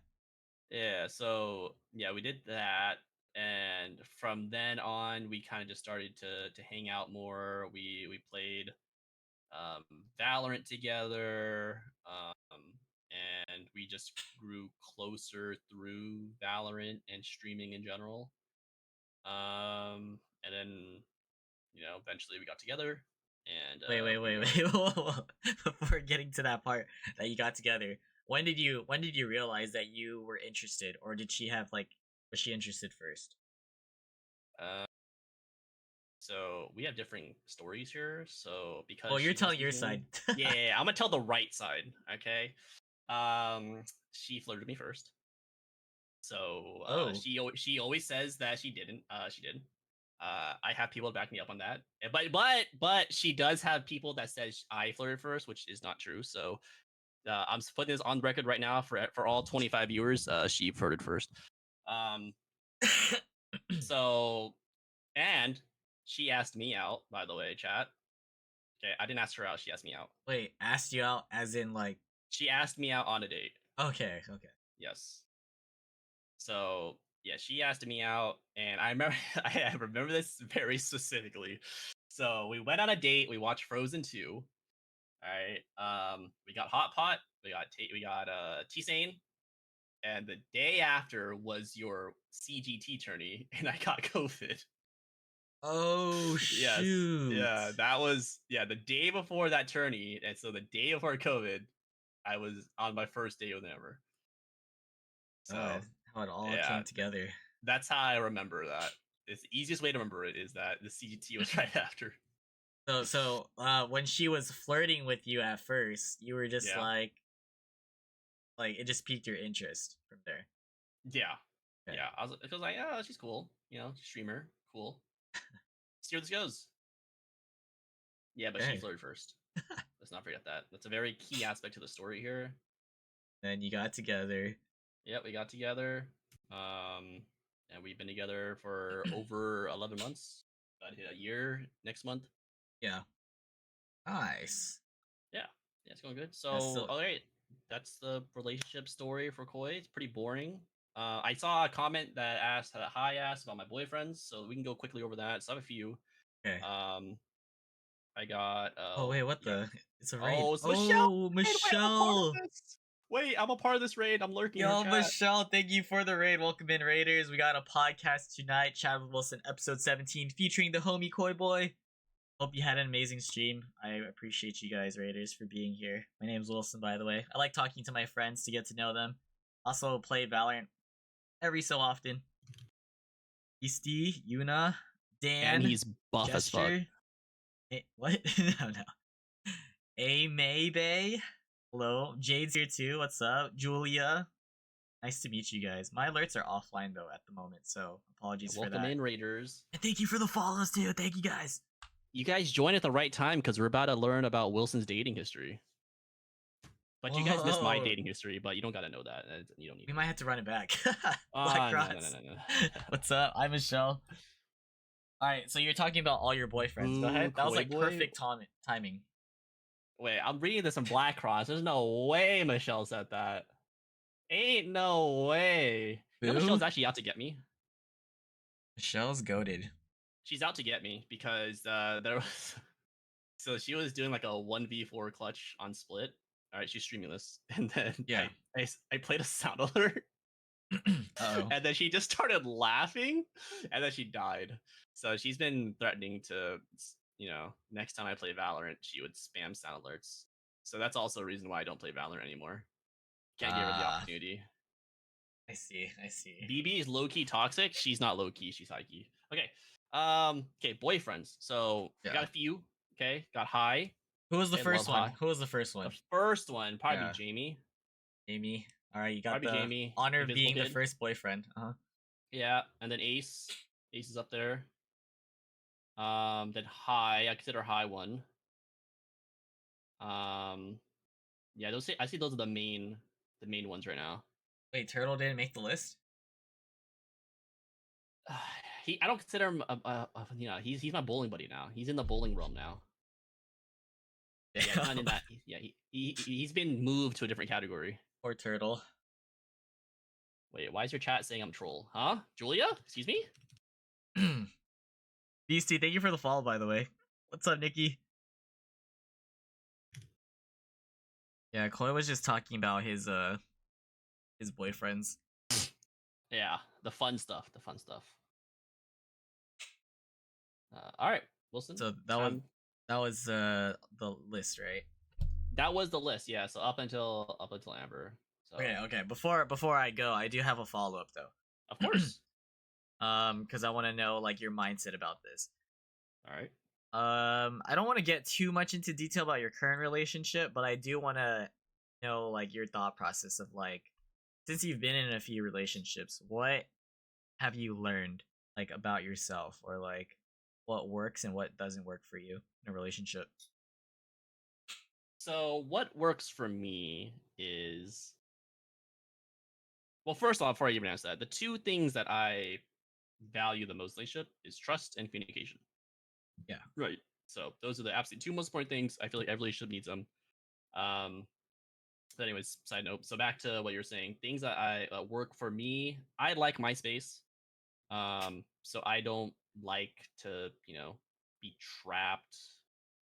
Yeah, so yeah, we did that, and from then on, we kind of just started to hang out more. We played um, Valorant together, and we just grew closer through Valorant and streaming in general. And then eventually we got together, and Wait, wait, we wait, were wait. Before getting to that part that you got together, when did you realize that you were interested, or did she have like was she interested first? uh, so we have different stories here. So Well, because you're she was telling your speaking, side. yeah, I'm gonna tell the right side. Okay. She flirted with me first. So Oh, she always says that she didn't. She did. I have people to back me up on that. But she does have people that says I flirted first, which is not true. So I'm putting this on record right now for all 25 viewers. She flirted first. Um. So and she asked me out. By the way, chat. Okay, I didn't ask her out. She asked me out. wait, asked you out as in like She asked me out on a date. okay, okay. Yes. So yeah, she asked me out, and I remember I remember this very specifically. So we went on a date. We watched Frozen 2. All right. We got hot pot. We got T-Sane, and the day after was your CGT tourney, and I got COVID. Oh Yes. shoot! Yeah, that was the day before that tourney, and so the day before COVID, I was on my first date with Amber. God, So how it all yeah, came together. that's how I remember that. It's the easiest way to remember it is that the CGT was right after. So, when she was flirting with you at first, you were just Yeah, like it just piqued your interest from there. yeah, Okay. yeah. I was like, oh, she's cool. Streamer, cool. See where this goes. Yeah, but she Okay. flirted first. Let's not forget that. That's a very key aspect to the story here. Then you got together. Yeah, we got together. And we've been together for over 11 months. About a year next month. Yeah. Nice. Yeah, yeah, it's going good. That's So, still all right, that's the relationship story for Koi. It's pretty boring. I saw a comment that asked asked about my boyfriends, so we can go quickly over that. So I have a few. okay. Um, I got Oh wait, what yeah. the? It's a raid. Oh, it's Michelle. Oh, Wait, I'm a part of Michelle. this. Wait, I'm a part of this raid. I'm lurking in her Yo, chat. Michelle, thank you for the raid. Welcome in, Raiders. We got a podcast tonight, Chad with Wilson, episode 17, featuring the homie Khoiboy. Hope you had an amazing stream. I appreciate you guys, Raiders, for being here. My name's Wilson, by the way. I like talking to my friends to get to know them. Also, play Valorant every so often. Easty, Yuna, Dan, And he's buff as fuck. Gesture. What? No. A Maybay. Hello. Jade's here too. What's up? Julia. Nice to meet you guys. My alerts are offline though at the moment, so apologies for Welcome that. in, Raiders. And thank you for the follows too. Thank you guys. You guys joined at the right time because we're about to learn about Wilson's dating history. But you guys missed my Whoa. dating history, but you don't gotta know that. You don't need. We might have to run it back. Ah, Black no. Cross. What's up? I'm Michelle. Alright, so you're talking about all your boyfriends. Go Ooh, ahead. That was like Khoiboy. perfect timing. Wait, I'm reading this in Black Cross. There's no way Michelle said that. Ain't no way. You know Who? Michelle's actually out to get me. Michelle's goaded. She's out to get me because there was. So she was doing like a 1v4 clutch on Split. All right, she's streaming this, and then Yeah. I played a sound alert. Uh-oh. And then she just started laughing, and then she died. So she's been threatening to, next time I play Valorant, she would spam sound alerts. So that's also a reason why I don't play Valorant anymore. Can't give her the opportunity. I see. BB is low key toxic. She's not low key. She's high key. Okay. Okay. Boyfriends. So Yeah. got a few. Okay. Got high. Who was the I first love one? high. Who was the first one? The first one probably Yeah. be Jamie. Jamie. All right, you got Probably the Jamie, honor of Invisible being the Kid. first boyfriend. Yeah, and then Ace. Ace is up there. Then High. I consider High one. Yeah, I see those are the main ones right now. Wait, Turtle didn't make the list? I don't consider him. He's my bowling buddy now. He's in the bowling realm now. Yeah, he's not in that. Yeah, he's been moved to a different category. Poor Turtle. Wait, why is your chat saying I'm troll? Huh? Julia? Excuse me? Beastie, thank you for the follow, by the way. What's up, Nikki? Yeah, Chloe was just talking about his boyfriends. Yeah, the fun stuff. All right. Wilson. So that was the list, right? That was the list, yeah. So up until Amber. So Okay. Before I go, I do have a follow up though. of course. Because I want to know like your mindset about this. All right. I don't want to get too much into detail about your current relationship, but I do want to know like your thought process of like since you've been in a few relationships, what have you learned like about yourself or like what works and what doesn't work for you in a relationship? So what works for me is, well, first off, before I even answer that, the two things that I value the most in a relationship is trust and communication. Yeah. Right. So those are the absolute two most important things. I feel like every relationship needs them. Um, but anyways, side note. So back to what you're saying, things that I work for me. I like my space. So I don't like to, be trapped,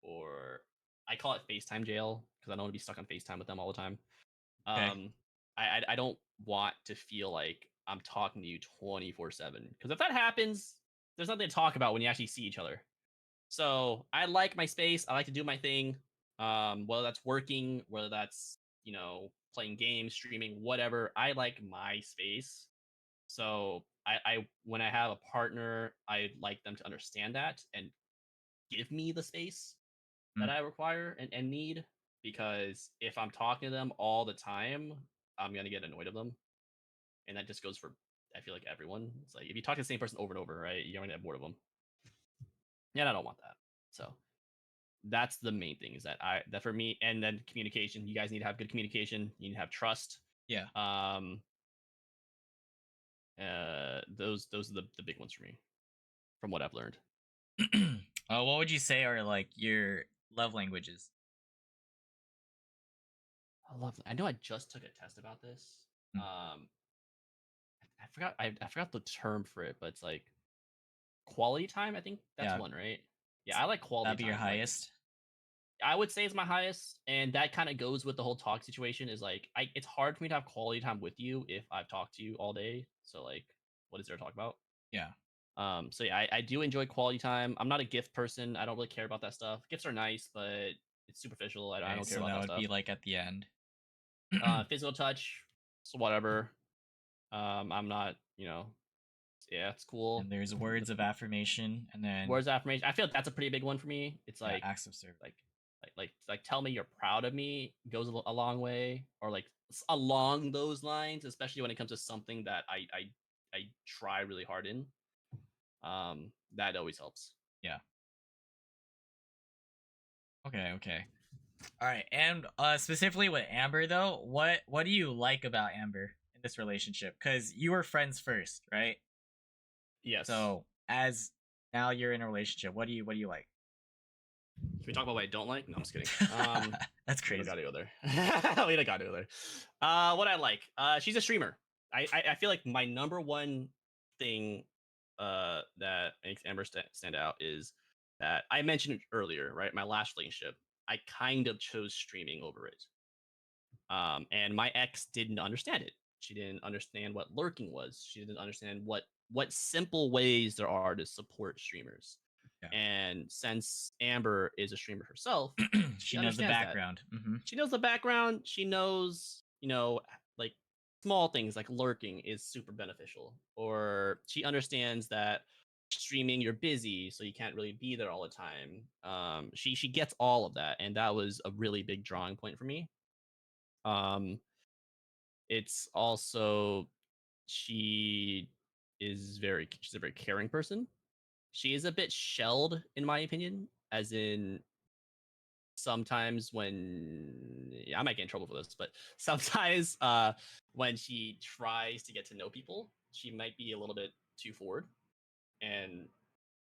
or I call it FaceTime jail because I don't want to be stuck on FaceTime with them all the time. Okay. Um, I don't want to feel like I'm talking to you 24/7, because if that happens, there's nothing to talk about when you actually see each other. So I like my space. I like to do my thing. Whether that's working, whether that's, playing games, streaming, whatever. I like my space. So I when I have a partner, I like them to understand that and give me the space that Mm. I require and need. Because if I'm talking to them all the time, I'm gonna get annoyed of them. And that just goes for, I feel like, everyone. It's like if you talk to the same person over and over, right, you're gonna get bored of them. And I don't want that. So that's the main thing, is that for me. And then communication. You guys need to have good communication. You need to have trust. Yeah. Those are the big ones for me, from what I've learned. What would you say are like your love languages? I know I just took a test about this. Mm. I forgot the term for it, but it's like quality time. I think that's Yeah. one, right? Yeah, I like quality That'd be time. your highest. I would say it's my highest, and that kind of goes with the whole talk situation. Is like, it's hard for me to have quality time with you if I've talked to you all day. So like, what is there to talk about? Yeah. So yeah, I do enjoy quality time. I'm not a gift person. I don't really care about that stuff. Gifts are nice, but it's superficial. I Okay, don't care so about that that would stuff. be like at the end. Physical touch, so whatever. I'm not, yeah, it's cool. And there's words of affirmation, and then Words of affirmation. I feel like that's a pretty big one for me. It's yeah, like, acts of service. like tell me you're proud of me goes a long way, or like along those lines, especially when it comes to something that I try really hard in. That always helps. Yeah. Okay. All right, and specifically with Amber though, what do you like about Amber in this relationship? Because you were friends first, right? Yes. So as now you're in a relationship, what do you like? Can we talk about what I don't like? No, I'm just kidding. That's We crazy. don't gotta go there. We don't gotta go there. What I like. She's a streamer. I feel like my number one thing that makes Amber stand out is that I mentioned it earlier, right? My last relationship, I kind of chose streaming over it. And my ex didn't understand it. She didn't understand what lurking was. She didn't understand what simple ways there are to support streamers. Yeah. And since Amber is a streamer herself, She knows the understands that. background. Mm-hmm. She knows the background. She knows, like small things like lurking is super beneficial. Or she understands that streaming, you're busy, so you can't really be there all the time. She gets all of that, and that was a really big drawing point for me. It's also, she's a very caring person. She is a bit shelled, in my opinion, as in sometimes when, yeah, I might get in trouble for this, but sometimes when she tries to get to know people, she might be a little bit too forward, and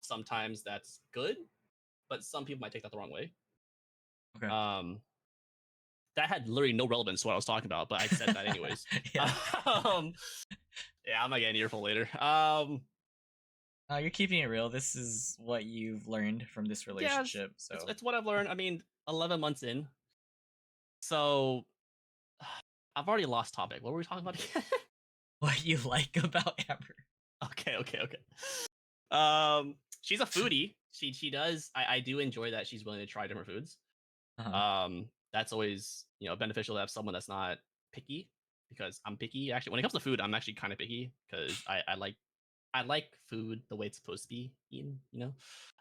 sometimes that's good, but some people might take that the wrong way. Okay. That had literally no relevance to what I was talking about, but I said that anyways. Yeah. Yeah, I might get an earful later. You're keeping it real. This is what you've learned from this relationship. Yeah, so it's what I've learned. I mean, 11 months in. So I've already lost topic. What were we talking about again? what you like about Amber? Okay. she's a foodie. She does. I do enjoy that she's willing to try different foods. Uh-huh. That's always beneficial to have someone that's not picky because I'm picky. Actually, when it comes to food, I'm actually kind of picky because I like food the way it's supposed to be eaten,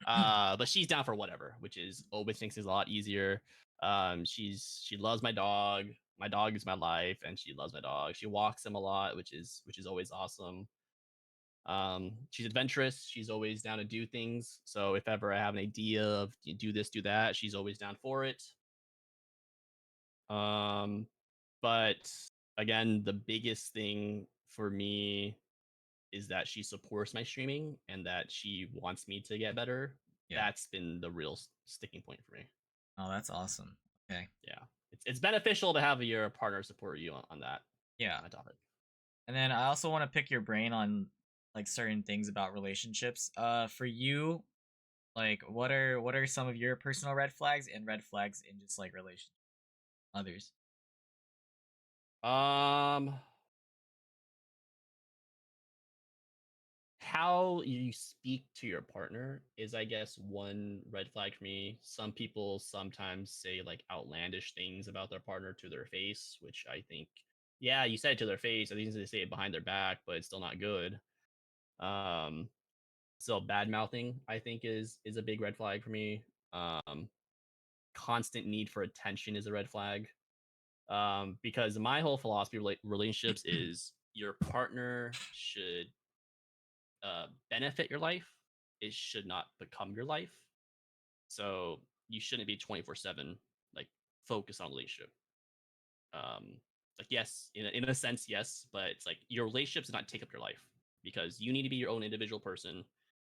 But she's down for whatever, which is always thinks is a lot easier. She loves my dog. My dog is my life, and she loves my dog. She walks him a lot, which is always awesome. She's adventurous. She's always down to do things. So if ever I have an idea of do this, do that, she's always down for it. Um, but again, the biggest thing for me is that she supports my streaming and that she wants me to get better. Yeah. That's been the real sticking point for me. Oh, that's awesome. Okay. Yeah, it's beneficial to have your partner support you on that. Yeah. Topic. And then I also want to pick your brain on like certain things about relationships. For you, like what are some of your personal red flags and red flags in just like relation others? Um, how you speak to your partner is, I guess, one red flag for me. Some people sometimes say like outlandish things about their partner to their face, which I think, yeah, you said it to their face. I think they say it behind their back, but it's still not good. Um, so bad mouthing, I think, is a big red flag for me. Um, Constant need for attention is a red flag. Because my whole philosophy of relationships is your partner should benefit your life. It should not become your life. So you shouldn't be 24/7 like focused on a relationship. Like yes, in a sense, yes, but it's like your relationship does not take up your life because you need to be your own individual person,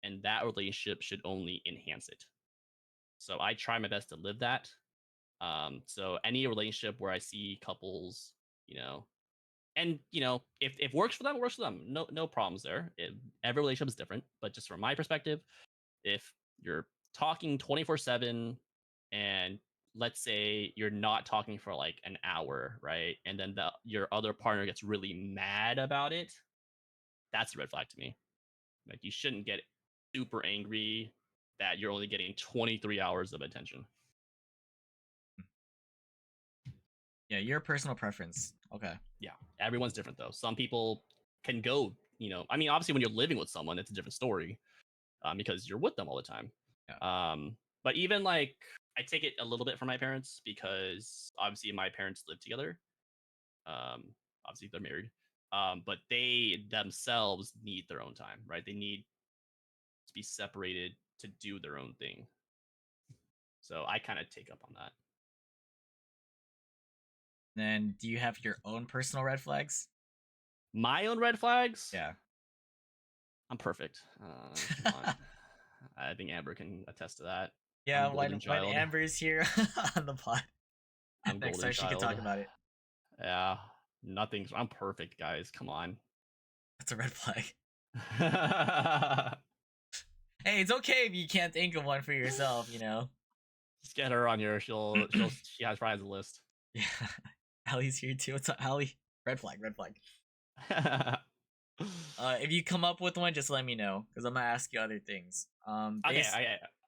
and that relationship should only enhance it. So I try my best to live that. So any relationship where I see couples, you know, and if works for them, it works for them. No problems there. Every relationship is different, but just from my perspective, if you're talking 24/7 and let's say you're not talking for like an hour, right? And then your other partner gets really mad about it, that's a red flag to me. Like you shouldn't get super angry that you're only getting 23 hours of attention. Yeah, your personal preference. Okay. Yeah, everyone's different though. Some people can go, I mean, obviously when you're living with someone, it's a different story because you're with them all the time. Yeah. But even like I take it a little bit from my parents because obviously my parents live together. Um, Obviously they're married, but they themselves need their own time, right? They need to be separated to do their own thing. So I kind of take up on that. Then do you have your own personal red flags? My own red flags? Yeah. I'm perfect. Come on. I think Amber can attest to that. Yeah, I'm golden when child. Amber's here on the pod. I'm Next golden time she can child. talk about it. Yeah, nothing's. I'm perfect, guys. Come on. That's a red flag. Hey, it's okay if you can't think of one for yourself, Just get her on here. She has probably has a list. Yeah. Allie's here too. What's up, Allie? Red flag, red flag. If you come up with one, just let me know, because I'm gonna ask you other things. Okay,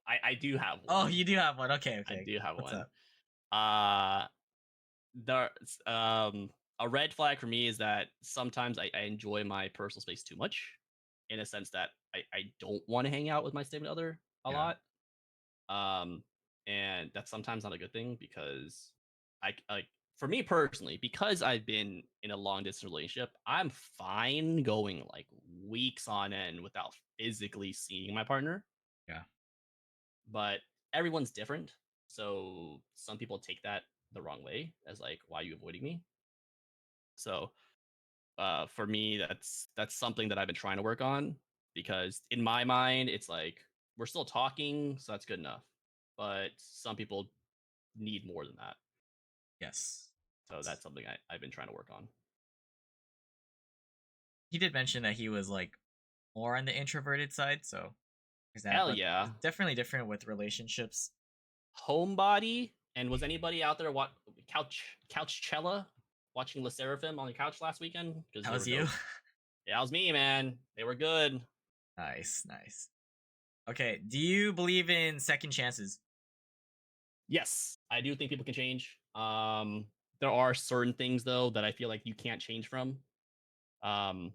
I do have one. Oh, you do have one. Okay. I do have What's one. up? There's a red flag for me is that sometimes I enjoy my personal space too much, in a sense that I don't want to hang out with my significant other a Yeah. lot. And that's sometimes not a good thing because I for me personally, because I've been in a long distance relationship, I'm fine going like weeks on end without physically seeing my partner. Yeah. But everyone's different. So some people take that the wrong way as like, why are you avoiding me? So for me, that's something that I've been trying to work on because in my mind, it's like we're still talking, so that's good enough. But some people need more than that. Yes. So that's something I've been trying to work on. He did mention that he was like more on the introverted side, so there's that. Hell But yeah. it's definitely different with relationships. Homebody. And was anybody out there Couchella watching La Seraphim on the couch last weekend? That was you? Yeah, it was me, man. They were good. Nice, nice. Okay. Do you believe in second chances? Yes, I do think people can change. There are certain things though that I feel like you can't change from. Um,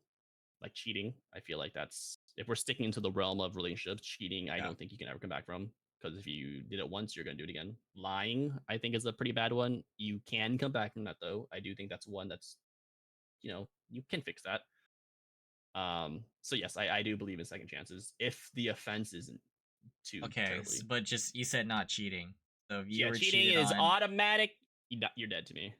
like cheating. I feel like that's if we're sticking into the realm of relationships, cheating, I Yeah. don't think you can ever come back from. Because if you did it once, you're gonna do it again. Lying, I think, is a pretty bad one. You can come back from that though. I do think that's one that's you can fix that. So yes, I do believe in second chances if the offense isn't too Okay. terribly. But just you said not cheating. So if you Yeah, were cheating cheated is on, automatic. You're dead to me.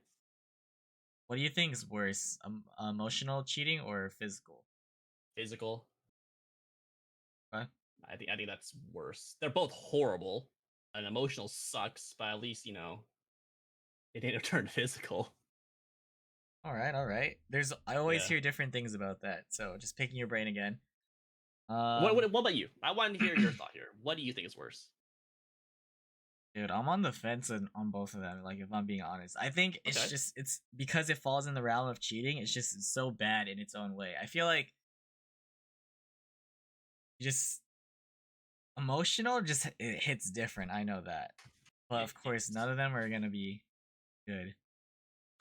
what do you think is worse, emotional cheating or physical? Physical, Okay. I think that's worse. They're both horrible. And emotional sucks, but at least it didn't turn physical. All right. All right. I always Yeah. hear different things about that. So just picking your brain again. What, Um, what what about you? I wanted to hear your thought here. What do you think is worse? Dude, I'm on the fence on both of them. Like, if I'm being honest, I think Okay. it's because it falls in the realm of cheating. It's just so bad in its own way. I feel like just emotional, just it hits different. I know that, but of course, Yes. none of them are gonna be good.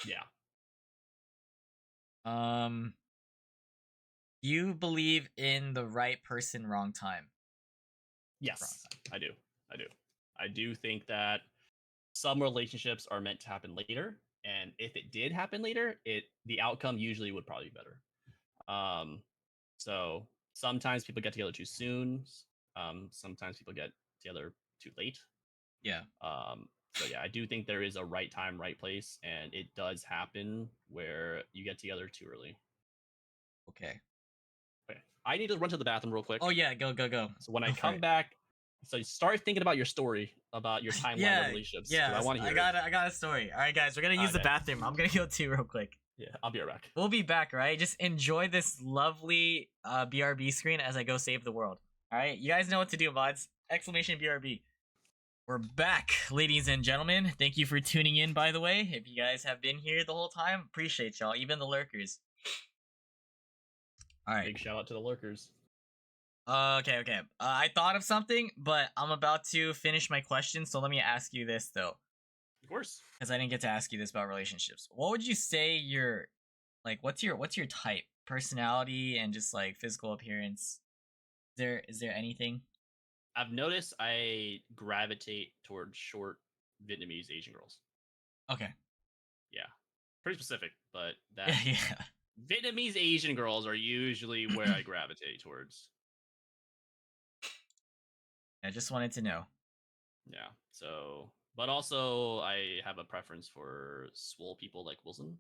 Yeah. Um, you believe in the right person, wrong time. Wrong Yes, time. I do. I do. I do think that some relationships are meant to happen later, and if it did happen later, the outcome usually would probably be better. Um, so sometimes people get together too soon. Sometimes people get together too late. Yeah. So yeah, I do think there is a right time, right place, and it does happen where you get together too early. Okay. Okay, I need to run to the bathroom real quick. Oh yeah. Go go go. So when I Go for come it. back, so start thinking about your story about your timeline of Yeah. relationships because I Yeah. want to I hear it. got I got a story. All right, guys. We're gonna use the Okay. bathroom. I'm gonna go too real quick. Yeah, I'll be right back. We'll be back, right? Just enjoy this lovely BRB screen as I go save the world. All right, you guys know what to do, mods. Exclamation BRB. We're back, ladies and gentlemen. Thank you for tuning in, by the way. If you guys have been here the whole time, appreciate y'all, even the lurkers. All right. Big shout out to the lurkers. Okay. I thought of something, but I'm about to finish my question, so let me ask you this though, Of course. because I didn't get to ask you this about relationships. What would you say your what's your type, personality, and just like physical appearance? Is there anything? I've noticed I gravitate towards short Vietnamese Asian girls. Okay. Yeah, pretty specific, but Yeah, that yeah. Vietnamese Asian girls are usually where I gravitate towards. I just wanted to know. Yeah. So, but also I have a preference for swole people like Wilson.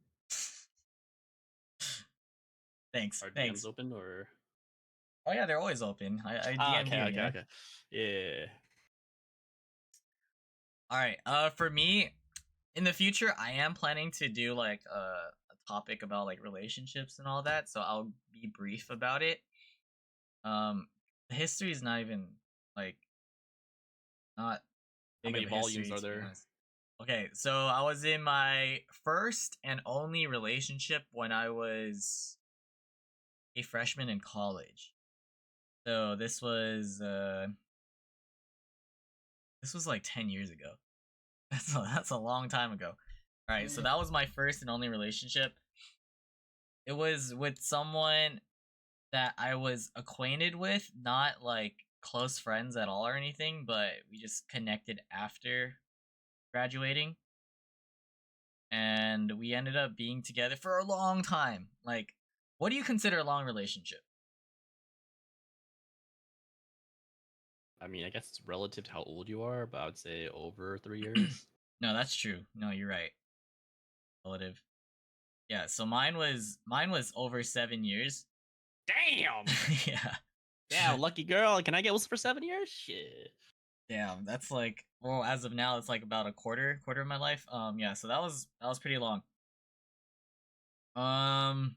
Thanks. Are DMs Thanks. open or? Oh yeah, they're always open. I Ah, DM'd okay, you, okay, yeah. okay. Yeah. All right. For me, in the future, I am planning to do like a topic about like relationships and all that. So I'll be brief about it. The history is not even like not How big many of a volumes history are to be there? honest. Okay, so I was in my first and only relationship when I was a freshman in college. So this was like 10 years ago. That's a long time ago. All right, so that was my first and only relationship. It was with someone that I was acquainted with, not like close friends at all or anything, but we just connected after graduating. And we ended up being together for a long time. Like, what do you consider a long relationship? I mean, I guess it's relative to how old you are, but I would say over 3 years. No, that's true. No, you're right. Relative. Yeah, so mine was over 7 years. Damn. Yeah. Damn, lucky girl. Can I get Wilson for 7 years? Shit. Damn, that's like, well, as of now, it's like about a quarter of my life. Yeah, so that was pretty long. Um,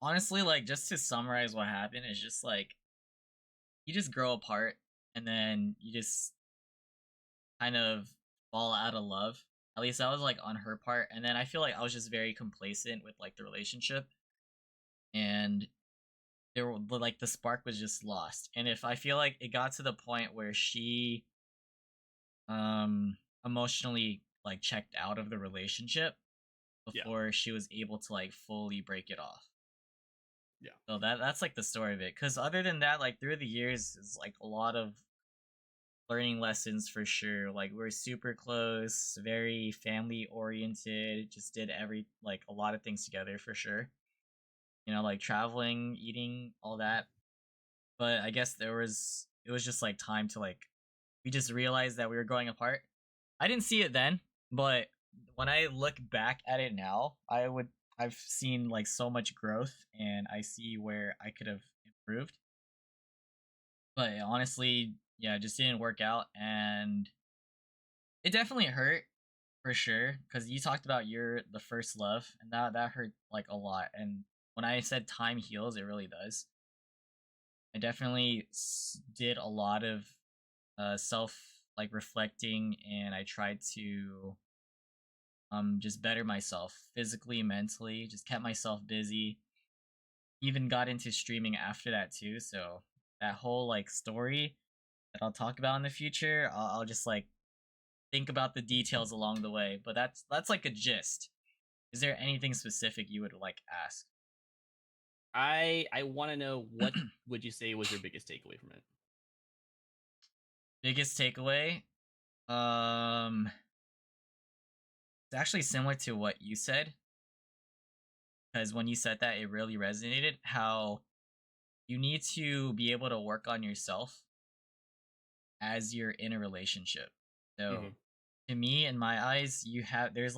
Honestly, like just to summarize what happened, is just like you just grow apart, and then you just kind of fall out of love. At least that was like on her part, and then I feel like I was just very complacent with like the relationship, and like the spark was just lost. And if I feel like it got to the point where she emotionally like checked out of the relationship Yeah. before she was able to like fully break it off. Yeah. So that's like the story of it. Because other than that, like through the years, is like a lot of learning lessons for sure. Like we're super close, very family oriented. Just did like a lot of things together for sure. You know, like traveling, eating, all that. But I guess it was just like time to like we just realized that we were going apart. I didn't see it then, but when I look back at it now, I've seen like so much growth and I see where I could have improved. But honestly, yeah, it just didn't work out and it definitely hurt for sure cuz you talked about your the first love and that hurt like a lot and when I said time heals, it really does. I definitely did a lot of self like reflecting and I tried to just better myself physically, mentally, just kept myself busy. Even got into streaming after that too. So that whole like story that I'll talk about in the future, I'll just like think about the details along the way. But that's like a gist. Is there anything specific you would like ask? I want to know what would you say was your biggest takeaway from it? Biggest takeaway? Um, it's actually similar to what you said because when you said that, it really resonated. How you need to be able to work on yourself as you're in a relationship. So, Mm-hmm. to me, in my eyes, there's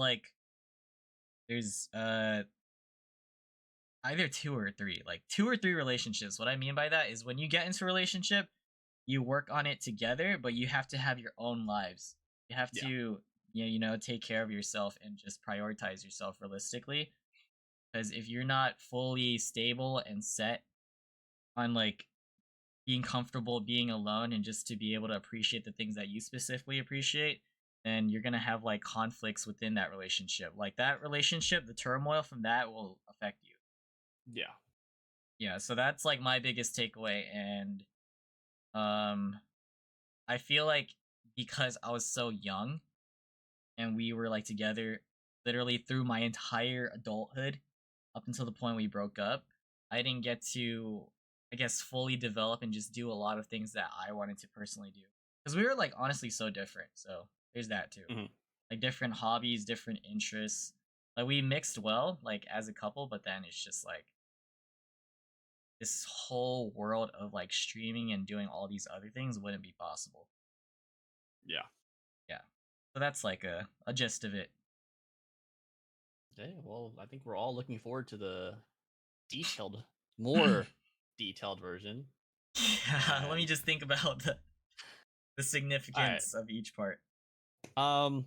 either two or three relationships. What I mean by that is when you get into a relationship, you work on it together, but you have to have your own lives. You have Yeah. to take care of yourself and just prioritize yourself realistically. Because if you're not fully stable and set on like being comfortable being alone and just to be able to appreciate the things that you specifically appreciate, then you're gonna have like conflicts within that relationship. Like that relationship, the turmoil from that will affect you. Yeah. Yeah, so that's like my biggest takeaway and um I feel like because I was so young and we were like together literally through my entire adulthood up until the point we broke up, I didn't get to, I guess, fully develop and just do a lot of things that I wanted to personally do. Because we were like honestly so different. So there's that too. Mm-hmm. Like different hobbies, different interests. Like we mixed well, like as a couple, but then it's just like this whole world of like streaming and doing all these other things wouldn't be possible. Yeah. Yeah. So that's like a gist of it. Okay. Well, I think we're all looking forward to the detailed, more detailed version. Yeah, let me And just think about the all right. significance of each part. Um.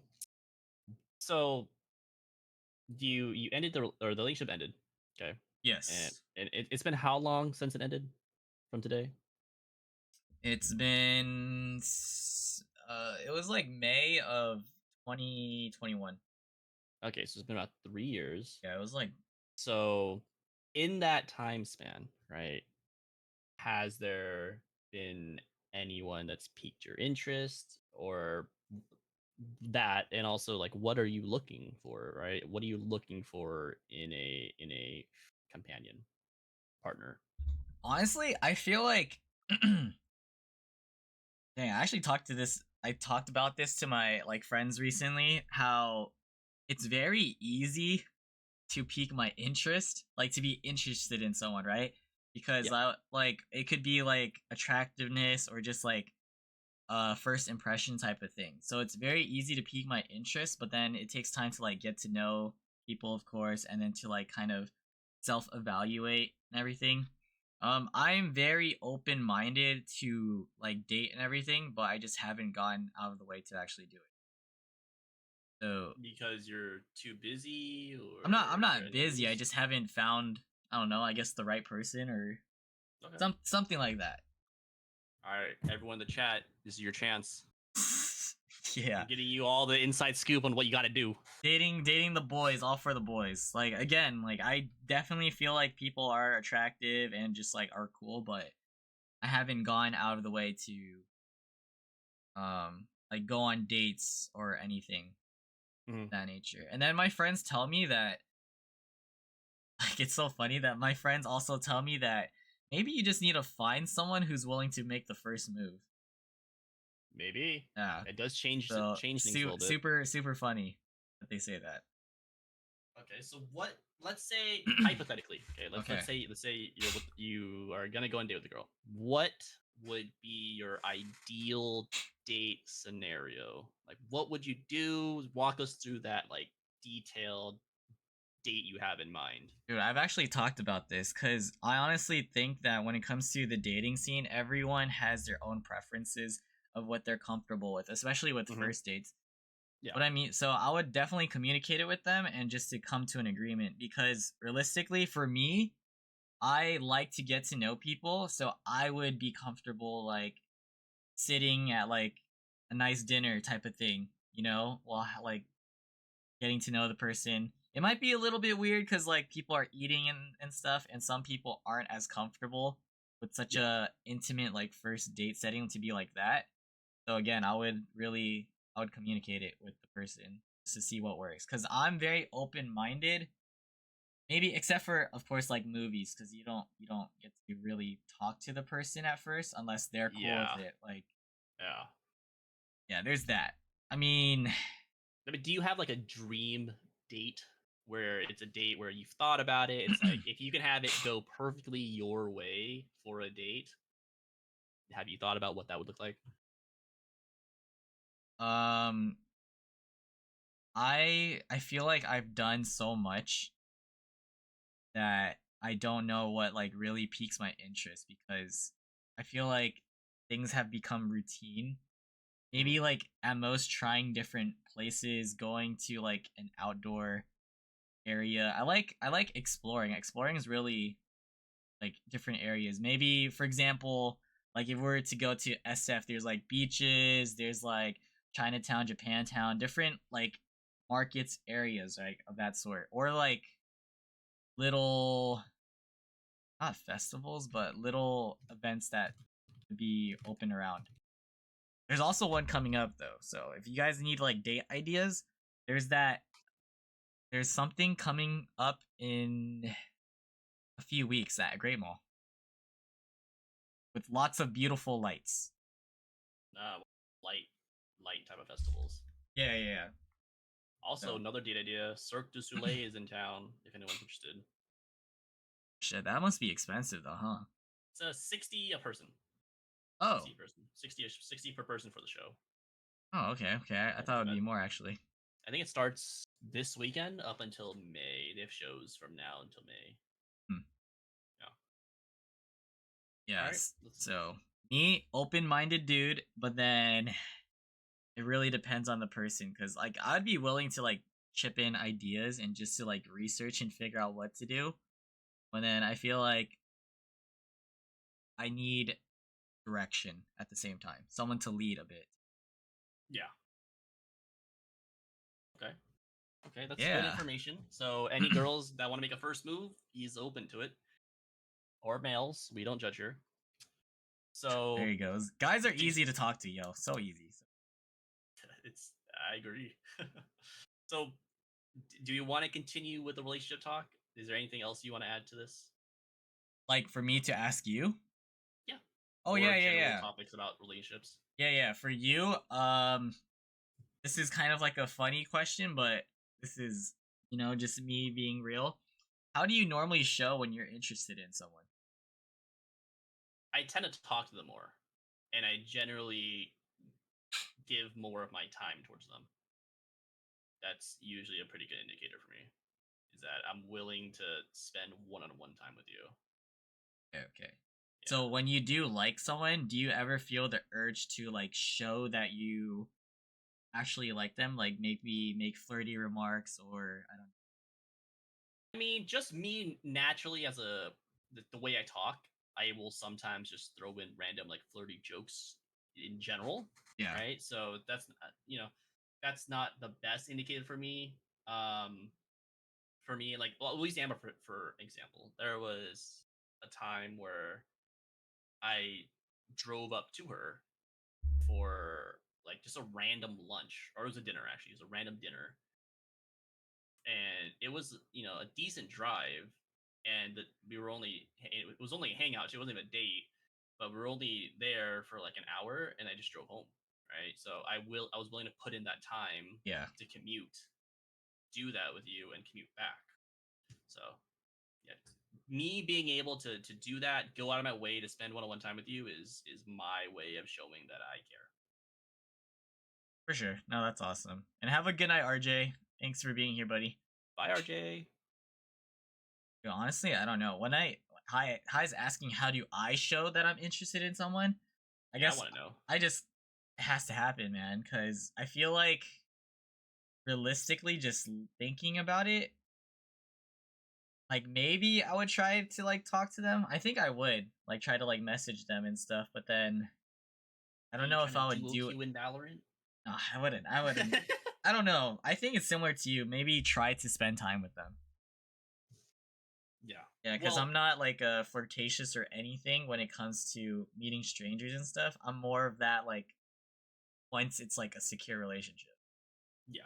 So you ended or the relationship ended. Okay. And Yes. it's been how long since it ended from today? It's been it was like May of 2021. Okay, so it's been about 3 years. Yeah, it was like So in that time span, right? Has there been anyone that's piqued your interest or that, and also like what are you looking for, right? What are you looking for in a companion partner? honestly, I feel like dang, I talked about this to my like friends recently how it's very easy to pique my interest, like to be interested in someone, right? Because Yeah. I like it could be like attractiveness or just like first impression type of thing. So it's very easy to pique my interest, but then it takes time to like get to know people, of course, and then to like kind of self-evaluate and everything. I'm very open-minded to like date and everything, but I just haven't gotten out of the way to actually do it. So Because you're too busy, I'm or is there not any busy. I reason? just haven't found, I don't know, I guess the right person or Okay. something like that. All right, everyone in the chat, this is your chance. Yeah. I'm getting you all the inside scoop on what you got to do. Dating the boys, all for the boys. Like again, like I definitely feel like people are attractive and just like are cool, but I haven't gone out of the way to like go on dates or anything of that nature. And then my friends tell me that like it's so funny that my friends also tell me that maybe you just need to find someone who's willing to make the first move. Maybe. Yeah. It does change So things a little bit. super funny that they say that. Okay, so what? Let's say hypothetically. Okay, let's say you are gonna go on a date with a girl. What would be your ideal date scenario? Like, what would you do? Walk us through that like detailed date you have in mind. Dude, I've actually talked about this because I honestly think that when it comes to the dating scene, everyone has their own preferences of what they're comfortable with, especially with first dates. Yeah. What I mean, so I would definitely communicate it with them and just to come to an agreement because realistically, for me, I like to get to know people, so I would be comfortable like sitting at like a nice dinner type of thing, you know, while like getting to know the person. It might be a little bit weird because like people are eating and stuff, and some people aren't as comfortable with such a intimate like first date setting to be like that. So again, I would communicate it with the person just to see what works because I'm very open minded. Maybe except for of course like movies because you don't get to really talk to the person at first unless they're cool with it. Like yeah, there's that. I mean, do you have like a dream date where it's a date where you've thought about it? It's like if you can have it go perfectly your way for a date, have you thought about what that would look like? um, I feel like I've done so much that I don't know what like really piques my interest because I feel like things have become routine. Maybe like at most trying different places, going to like an outdoor area. I like exploring. Exploring is really like different areas. Maybe for example, like if we were to go to SF, there's like beaches, there's like Chinatown, Japantown, different like markets areas like of that sort. Or like little not festivals, but little events that could be open around. There's also one coming up though. So if you guys need like date ideas, there's that there's something coming up in a few weeks at Great Mall with lots of beautiful lights. Uh, light type of festivals. Yeah. Also, So, another date idea: Cirque du Soleil is in town. If anyone's interested, shit, that must be expensive though, huh? it's a 60 a person. Oh. 60 per person for the show. Oh, okay. I thought it would be more actually. I think it starts this weekend up until May. They have shows from now until May. Yes. Right, so me, open-minded dude, but then it really depends on the person because like I'd be willing to like chip in ideas and just to like research and figure out what to do. But then I feel like I need direction at the same time, someone to lead a bit. Yeah. Okay. Okay, that's good Yeah. information. So, any girls that want to make a first move, he's open to it. Or males, we don't judge here. So There he goes. Guys are easy to talk to, yo. So easy. I agree. So, do you want to continue with the relationship talk? Is there anything else you want to add to this? Like for me to ask you? Yeah. Oh or yeah. Topics about relationships. Yeah. For you, this is kind of like a funny question, but this is, just me being real. How do you normally show when you're interested in someone? I tend to talk to them more, and I generally give more of my time towards them. That's usually a pretty good indicator for me. Is that I'm willing to spend one-on-one time with you. Okay. So when you do like someone, do you ever feel the urge to like show that you actually like them? Like maybe make flirty remarks or I don't know. I mean, just me naturally as the way I talk, I will sometimes just throw in random like flirty jokes in general. Yeah. right? So that's not the best indicator for me. For me, like, well, at least Amber, for example, there was a time where I drove up to her for like just a random lunch, or it was a dinner actually. It was a random dinner, and it was a decent drive, and we were only it was only a hangout. It wasn't even a date, but we were only there for like an hour, and I just drove home. Right, so I was willing to put in that time Yeah. to commute, do that with you, and commute back. So yeah, me being able to do that, go out of my way to spend one-on-one time with you is my way of showing that I care. For sure. No, that's awesome. And have a good night, RJ. Thanks for being here, buddy. Bye, RJ. Honestly, I don't know. When Hi's asking how do I show that I'm interested in someone, I Yeah, I guess want to know. I just it has to happen, man, because I feel like realistically just thinking about it, like maybe I would try to like talk to them. I think I would like try to like message them and stuff, but then I Are don't you know trying if to I would duo do it. queue in Valorant? No, I wouldn't. I wouldn't. I don't know. I think it's similar to you. Maybe try to spend time with them. Yeah. Yeah, because Well, I'm not like flirtatious or anything when it comes to meeting strangers and stuff. I'm more of that like once it's like a secure relationship. yeah.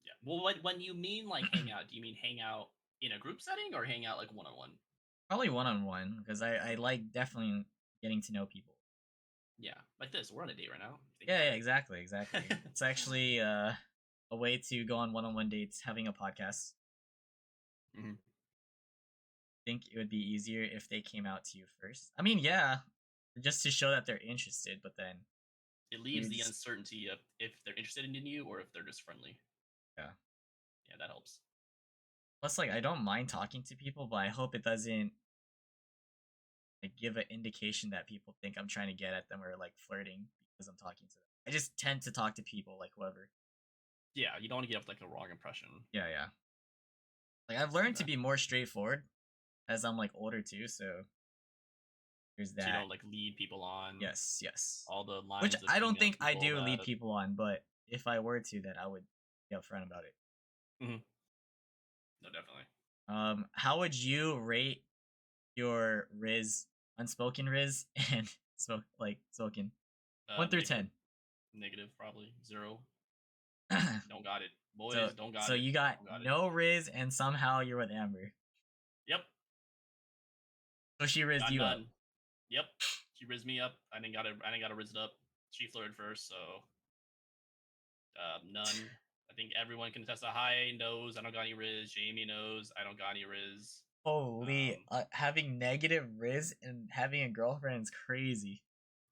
Yeah. Well, when you mean like hang out, do you mean hang out in a group setting or hang out like one-on-one? Probably one on one because I like definitely getting to know people. Yeah. Like this. We're on a date right now. Think Yeah, about yeah, exactly, exactly. it. It's actually a way to go on one dates having a podcast. Mhm. Think it would be easier if they came out to you first. I mean, yeah, just to show that they're interested, but then It maybe leaves the just uncertainty of if they're interested in you or if they're just friendly. yeah. Yeah, that helps. Plus, like, I don't mind talking to people, but I hope it doesn't like give an indication that people think I'm trying to get at them or like flirting because I'm talking to them. I just tend to talk to people like whoever. Yeah, you don't want to get up like a wrong impression. Yeah, yeah. Like I've learned to Okay. be more straightforward as I'm like older too, so there's So you that. don't like lead people on Yes, yes. all the Which lines of I don't female think I people do lead that. people on, but if I were to, then I would be upfront about it. Mhm. No, definitely. How would you rate your Riz, unspoken Riz, and spoken? 1 through Negative. 10. Negative, probably 0. so Don't got it, boys. Don't got so it. you got Don't got it. no Riz, and somehow you're with Amber. Yep. So she rizzed Got you up. none. Yep. She rizzed me up. I didn't got to. I didn't got to rizz it up. She flirted first, so none. I think everyone can attest. Hi knows I don't got any riz. Jamie knows I don't got any riz. Holy, having negative Riz and having a girlfriend is crazy.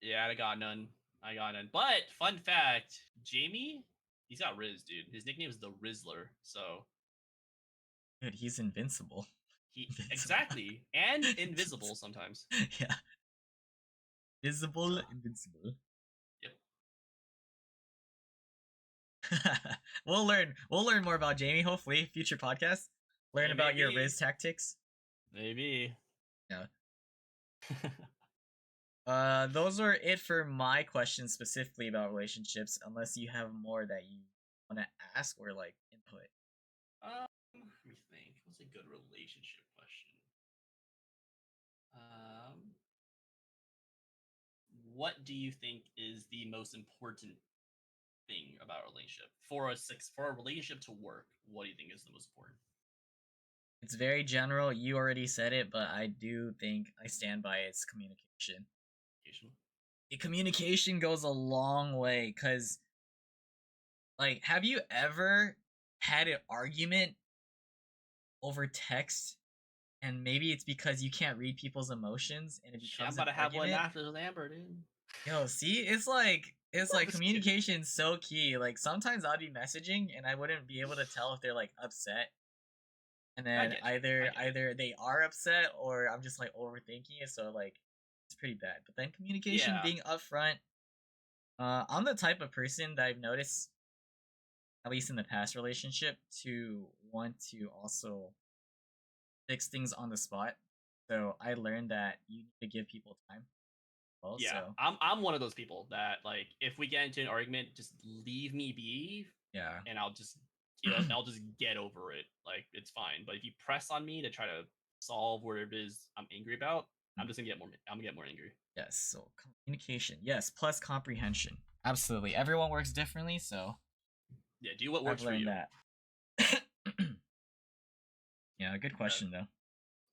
Yeah, I got none. I got none. But fun fact, Jamie, he's got riz, dude. His nickname is the Rizzler. So Dude, he's invincible. he Invincible. exactly and invisible sometimes. Yeah. Visible, So, invincible. yep. We'll learn more about Jamie, hopefully, future podcast. Learn Yeah, about your maybe. Riz tactics. Maybe. Yeah. Those are it for my questions specifically about relationships, unless you have more that you want to ask or like input. Let me think. What's a good relationship question? What do you think is the most important thing about a relationship for a relationship to work? What do you think is the most important? It's very general. You already said it, but I do think I stand by it's communication. Communication. Communication goes a long way because, like, have you ever had an argument over text and maybe it's because you can't read people's emotions and it Shit, I'm becomes about an to have one argument? after with Amber, dude. Yo, see, it's like Just kidding. communication's so key. Like sometimes I'd be messaging and I wouldn't be able to tell if they're like upset. And then get you. I get it. either they are upset or I'm just like overthinking it, so like it's pretty bad. But then communication Yeah. being upfront. I'm the type of person that I've noticed, at least in the past relationship, to want to also fix things on the spot. So I learned that you need to give people time. well, Yeah, so I'm one of those people that like if we get into an argument, just leave me be, yeah. and I'll just get over it. Like it's fine. But if you press on me to try to solve whatever it is I'm angry about, I'm gonna get more angry. Yes, so communication. Yes, plus comprehension. Absolutely. Everyone works differently, so Yeah, do what I've works for learned you. that. Yeah, good Uh, question though.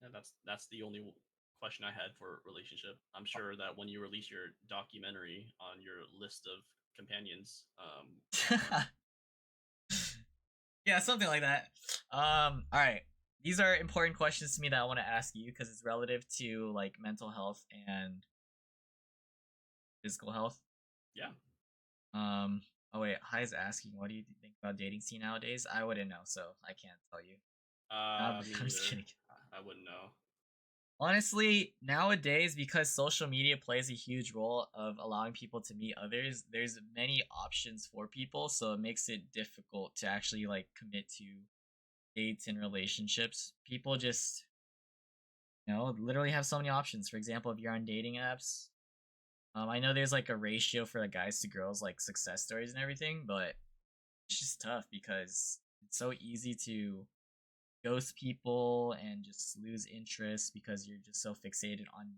yeah, that's the only question I had for relationship. I'm sure that when you release your documentary on your list of companions, Yeah, something like that. All right. These are important questions to me that I want to ask you because it's relative to like mental health and physical health. yeah, Um, oh wait, Hi's asking, what do you think about dating scene nowadays? I wouldn't know, so I can't tell you. me I'm just neither. kidding. I wouldn't know. Honestly, nowadays, because social media plays a huge role of allowing people to meet others, there's many options for people, so it makes it difficult to actually like commit to dates and relationships. People just, literally have so many options. For example, if you're on dating apps, I know there's like a ratio for the guys to girls, like success stories and everything, but it's just tough because it's so easy to ghost people and just lose interest because you're just so fixated on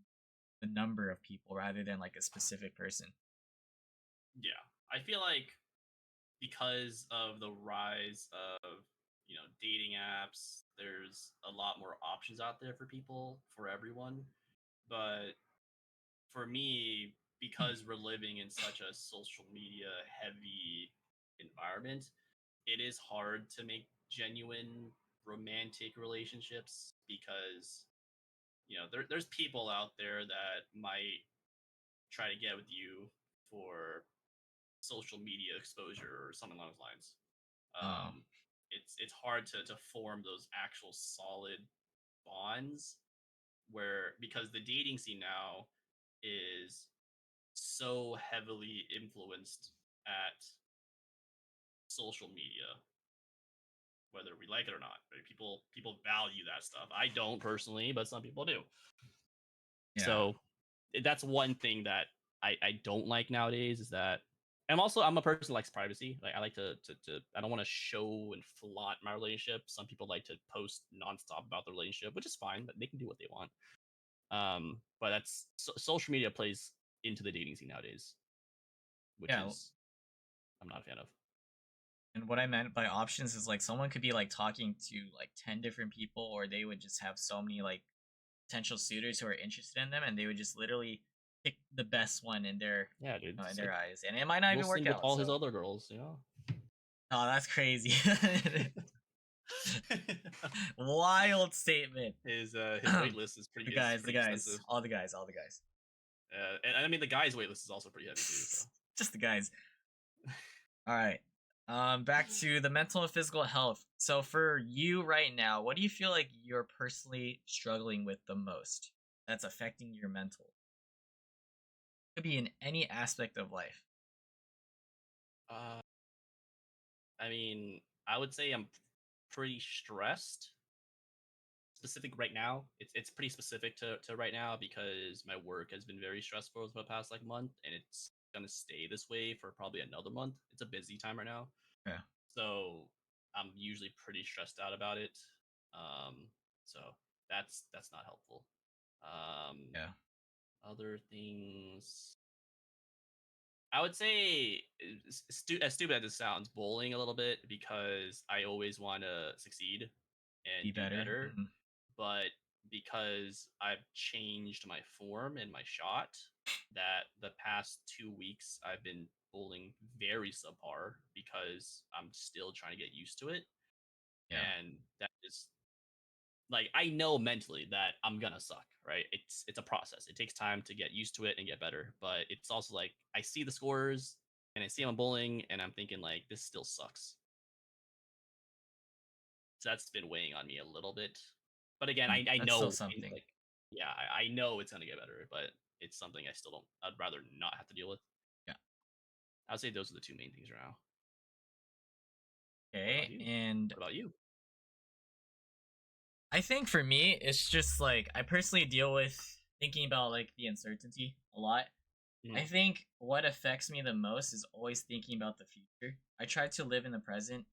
the number of people rather than like a specific person. Yeah, I feel like because of the rise of dating apps, there's a lot more options out there for people, for everyone. But for me, because we're living in such a social media heavy environment, it is hard to make genuine romantic relationships because there's people out there that might try to get with you for social media exposure or something along those lines. Oh, It's hard to form those actual solid bonds where because the dating scene now is so heavily influenced at social media, whether we like it or not. Right? People value that stuff. I don't personally, but some people do. yeah. So that's one thing that I don't like nowadays is that I'm a person who likes privacy. Like I like to I don't want to show and flaunt my relationship. Some people like to post nonstop about the relationship, which is fine, but they can do what they want. But social media plays into the dating scene nowadays, which Yeah. is I'm not a fan of. And what I meant by options is like someone could be like talking to like 10 different people, or they would just have so many like potential suitors who are interested in them, and they would just literally pick the best one in their Yeah, dude. in It's their like eyes, and it might not even work Wilson with out. all his So, other girls. oh, that's crazy. Wild statement. His wait list is The is guys, the pretty guys, extensive. all the guys, all the guys. And I mean the guys' wait list is also pretty heavy too. So Just the guys. All right. Back to the mental and physical health. So for you right now, what do you feel like you're personally struggling with the most that's affecting your mental? Could be in any aspect of life. uh, I mean I would say I'm pretty stressed. Specific right now, it's pretty specific to right now because my work has been very stressful for the past like month, and it's gonna stay this way for probably another month. It's a busy time right now, Yeah. so I'm usually pretty stressed out about it. Um, so that's not helpful. Um, Yeah. Other things, I would say, as stupid as it sounds, bowling a little bit because I always want to succeed Be and do better. better. But because I've changed my form and my shot, that the past 2 weeks I've been bowling very subpar because I'm still trying to get used to it. Yeah. And that is like I know mentally that I'm gonna suck, right? It's a process. It takes time to get used to it and get better. But it's also like I see the scores and I see I'm bowling and I'm thinking like this still sucks. So that's been weighing on me a little bit. But again, I That's still know something. like yeah, I know it's gonna get better, but it's something I still don't I'd rather not have to deal with. Yeah. I'd say those are the two main things right now. What about Okay. you? And What about you? I think for me, it's just like I personally deal with thinking about like the uncertainty a lot. I Mhm. think what affects me the most is always thinking about the future. I try to live in the present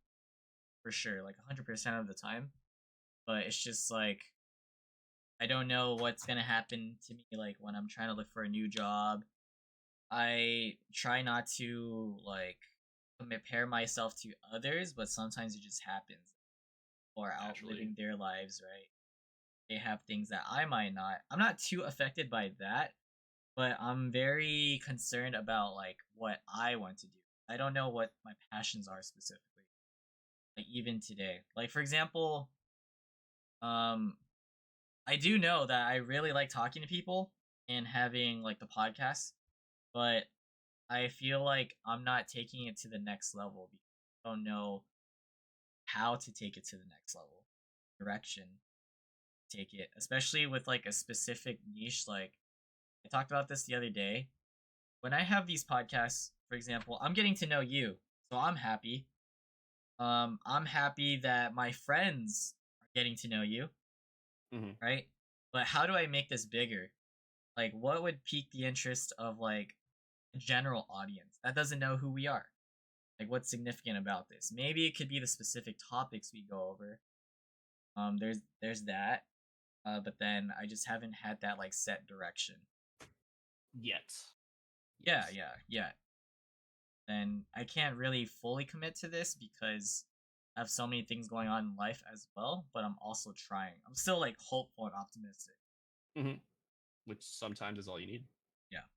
for sure, like 100% of the time, but it's just like I don't know what's going to happen to me like when I'm trying to look for a new job. I try not to like compare myself to others, but sometimes it just happens. Or out Naturally. living their lives, right? They have things that I might not. I'm not too affected by that, but I'm very concerned about like what I want to do. I don't know what my passions are specifically. Like even today. Like for example, um I do know that I really like talking to people and having like the podcast, but I feel like I'm not taking it to the next level because I don't know how to take it to the next level direction take it, especially with like a specific niche. Like I talked about this the other day. When I have these podcasts, for example, I'm getting to know you, so I'm happy. I'm happy that my friends are getting to know you, Mhm. right? But how do I make this bigger? Like, what would pique the interest of like a general audience that doesn't know who we are? Like, what's significant about this? Maybe it could be the specific topics we go over. There's that. But then I just haven't had that like set direction. Yet. Yeah, Yes. yeah. Then I can't really fully commit to this because I have so many things going on in life as well, but I'm also trying. I'm still like hopeful and optimistic. Mhm. Which sometimes is all you need. Yeah.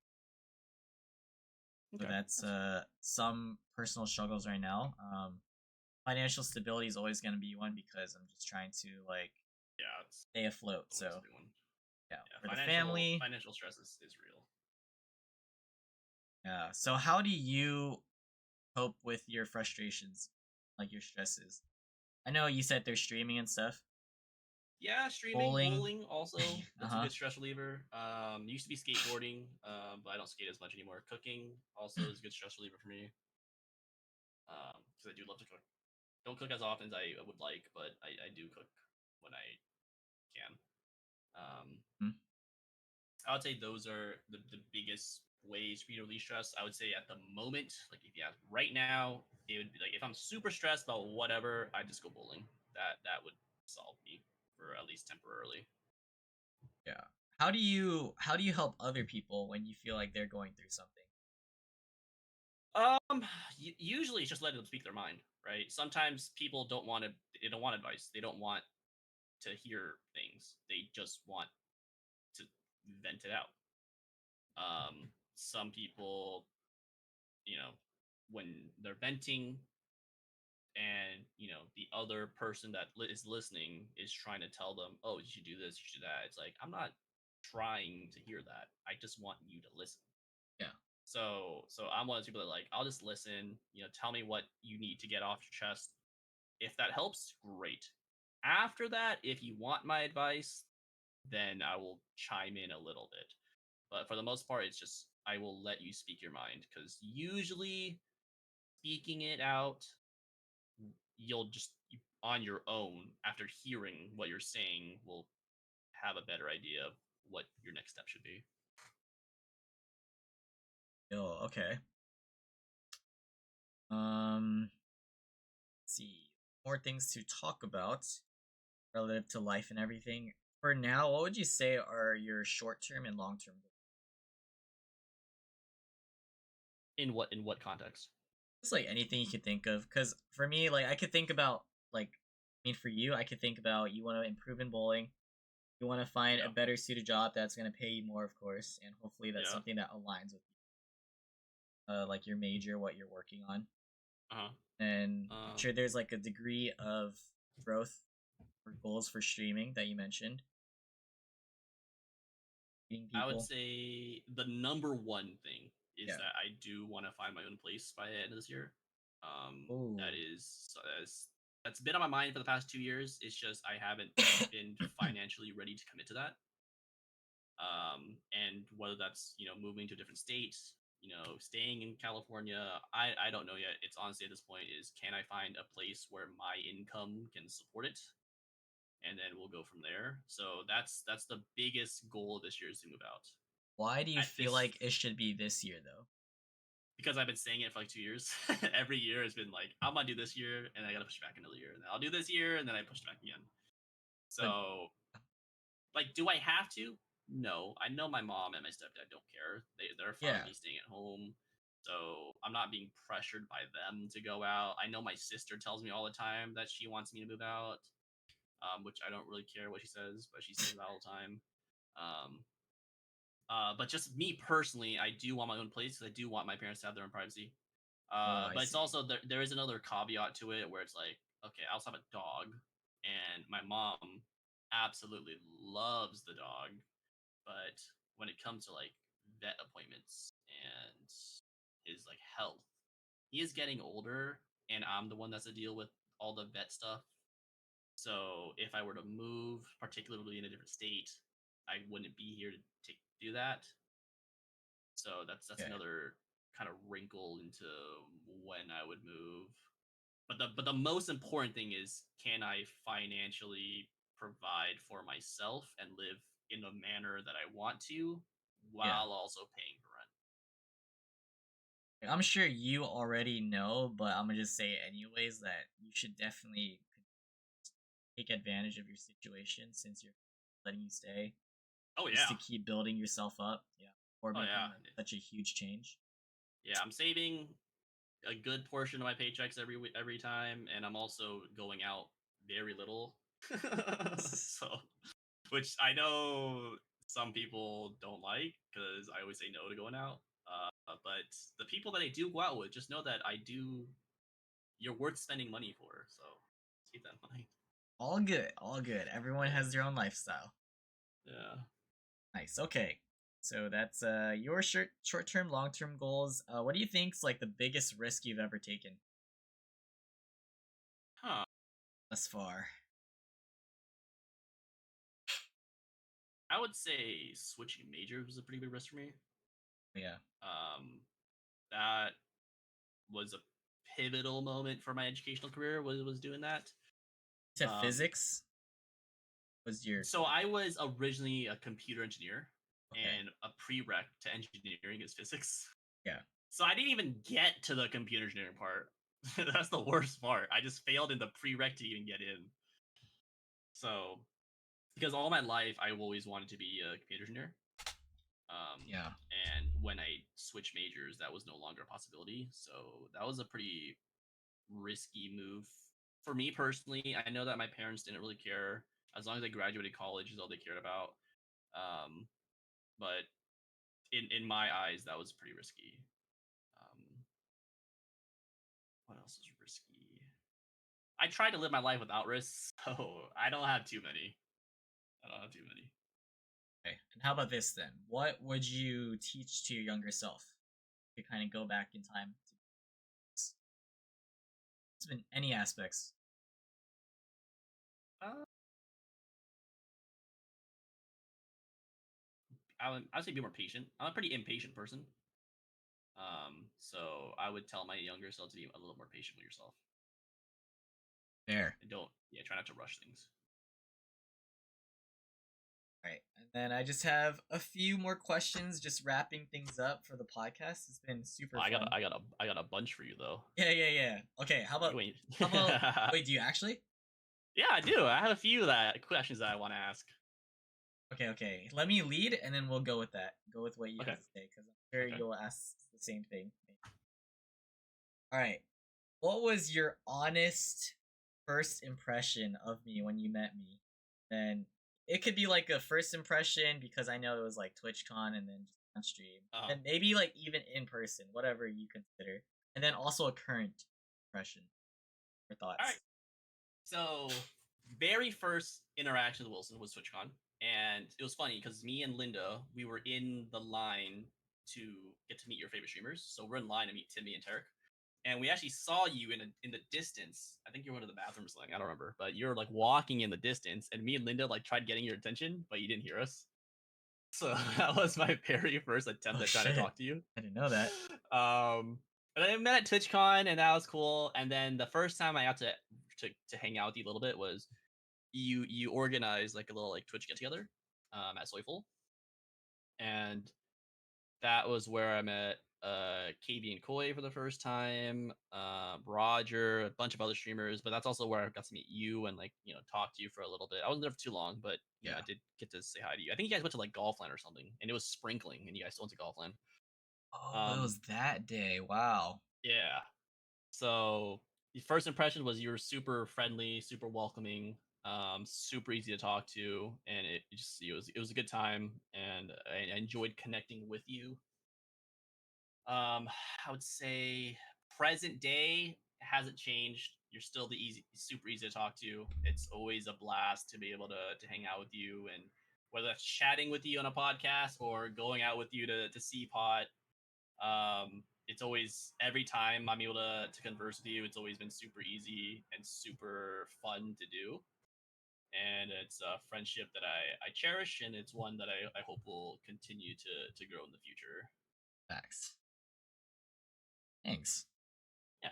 So Okay. that's That's fair. some personal struggles right now. Financial stability is always going to be one because I'm just trying to like Yeah, it's stay afloat. always a So, big one. yeah, Yeah, for the financial family. financial stress is real. Yeah. So how do you cope with your frustrations, like your stresses? I know you said there's streaming and stuff. Yeah, streaming, Bowling. bowling also. Uh That's a huh. good stress reliever. Used to be skateboarding, but I don't skate as much anymore. Cooking also is a good stress reliever for me. Because I do love to cook. Don't cook as often as I would like, but I do cook when I can. Um, I would say those are the biggest ways for me to release stress. I would say at the moment, like if you ask right now, it would be like if I'm super stressed about whatever, I just go bowling. That would solve me for at least temporarily. Yeah. How do you help other people when you feel like they're going through something? Um, usually it's just letting them speak their mind, right? Sometimes people don't want to. They don't want advice. They don't want to hear things. They just want to vent it out. Some people, you know, when they're venting, and the other person that is listening is trying to tell them, oh, you should do this, you should do that, it's like I'm not trying to hear that, I just want you to listen. Yeah. So I'm one of those people that, like, I'll just listen, tell me what you need to get off your chest. If that helps, great. After that, if you want my advice, then I will chime in a little bit, but for the most part it's just I will let you speak your mind, because usually speaking it out, you'll just on your own, after hearing what you're saying, will have a better idea of what your next step should be. Oh, okay. Um, let's see. More things to talk about relative to life and everything. For now, what would you say are your short-term and long-term goals? In what context? It's like anything you could think of. Because for me, like I could think about like, I mean, for you, I could think about you want to improve in bowling. You want to find a Yeah. better suited job that's going to pay you more, of course, and hopefully that's Yeah. something that aligns with like your major, what you're working on. Uh-huh. And I'm um sure there's like a degree of growth or goals for streaming that you mentioned. Meeting I would people. say the number one thing is Yeah. that I do want to find my own place by the end of this year. That Oh. is that's been on my mind for the past 2 years. It's just I haven't been financially ready to commit to that. And whether that's moving to a different state, staying in California, I don't know yet. It's honestly, at this point, is can I find a place where my income can support it, and then we'll go from there. So that's the biggest goal of this year, is to move out. Why do you feel This like it should be this year though? because I've been saying it for like 2 years. Every year has been like, I'm gonna do this year, and I gotta push it back another year, and then I'll do this year, and then I push it back again. But So, like, do I have to? No, I know my mom and my stepdad don't care. They're fine with yeah, me staying at home, so I'm not being pressured by them to go out. I know my sister tells me all the time that she wants me to move out, which I don't really care what she says, but she says that all the time. Um, but just me personally, I do want my own place because I do want my parents to have their own privacy. oh, I But it's see. also there is another caveat to it where it's like, okay, I also have a dog, and my mom absolutely loves the dog, but when it comes to like vet appointments and his like health, he is getting older, and I'm the one that's to deal with all the vet stuff. So if I were to move, particularly in a different state, I wouldn't be here to do that. So that's Okay, another kind of wrinkle into when I would move. But the most important thing is, can I financially provide for myself and live in the manner that I want to yeah. while also paying for rent? I'm sure you already know, but I'm gonna just say it anyways that you should definitely take advantage of your situation since you're letting you stay, Oh just yeah. to keep building yourself up. Yeah, or Oh making yeah. such a huge change. Yeah, I'm saving a good portion of my paychecks every time, and I'm also going out very little. So, which I know some people don't like because I always say no to going out. But the people that I do go out with just know that I do. You're worth spending money for, so keep that in mind. All good, all good. Everyone Yeah, has their own lifestyle. yeah. Nice. Okay. So that's your short term, long term goals. What do you think's like the biggest risk you've ever taken Huh. thus far? I would say switching majors was a pretty big risk for me. Yeah. Um, that was a pivotal moment for my educational career. Was doing that. To Um, physics was your so I was originally a computer engineer, okay. and a prereq to engineering is physics. Yeah. So I didn't even get to the computer engineering part. That's the worst part. I just failed in the prereq to even get in. So because all my life I always wanted to be a computer engineer. Yeah. And when I switched majors, that was no longer a possibility. So that was a pretty risky move for me personally. I know that my parents didn't really care as long as I graduated college is all they cared about. Um, but in my eyes, that was pretty risky. Um, what else is risky? I try to live my life without risks, so I don't have too many. I don't have too many. Okay. And how about this then? What would you teach to your younger self? To kind of go back in time. It's been any aspects. Uh, I'd say be more patient. I'm a pretty impatient person. So I would tell my younger self to be a little more patient with yourself There. and don't, yeah, try not to rush things. Right. And then I just have a few more questions, just wrapping things up for the podcast. It's been Oh, super fun. I got a bunch for you though. Yeah, yeah, yeah. Okay, You ain't. how about wait, do you actually? Yeah, I do. I have a few that questions that I want to ask. Okay, okay. Let me lead and then we'll go with that. Go with what you have Okay. to say because I'm sure Okay. you'll ask the same thing. All right. What was your honest first impression of me when you met me? Then it could be like a first impression because I know it was like TwitchCon and then just on stream. Uh, And maybe like even in person, whatever you consider. And then also a current impression or all right. thoughts. So, very first interaction with Wilson was TwitchCon, and it was funny because me and Linda we were in the line to get to meet your favorite streamers. So we're in line to meet Timmy and Tarek, and we actually saw you in the distance. I think you were to the bathroom or something. I don't remember, but you're like walking in the distance, and me and Linda like tried getting your attention, but you didn't hear us. So that was my very first attempt Oh at trying to shit. talk to you. I didn't know that. And I met at TwitchCon, and that was cool. And then the first time I got to hang out with you a little bit was you organized like a little like Twitch get together at Soyful, and that was where I met KB and Koi for the first time, Roger, a bunch of other streamers, but that's also where I got to meet you and like talk to you for a little bit. I wasn't there for too long, but I Yeah. did get to say hi to you. I think you guys went to like Golfland or something, and it was sprinkling, and you guys still went to Golfland. Oh, it Um, was that day. Wow. yeah. So the first impression was you were super friendly, super welcoming, super easy to talk to, and it was a good time, and I enjoyed connecting with you. I would say present day hasn't changed. You're still the super easy to talk to. It's always a blast to be able to hang out with you, and whether that's chatting with you on a podcast or going out with you to see pot. It's always every time I'm able to converse with you, it's always been super easy and super fun to do. And it's a friendship that I cherish, and it's one that I hope will continue to grow in the future. Facts. Thanks. Yeah.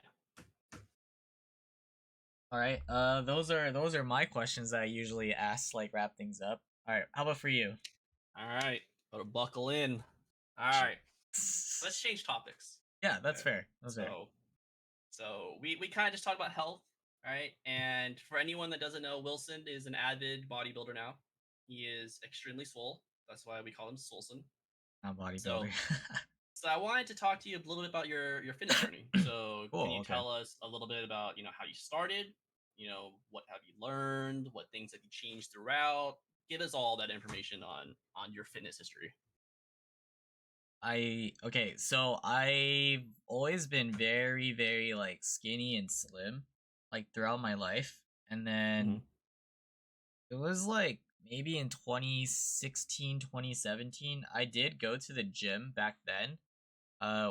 All right. Those are my questions that I usually ask, like wrap things up. All right. How about for you? All right. Better buckle in. All right. Let's change topics. Yeah, that's Okay. fair. That's fair. So we kind of just talked about health, right? And for anyone that doesn't know, Wilson is an avid bodybuilder now. He is extremely swole. That's why we call him Solson. Not So bodybuilder. so I wanted to talk to you a little bit about your fitness journey. So can Cool. you Okay. tell us a little bit about how you started? What have you learned? What things have you changed throughout? Give us all that information on your fitness history. Okay, so I've always been very, very like skinny and slim, like throughout my life. And Mm-hmm. then it was like maybe in 2016, 2017, I did go to the gym back then,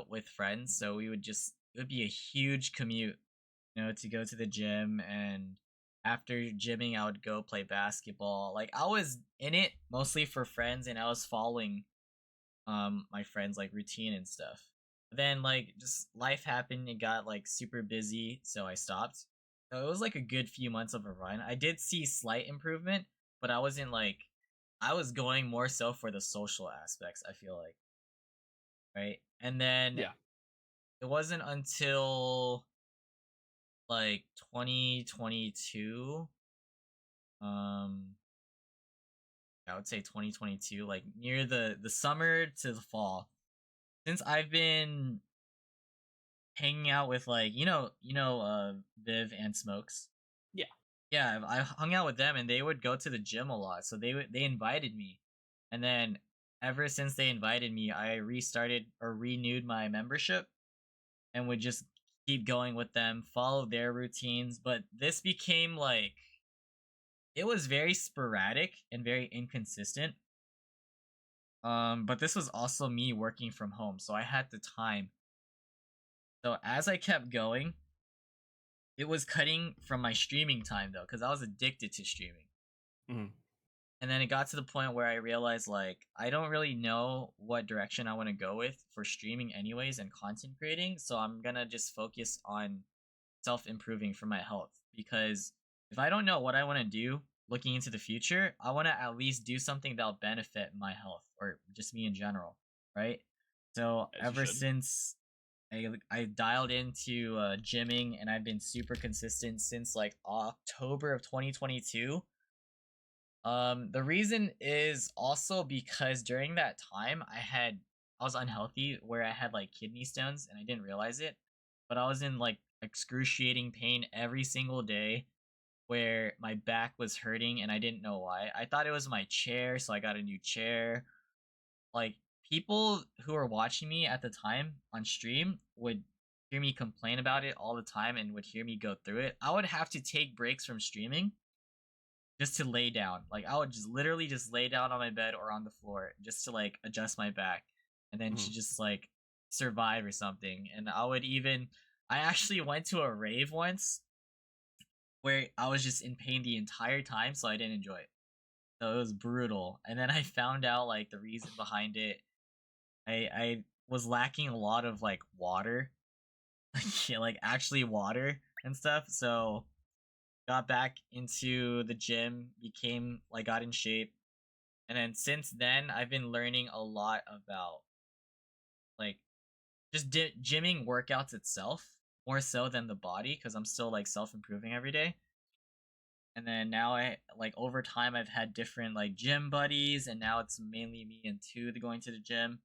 with friends. So it would be a huge commute, to go to the gym, and after gymming I would go play basketball. Like I was in it mostly for friends, and I was following my friends like routine and stuff. But then like just life happened, it got like super busy, so I stopped. So it was like a good few months of a run. I did see slight improvement, but I wasn't like I was going more so for the social aspects, I feel like, right? And then Yeah. it wasn't until like 2022, um I would say 2022, like near the summer to the fall, since I've been hanging out with like Viv and Smokes. Yeah. Yeah, I hung out with them, and they would go to the gym a lot, so they invited me, and then ever since they invited me, I restarted or renewed my membership, and would just keep going with them, follow their routines. But this became like it was very sporadic and very inconsistent. But this was also me working from home, so I had the time. So as I kept going, it was cutting from my streaming time though, because I was addicted to streaming. Mm-hmm. And then it got to the point where I realized like I don't really know what direction I want to go with for streaming anyways and content creating, so I'm gonna just focus on self improving for my health. Because if I don't know what I want to do looking into the future, I want to at least do something that'll benefit my health or just me in general, right? So As you ever should. since I dialed into gymming, and I've been super consistent since like October of 2022. The reason is also because during that time I was unhealthy, where I had like kidney stones and I didn't realize it, but I was in like excruciating pain every single day, where my back was hurting and I didn't know why. I thought it was my chair, so I got a new chair. Like people who were watching me at the time on stream would hear me complain about it all the time and would hear me go through it. I would have to take breaks from streaming just to lay down. Like I would just literally just lay down on my bed or on the floor just to like adjust my back, and then to Mm-hmm. just like survive or something. And I actually went to a rave once where I was just in pain the entire time, so I didn't enjoy it. So it was brutal. And then I found out like the reason behind it. I was lacking a lot of like water, yeah, like actually water and stuff. So got back into the gym, became like got in shape, and then since then I've been learning a lot about like just gymming workouts itself more so than the body because I'm still like self improving every day. And then now I like over time I've had different like gym buddies, and now it's mainly me and two going to the gym.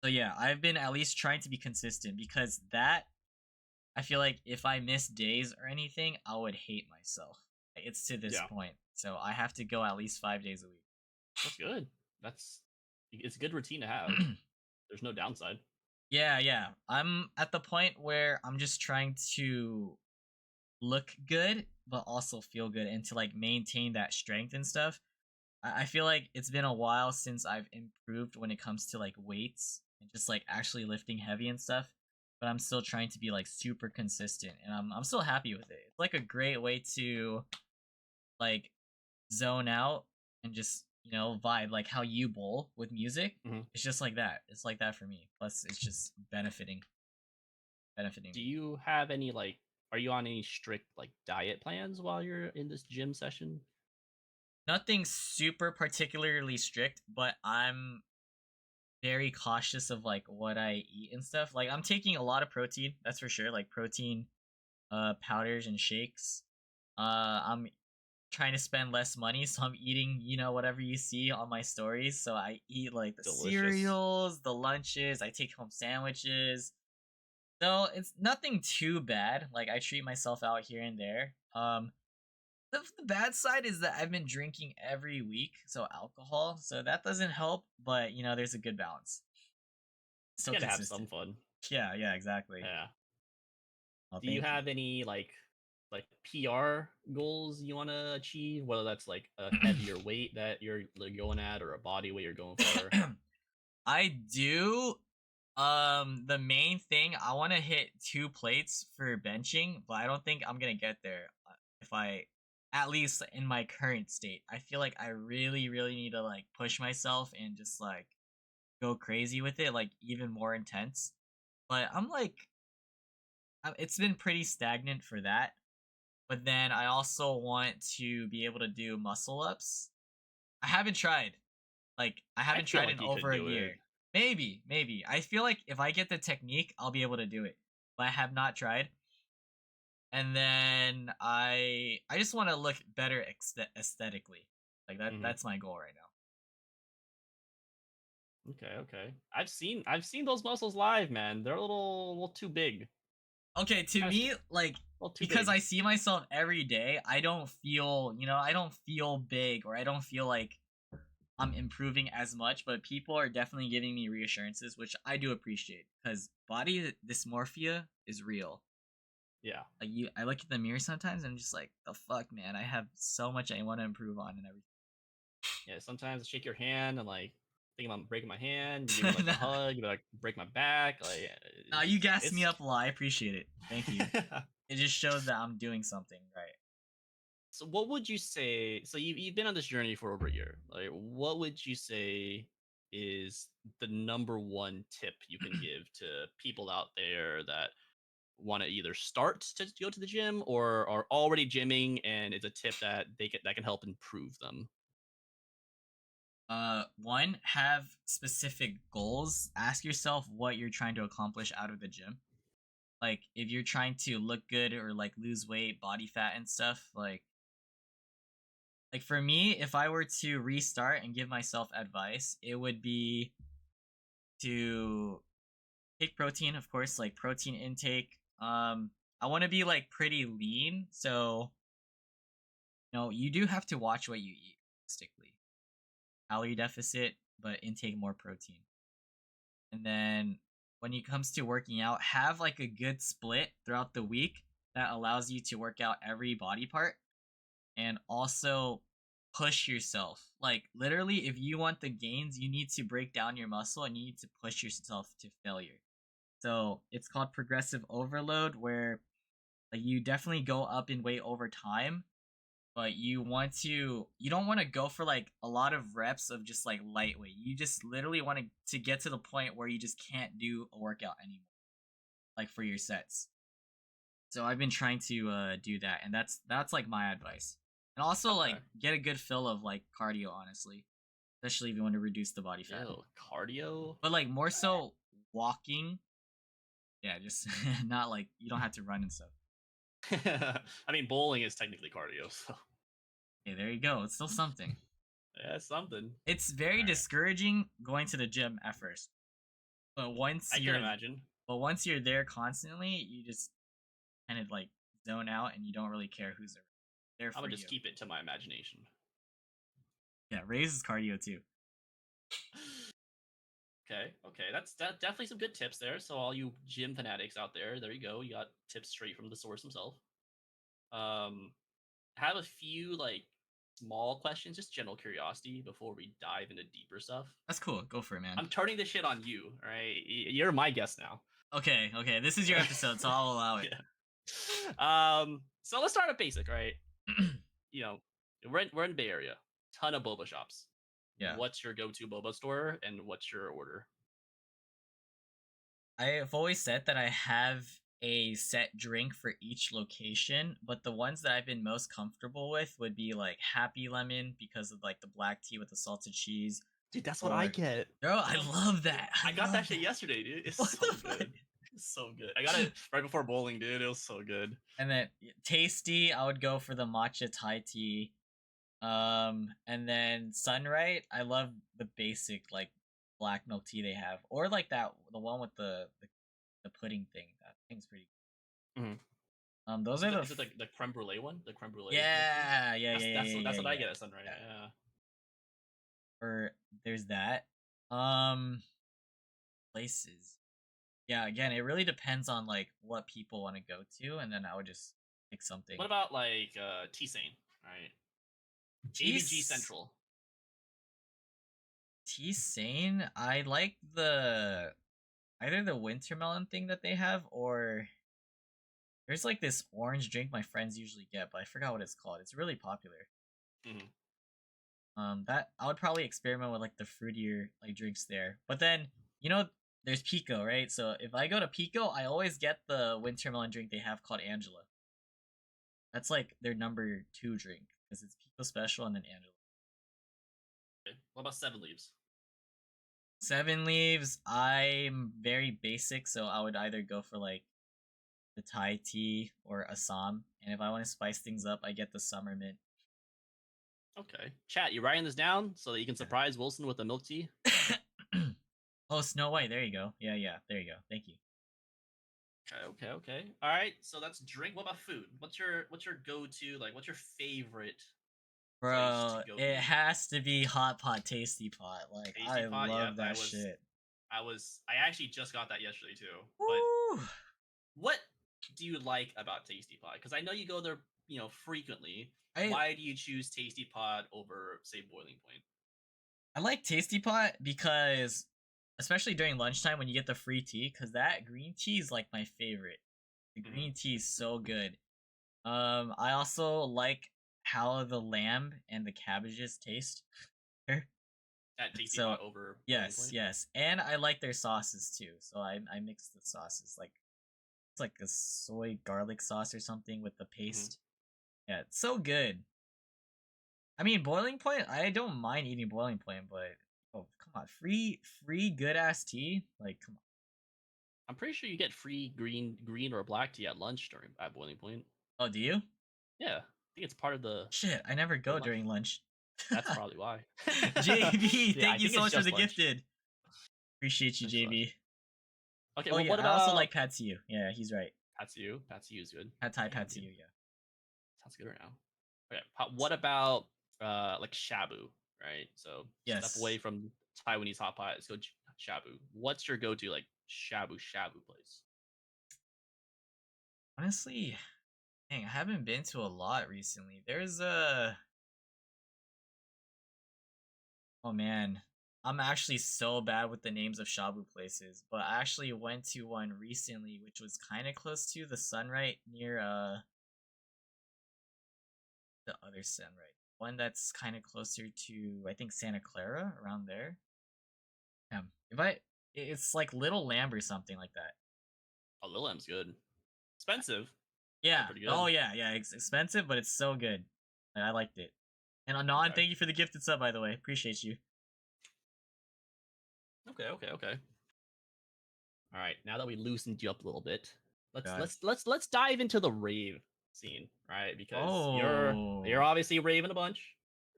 So yeah, I've been at least trying to be consistent because that I feel like if I miss days or anything, I would hate myself. Like, it's to this Yeah, point, so I have to go at least 5 days a that's good. That's it's a good routine to have. week. There's no downside. Yeah, yeah. I'm at the point where I'm just trying to look good, but also feel good and to like maintain that strength and stuff. I feel like it's been a while since I've improved when it comes to like weights and just like actually lifting heavy and stuff. But I'm still trying to be like super consistent, and I'm still happy with it. It's like a great way to like zone out and just vibe like how you bowl with music. Hmm. It's just like that. It's like that for me. Plus, it's just benefiting Do me. you have any like? Are you on any strict like diet plans while you're in this gym session? Nothing super particularly strict, but I'm very cautious of like what I eat and stuff. Like I'm taking a lot of protein, that's for sure. Like protein powders and shakes. I'm trying to spend less money, so I'm eating, whatever you see on my stories. So I eat like the Delicious. cereals, the lunches, I take home sandwiches. So it's nothing too bad. Like I treat myself out here and there. The bad side is that I've been drinking every week, so alcohol. So that doesn't help, but there's a good balance. You Still gotta have some consistent. fun. Yeah, yeah, exactly. Yeah. Oh, Do you thank you. have any like PR goals you want to achieve? Whether that's like a heavier weight that you're like, going at, or a body weight you're going for? I do. The main thing I want to hit 2 plates for benching, but I don't think I'm gonna get there if I, at least in my current state. I feel like I really, really need to like push myself and just like go crazy with it, like even more intense. But I'm like, it's been pretty stagnant for that. But then I also want to be able to do muscle ups. I haven't tried. Like I I haven't feel tried in like you could over a do it. year. Maybe, maybe. I feel like if I get the technique, I'll be able to do it. But I have not tried. And then I just want to look better aesthetically. Like Hmm. that's my goal right now. Okay, okay. I've seen those muscles live, man. They're a little too big. Okay, to Kind of me, like a little too because big. I see myself every day, I don't feel big, or I don't feel like I'm improving as much, but people are definitely giving me reassurances, which I do appreciate because body dysmorphia is real. Yeah. Like I look at the mirror sometimes and I'm just like, the fuck, man, I have so much I want to improve on and Yeah. Sometimes I shake your hand and like think about breaking my hand. You give me like a everything. hug. You be like break my back. Like Nah, you gassed me it's. up a lot. I appreciate it. Thank you. It just shows that I'm doing something right. So what would you say? So you've been on this journey for over a year. Like, what would you say is the number one tip you can give to people out there that want to either start to go to the gym or are already gymming, and it's a tip that that can help improve them? One, have specific goals. Ask yourself what you're trying to accomplish out of the gym. Like, if you're trying to look good or like lose weight, body fat and stuff, like for me, if I were to restart and give myself advice, it would be to take protein, of course, like protein intake. I want to be like pretty lean, so you do have to watch what you eat realistically. Calorie deficit, but intake more protein. And then when it comes to working out, have like a good split throughout the week that allows you to work out every body part, and also push yourself. Like literally, if you want the gains, you need to break down your muscle and you need to push yourself to failure. So it's called progressive overload, where like you definitely go up in weight over time, but you don't want to go for like a lot of reps of just like lightweight. You just literally want to get to the point where you just can't do a workout anymore, like for your sets. So I've been trying to do that, and that's like my advice. And also like Okay. get a good fill of like cardio, honestly. especially if you want to reduce the body fat. Ew, cardio. But like more so walking. Yeah, just not like you don't have to run and stuff. I mean, bowling is technically cardio, so Okay, there you go. It's still something. yeah, it's something. It's very Alright. discouraging going to the gym at first, but once I can you're imagine. once you're there constantly, you just kind of like zone out and you don't really care who's there I for would you. just keep it to my imagination. Yeah, raises cardio too. Okay, that's definitely some good tips there. So all you gym fanatics out there you go. You got tips straight from the source himself. Have a few like small questions, just general curiosity before we dive into deeper stuff. That's cool. Go for it, man. I'm turning this shit on you, all right? You're my guest now. Okay, this is your episode, so I'll allow it. Yeah. So let's start at basic, right? You know, we're in Bay Area, ton of boba shops. Yeah. What's your go-to boba store, and what's your order? I've always said that I have a set drink for each location, but the ones that I've been most comfortable with would be like Happy Lemon because of like the black tea with the salted cheese. Dude, that's what I get. Bro, I love that. I got love that shit yesterday, dude. It's What so the fuck? good. It's so good. I got it right before bowling, dude. It was so good. And then tasty, I would go for the matcha Thai tea. And then Sunright, I love the basic like black milk tea they have, or like the one with the pudding thing. That thing's pretty. Those are Is it the creme brulee one? The creme brulee. Yeah. That's what I get at Sunrise. Yeah. Or there's that. Places. Yeah, again, it really depends on like what people want to go to, and then I would just pick something. What about like T-Sane? Right. ABG Central. T-Sane, I like either the winter melon thing that they have, or there's like this orange drink my friends usually get, but I forgot what it's called. It's really popular. That I would probably experiment with like the fruitier like drinks there. But then there's Pico, right? So if I go to Pico, I always get the winter melon drink they have called Angela. That's like their number 2 drink because it's Pico Special and then Angela. Okay. What about 7 Leaves? 7 Leaves, I'm very basic, so I would either go for like the Thai tea or Assam, and if I want to spice things up, I get the summer mint. Okay, chat, you writing this down so that you can surprise Wilson with the milk tea? Oh, Snow White, there you go. Yeah, there you go. Thank you. Okay. All right, so that's drink. What about food? What's your go-to? Like, what's your favorite? Bro, it has to be Hot Pot Tasty Pot. Like, I love that shit. I actually just got that yesterday too. Woo! But what do you like about Tasty Pot? Because I know you go there, frequently. Why do you choose Tasty Pot over, say, Boiling Point? I like Tasty Pot because, especially during lunchtime when you get the free tea, because that green tea is like my favorite. The green tea is so good. I also like how the lamb and the cabbages taste. At Tasty Pot over yes, and I like their sauces too. So I mix the sauces, like it's like a soy garlic sauce or something with the paste. Yeah, it's so good. I mean, Boiling Point, I don't mind eating Boiling Point, but come on, free good ass tea, like come on. I'm pretty sure you get free green or black tea at lunch at Boiling Point. Oh, do you? Yeah, I think it's part of the. Shit, I never go during lunch. That's probably why. JB, thank you so much for the gifted. Appreciate you, JB. Okay, well, what about? I also like Pad See Ew. Yeah, he's right. Pad See Ew is good. Pad See Ew, yeah. Sounds good right now. Okay, what about like shabu, right? So step away from Taiwanese hot pot. Let's go shabu. What's your go-to like shabu place? Honestly, dang, I haven't been to a lot recently. There's oh man, I'm actually so bad with the names of shabu places, but I actually went to one recently, which was kind of close to the Sunright near the other Sunright. One that's kind of closer to, I think, Santa Clara, around there. It's like Little Lamb or something like that. Oh, Little Lamb's good. Expensive. Yeah. Oh yeah. It's expensive, but it's so good. I liked it. And Anon, thank you for the gifted sub, by the way. Appreciate you. Okay. All right, now that we loosened you up a little bit, let's God. let's dive into the rave scene, right? Because you're Oh, obviously raving a bunch,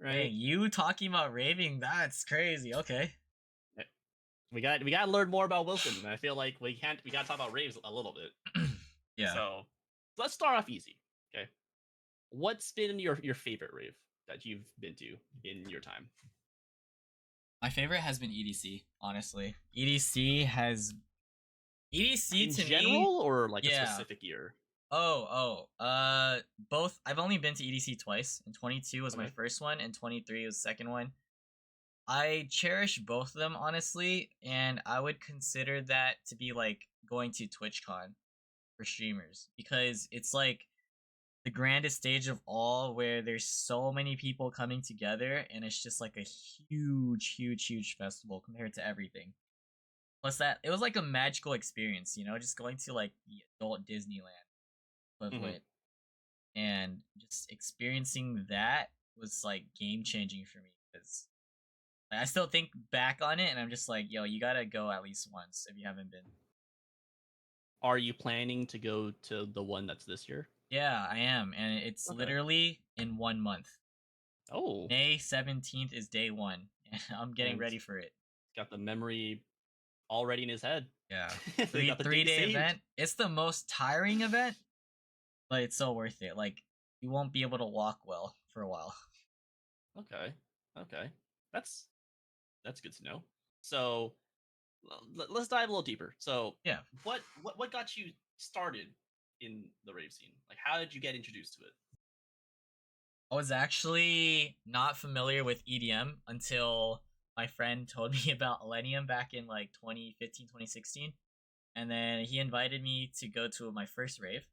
dang, right? you talking about raving? That's crazy. Okay. Eh, we got to learn more about Wilson. And I feel like we got to talk about raves a little bit. Yeah. So let's start off easy. Okay, what's been your favorite rave that you've been to in your time? My favorite has been EDC, honestly. EDC In to me, general, or like a yeah. specific year? Both. I've only been to EDC twice, and 22 was my Okay. first one, and 23 was the second one. I cherish both of them, honestly, and I would consider that to be like going to TwitchCon for streamers because it's like the grandest stage of all where there's so many people coming together and it's just like a huge festival compared to everything. Plus that it was like a magical experience, just going to like the adult Disneyland Hmm. equivalent and just experiencing that was like game changing for me because I still think back on it and I'm just like, yo, you gotta go at least once if you haven't been. Are you planning to go to the one that's this year? Yeah, I am, and it's Okay. literally in 1 month. Oh, May 17th is day one. I'm getting and ready for it. got the memory already in his head. Yeah. They Three got the three date day saved. event. It's the most tiring event, but it's so worth it. Like you won't be able to walk well for a while. Okay. Okay. That's that's good to know. So let's dive a little deeper. So Yeah. what got you started in the rave scene? Like how did you get introduced to it? I was actually not familiar with EDM until my friend told me about Millennium back in like 2015, 2016. And then he invited me to go to my first rave.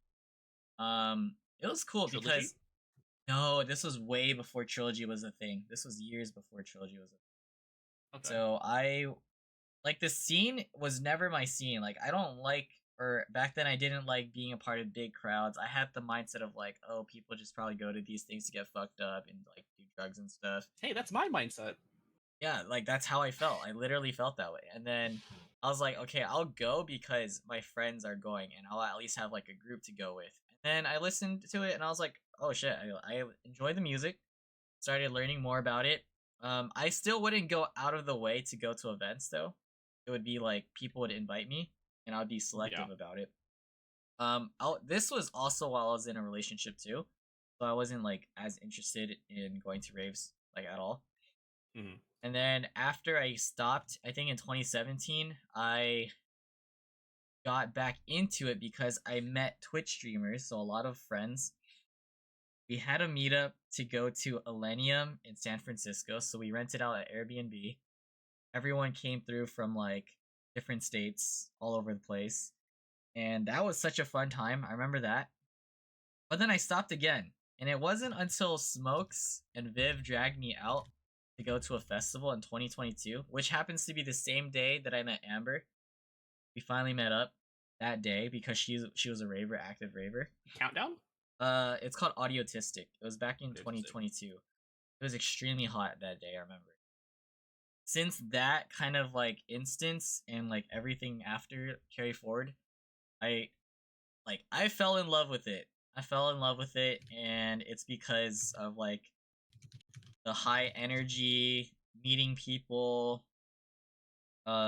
It was cool Trilogy? because no, this was way before Trilogy was a thing. This was years before Trilogy was a thing. Okay. So I like the scene was never my scene. Like I don't like or back then I didn't like being a part of big crowds. I had the mindset of like, oh, people just probably go to these things to get fucked up and like do drugs and stuff. Hey, that's my mindset. Yeah, like that's how I felt. I literally felt that way. And then I was like, okay, I'll go because my friends are going and I'll at least have like a group to go with. And then I listened to it and I was like, oh shit, I enjoy the music. Started learning more about it. I still wouldn't go out of the way to go to events though. It would be like people would invite me and I would be Yeah. selective about it. This was also while I was in a relationship too. So I wasn't like as interested in going to raves like at all. Hmm. And then after I stopped, I think in 2017, I got back into it because I met Twitch streamers, so a lot of friends. We had a meetup to go to Elenium in San Francisco, so we rented out an Airbnb. Everyone came through from like different states all over the place, and that was such a fun time. I remember that. But then I stopped again, and it wasn't until Smokes and Viv dragged me out to go to a festival in 2022, which happens to be the same day that I met Amber. We finally met up that day because she was a raver, active raver. Countdown? It's called Audiotistic. It was back in Autistic. 2022. It was extremely hot that day. I remember. Since that kind of like instance and like everything after carry forward, I I fell in love with it. I fell in love with it, and it's because of like the high energy, meeting people,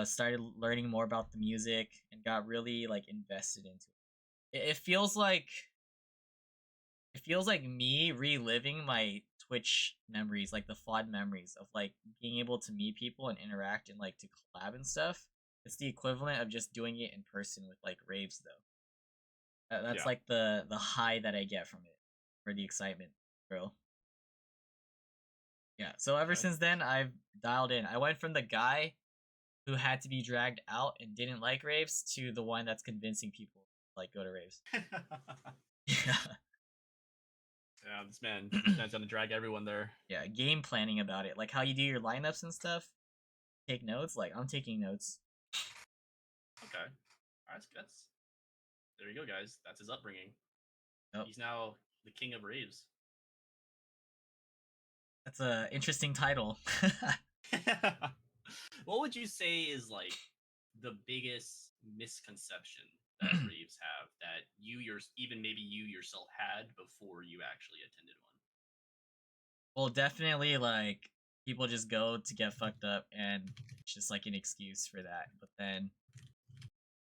started learning more about the music, and got really like invested into it. It feels like me reliving my Twitch memories, like the fond memories of like being able to meet people and interact and like to collab and stuff. It's the equivalent of just doing it in person with like raves though. That's Yeah. like the high that I get from it, or the excitement, bro. Yeah. So ever Okay. since then, I've dialed in. I went from the guy who had to be dragged out and didn't like raves to the one that's convincing people to, like go to raves. Yeah. Yeah, this man's gonna drag everyone there. Yeah. Game planning about it, like how you do your lineups and stuff. Take notes. Like I'm taking notes. Okay. All right, that's there you go, guys. That's his upbringing. Yep. He's now the king of raves. That's a interesting title. What would you say is like the biggest misconception that raves have that even maybe you yourself had before you actually attended one? Well, definitely like people just go to get fucked up and it's just like an excuse for that. But then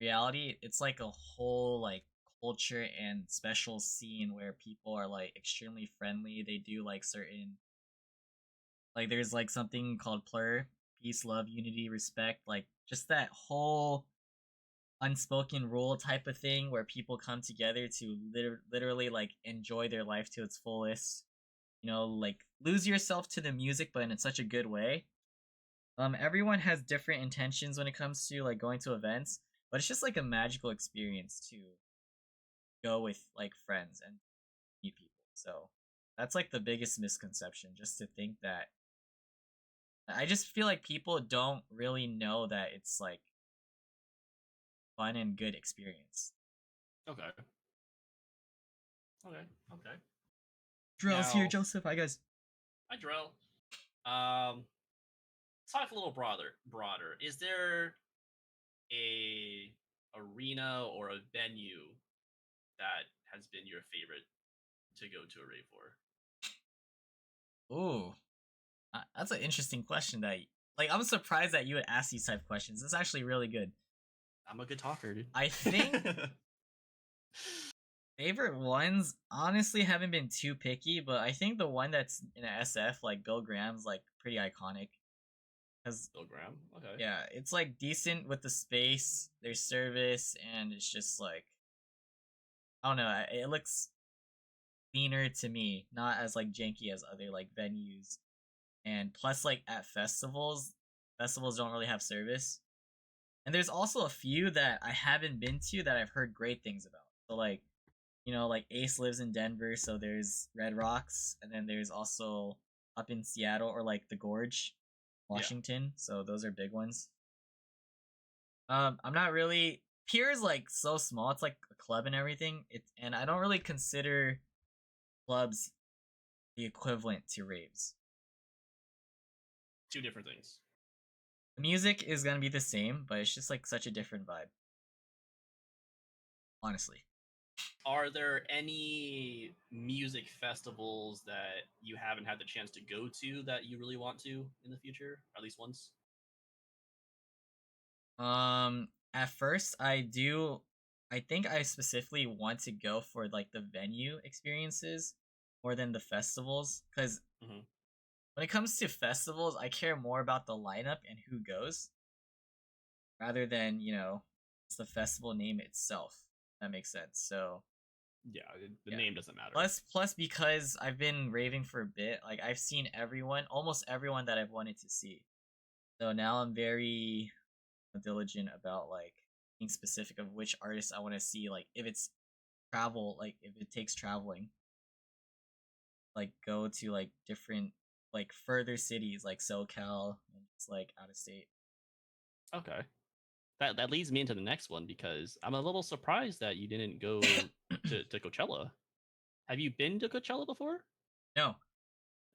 reality, it's like a whole like culture and special scene where people are like extremely friendly. They do like certain like there's like something called plur, peace, love, unity, respect, like just that whole unspoken rule type of thing where people come together to literally like enjoy their life to its fullest. You know, like lose yourself to the music, but in such a good way. Everyone has different intentions when it comes to like going to events, but it's just like a magical experience to go with like friends and meet people. So that's like the biggest misconception, just to think that I just feel like people don't really know that it's like fun and good experience. Okay. Okay. Okay. Drell's here, Now, Joseph. Hi guys. I drill. Um, talk a little broader. Is there a arena or a venue that has been your favorite to go to a rave for? Ooh, that's an interesting question. That like I'm surprised that you would ask these type of questions. It's actually really good. I'm a good talker, dude. I think favorite ones honestly haven't been too picky, but I think the one that's in SF like Bill Graham's like pretty iconic because Bill Graham. Okay. yeah, it's like decent with the space, their service, and it's just like I don't know, it looks cleaner to me, not as like janky as other like venues. And plus, like at festivals don't really have service. And there's also a few that I haven't been to that I've heard great things about. So like, you know, like Ace lives in Denver, so there's Red Rocks, and then there's also up in Seattle or like the Gorge, Yeah. Washington. So those are big ones. I'm not really Pier is like so small. It's like a club and everything. And I don't really consider clubs the equivalent to raves. Two different things. The music is gonna be the same, but it's just like such a different vibe. Honestly. Are there any music festivals that you haven't had the chance to go to that you really want to in the future, at least once? At first I think I specifically want to go for like the venue experiences more than the festivals cuz Hmm. when it comes to festivals, I care more about the lineup and who goes rather than, you know, it's the festival name itself. That makes sense. So, Yeah, the yeah. name doesn't matter. Plus because I've been raving for a bit, like I've seen almost everyone that I've wanted to see. So now I'm very diligent about like being specific of which artists I want to see. Like if it's travel, like if it takes traveling, like go to like different like further cities like SoCal and just like out of state. Okay. That leads me into the next one because I'm a little surprised that you didn't go to Coachella. Have you been to Coachella before? No,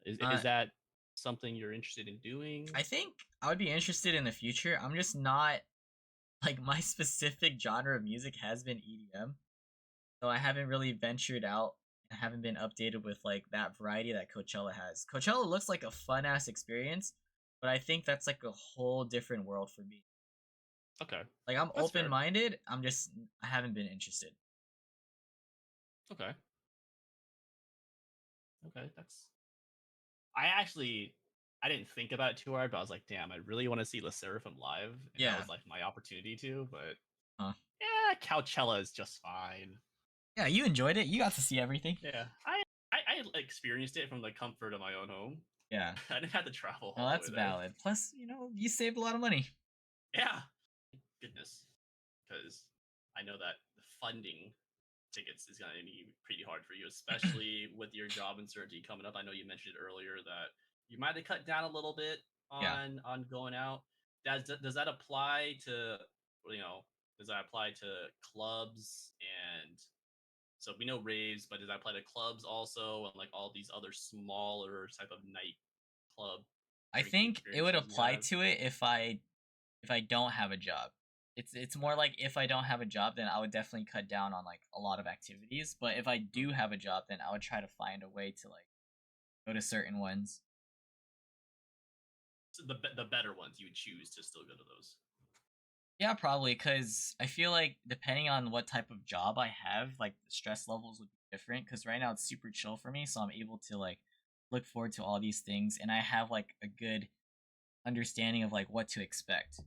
Is uh, that something you're interested in doing? I think I would be interested in the future. I'm just not like my specific genre of music has been EDM, so I haven't really ventured out and haven't been updated with like that variety that Coachella has. Coachella looks like a fun ass experience, but I think that's like a whole different world for me. Okay, Like I'm that's open fair. minded. I haven't been interested. Okay, okay, that's. I didn't think about it too hard, but I was like, damn, I really want to see Le Seraphim live if that Yeah. was like my opportunity to. But Huh. yeah, Coachella is just fine. Yeah, you enjoyed it. You got to see everything. Yeah, I experienced it from the comfort of my own home. Yeah. I didn't have to travel No, all the that's way there. valid. Plus, you know, you saved a lot of money. Yeah, goodness, because I know that the funding tickets is going to be pretty hard for you, especially with your job uncertainty coming up. I know you mentioned earlier that you might have cut down a little bit Yeah. on going out. Does that apply to you know does that apply to clubs and so we know raves, but does that apply to clubs also and like all these other smaller type of night club? I drinking think it would experiences you apply have? to it if I don't have a job. It's more like if I don't have a job, then I would definitely cut down on like a lot of activities. But if I do Mhm. have a job, then I would try to find a way to like go to certain ones. So the better ones you would choose to still go to those. Yeah, probably because I feel like depending on what type of job I have, like the stress levels would be different. Because right now it's super chill for me, so I'm able to like look forward to all these things, and I have like a good understanding of like what to expect.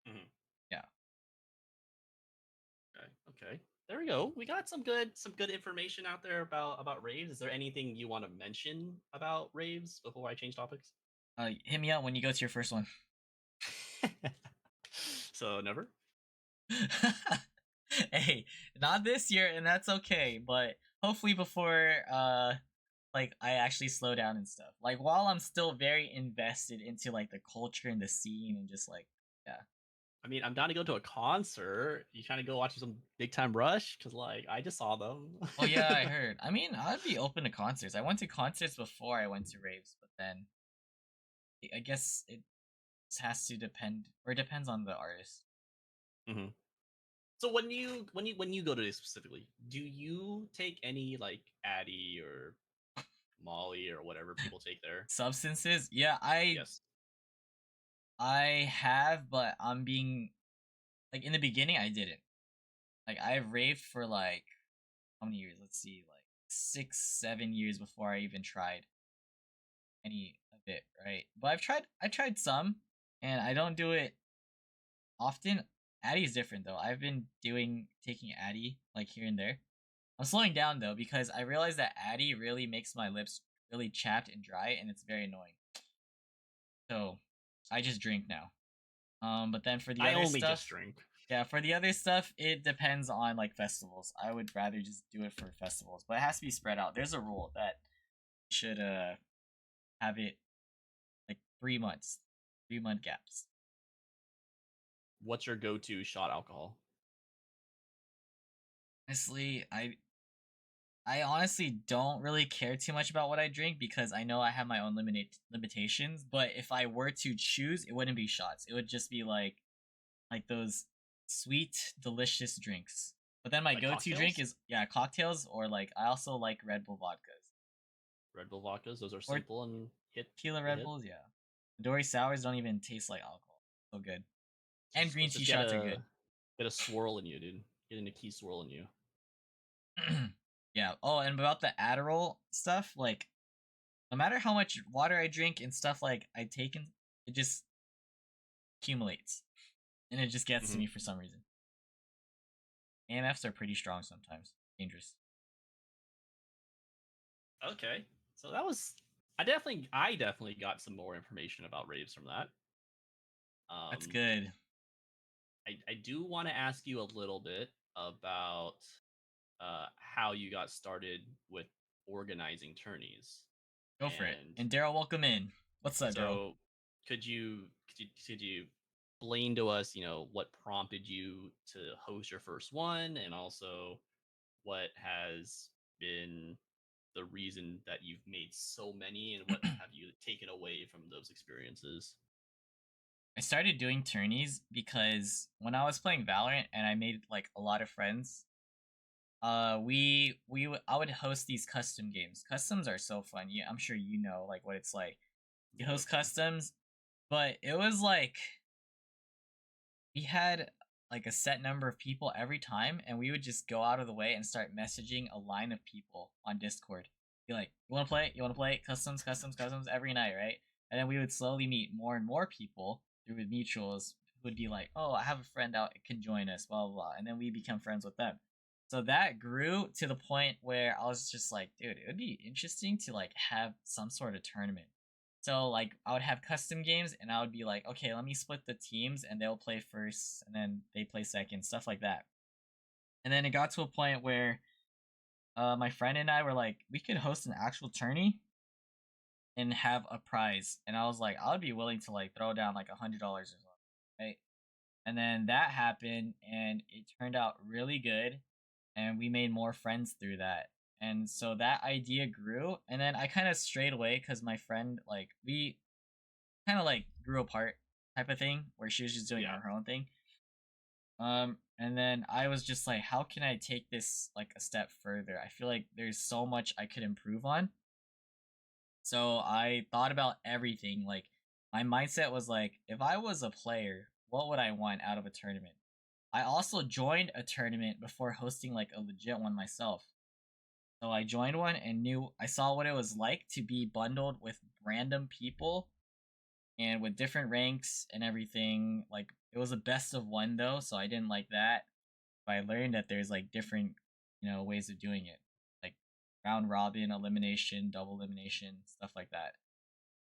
Mhm. Yeah. Okay. Okay. There we go. We got some good information out there about raves. Is there anything you want to mention about raves before I change topics? Hit me up when you go to your first one. So never. Hey, not this year, and that's okay. But hopefully before like I actually slow down and stuff. Like while I'm still very invested into like the culture and the scene and just like yeah. I mean, I'm down to go to a concert. You trying to go watch some Big Time Rush? Because like I just saw them. Oh yeah, I heard. I mean, I'd be open to concerts. I went to concerts before I went to raves, but then I guess it has to depend or it depends on the artist. hmm So when you go to this specifically, do you take any like Addy or Molly or whatever people take there? Substances? Yeah, I Yes. I have, but I'm being like in the beginning I didn't. Like I've raved for like how many years? Let's see, like 6, 7 years before I even tried any of it, right? But I tried some, and I don't do it often. Addy is different though. I've been doing taking Addy like here and there. I'm slowing down though because I realize that Addy really makes my lips really chapped and dry, and it's very annoying. So I just drink now. But then for the I other only just stuff, drink. yeah, for the other stuff, it depends on like festivals. I would rather just do it for festivals, but it has to be spread out. There's a rule that you should have it like 3 months, 3 month gaps. What's your go-to shot alcohol? Honestly, I honestly don't really care too much about what I drink because I know I have my own limitations. But if I were to choose, it wouldn't be shots. It would just be like those sweet, delicious drinks. But then my Like go-to drink cocktails? is yeah, cocktails or like I also like Red Bull vodkas Red Bull vodkas. Those are or simple and tequila they Red hit. Bulls. Yeah, Dory sours don't even taste like alcohol. So good, and green Let's tea just get shots are a good. get a swirl in you, dude. Get a key swirl in you. Yeah. Oh, and about the Adderall stuff, like no matter how much water I drink and stuff like I take in, it just accumulates and it just gets to hmm me for some reason. AMFs are pretty strong sometimes, dangerous. Okay. So that was I definitely got some more information about raves from that. That's Um good. I do want to ask you a little bit about how you got started with organizing tourneys. Go for it. And And Daryl, welcome in. What's up, Daryl? so could you explain to us, what prompted you to host your first one, and also what has been the reason that you've made so many, and what have you taken away from those experiences? I started doing tourneys because when I was playing Valorant and I made like a lot of friends, I would host these custom games. Customs are so fun. Yeah, I'm sure you know like what it's like. It's You a lot of host fun. customs, but it was like we had like a set number of people every time, and we would just go out of the way and start messaging a line of people on Discord. Be like, "You want to play? You want to play? Customs, customs, customs every night, right?" And then we would slowly meet more and more people through mutuals who would be like, "Oh, I have a friend out, can join us," blah blah blah, and then we become friends with them. So that grew to the point where I was just like, dude, it would be interesting to like have some sort of tournament. So like I would have custom games and I would be like, okay, let me split the teams and they'll play first and then they play second, stuff like that. And then it got to a point where my friend and I were like, we could host an actual tourney and have a prize. And I was like, I would be willing to like throw down like $100 or something, right? And then that happened and it turned out really good and we made more friends through that. And so that idea grew and then I kind of strayed away cuz my friend like kind of like grew apart type of thing where she was just doing Yeah. her own thing. And then I was just like, how can I take this like a step further? I feel like there's so much I could improve on. So I thought about everything. Like my mindset was like, if I was a player, what would I want out of a tournament? I also joined a tournament before hosting like a legit one myself. So I joined one and knew I saw what it was like to be bundled with random people and with different ranks and everything. Like it was a best of one though, so I didn't like that. But I learned that there's like different, ways of doing it. Like round robin, elimination, double elimination, stuff like that.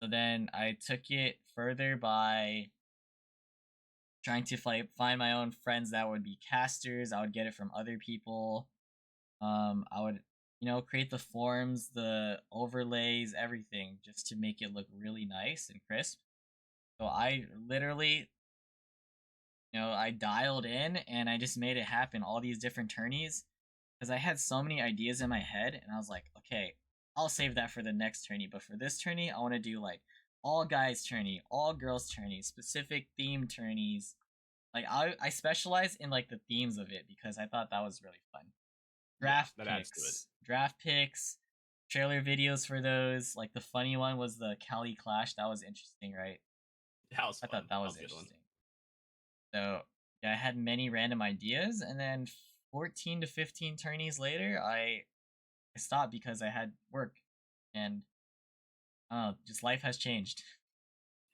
So then I took it further by trying to find my own friends that would be casters. I would get it from other people. I would, create the forms, the overlays, everything just to make it look really nice and crisp. So I literally, I dialed in and I just made it happen. All these different tourneys because I had so many ideas in my head, and I was like, okay, I'll save that for the next tourney. But for this tourney, I want to do like all guys tourney, all girls tourney, specific theme tourneys. Like I specialize in like the themes of it because I thought that was really fun. Draft that adds to it. draft picks, trailer videos for those. Like the funny one was the Cali Clash. That was interesting, right? That was I fun. thought that was a good one. interesting. So yeah, I had many random ideas, and then 14 to 15 tourneys later, I stopped because I had work, and just life has changed.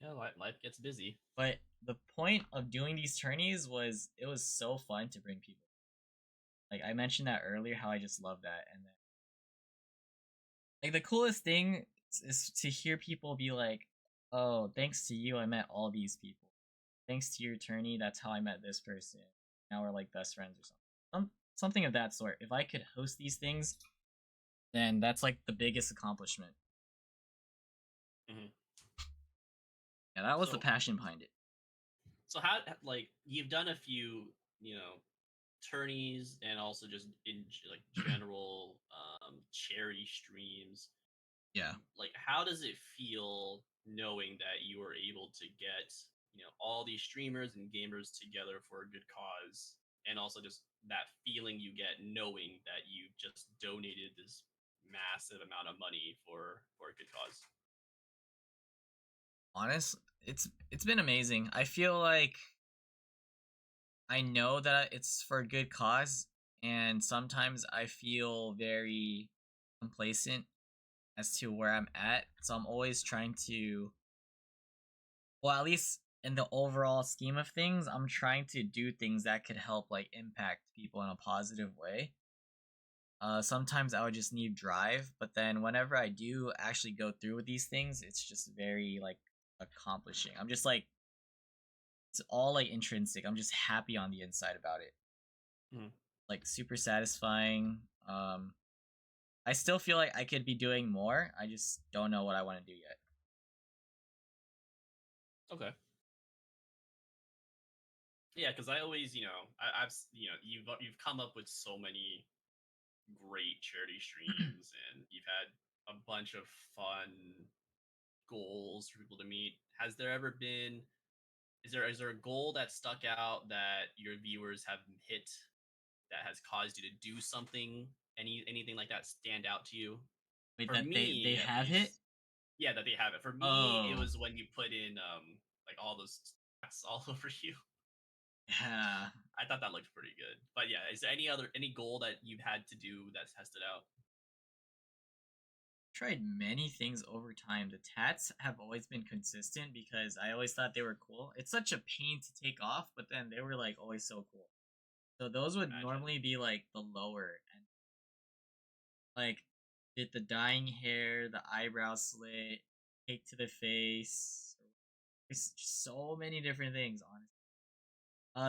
Yeah, life gets busy. But the point of doing these tourneys was it was so fun to bring people. Like I mentioned that earlier, how I just love that, and then like the coolest thing is to hear people be like, "Oh, thanks to you, I met all these people. Thanks to your tourney, that's how I met this person. Now we're like best friends or something." Something of that sort. If I could host these things, then that's like the biggest accomplishment. Mm-hmm. Yeah, that was the So, passion behind it. so how like you've done a few, tourneys and also just in like general charity streams. Yeah. Like, how does it feel knowing that you were able to get all these streamers and gamers together for a good cause, and also just that feeling you get knowing that you just donated this massive amount of money for a good cause? Honest, it's been amazing. I feel like I know that it's for a good cause, and sometimes I feel very complacent as to where I'm at. So I'm always trying to, well, at least in the overall scheme of things, I'm trying to do things that could help like impact people in a positive way. Sometimes I would just need drive, but then whenever I do actually go through with these things, it's just very like accomplishing. I'm just like it's all like intrinsic. I'm just happy on the inside about it. Mhm. Like super satisfying. I still feel like I could be doing more. I just don't know what I want to do yet. Okay. Yeah, because I always, I've, you've come up with so many great charity streams, and you've had a bunch of fun goals for people to meet. Has there ever been? Is there a goal that stuck out that your viewers have hit that has caused you to do something? Anything like that stand out to you? Wait, For that they me, at have hit? least, yeah, that they have it. For me, it Oh, was when you put in like all those stats all over you. yeah. I thought that looked pretty good. But yeah, is there any goal that you've had to do that's tested out? Tried many things over time. The tats have always been consistent because I always thought they were cool. It's such a pain to take off, but then they were like always so cool. So those would Imagine. normally be like the lower end. Like did the dyeing hair, the eyebrow slit, cake to the face. There's so many different things, honestly.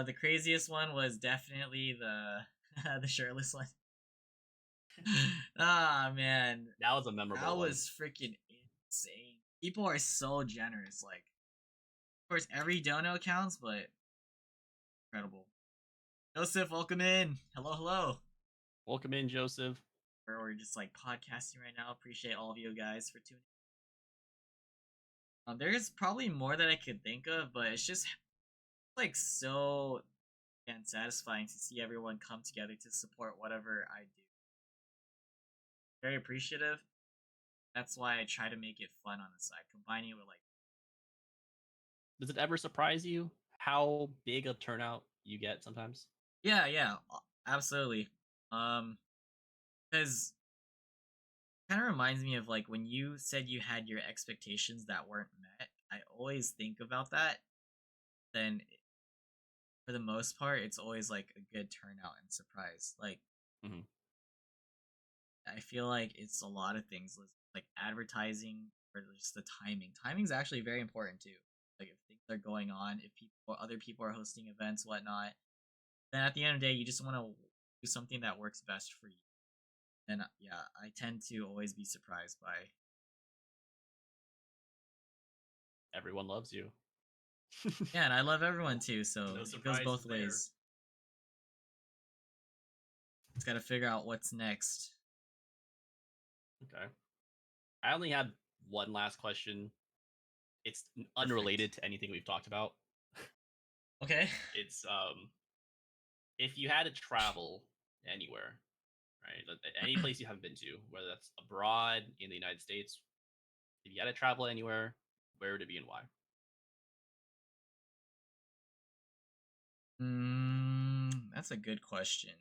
The craziest one was definitely the the shirtless one. Ah man, That was a memorable that one. was freaking insane. People are so generous. Like, of course, every dono counts, but incredible. Joseph, welcome in. Hello, hello. Welcome in, Joseph. We're just like podcasting right now. Appreciate all of you guys for tuning There's probably more that I could think of, but it's just like so and satisfying to see everyone come together to support whatever I do. Very appreciative. That's why I try to make it fun on the side, combining it with like Does it ever surprise you how big a turnout you get sometimes? yeah, yeah, absolutely. Um, because kind of reminds me of like when you said you had your expectations that weren't met. I always think about that. Then, for the most part, it's always like a good turnout and surprise. Like Hmm. I feel like it's a lot of things like advertising or just the timing. Timing's actually very important too. Like if things are going on, if people, other people are hosting events, whatnot, then at the end of the day, you just want to do something that works best for you. And yeah, I tend to always be surprised by. Everyone loves you. Yeah, and I love everyone No, too, so no it goes surprises both there. ways. Just got to figure out what's next. Okay. I only have one last question. It's Perfect. unrelated to anything we've talked about. Okay. It's if you had to travel anywhere, right? Any place you haven't been to, whether that's abroad in the United States, if you had to travel anywhere, where would it be and why? That's a good question.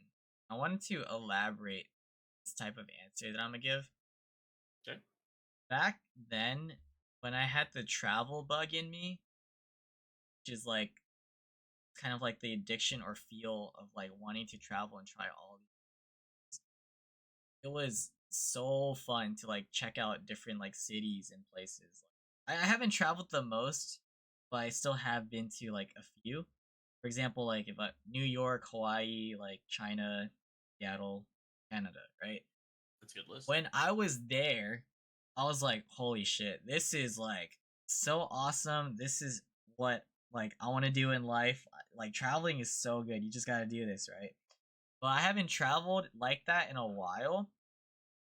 I wanted to elaborate this type of answer that I'm gonna give. Okay. Back then, when I had the travel bug in me, which is like kind of like the addiction or feel of like wanting to travel and try all these, it was so fun to like check out different like cities and places. I haven't traveled the most, but I still have been to like a few. For example, like if New York, Hawaii, like China, Seattle, Canada, right? That's a good list. When I was there, I was like, holy shit, this is like so awesome. This is what like I want to do in life. Like traveling is so good. You just got to do this, right? But I haven't traveled like that in a while.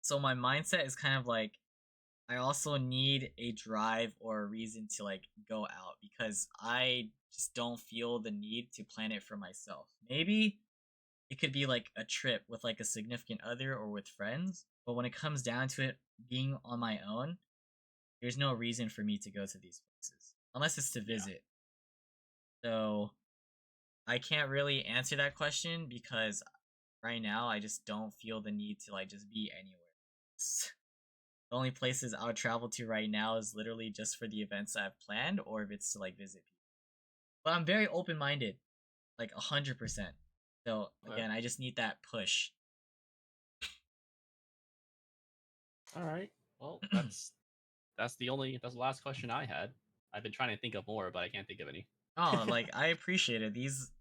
So my mindset is kind of like I also need a drive or a reason to like go out because I just don't feel the need to plan it for myself. Maybe it could be like a trip with like a significant other or with friends, but when it comes down to it being on my own, there's no reason for me to go to these places unless it's to Yeah. visit. So I can't really answer that question because right now I just don't feel the need to like just be anywhere. The only places I would travel to right now is literally just for the events I've planned or if it's to like visit people. But I'm very open minded, like 100%. So Okay. again, I just need that push. All right. Well, that's the last question I had. I've been trying to think of more, but I can't think of any. Oh, like I appreciate it. These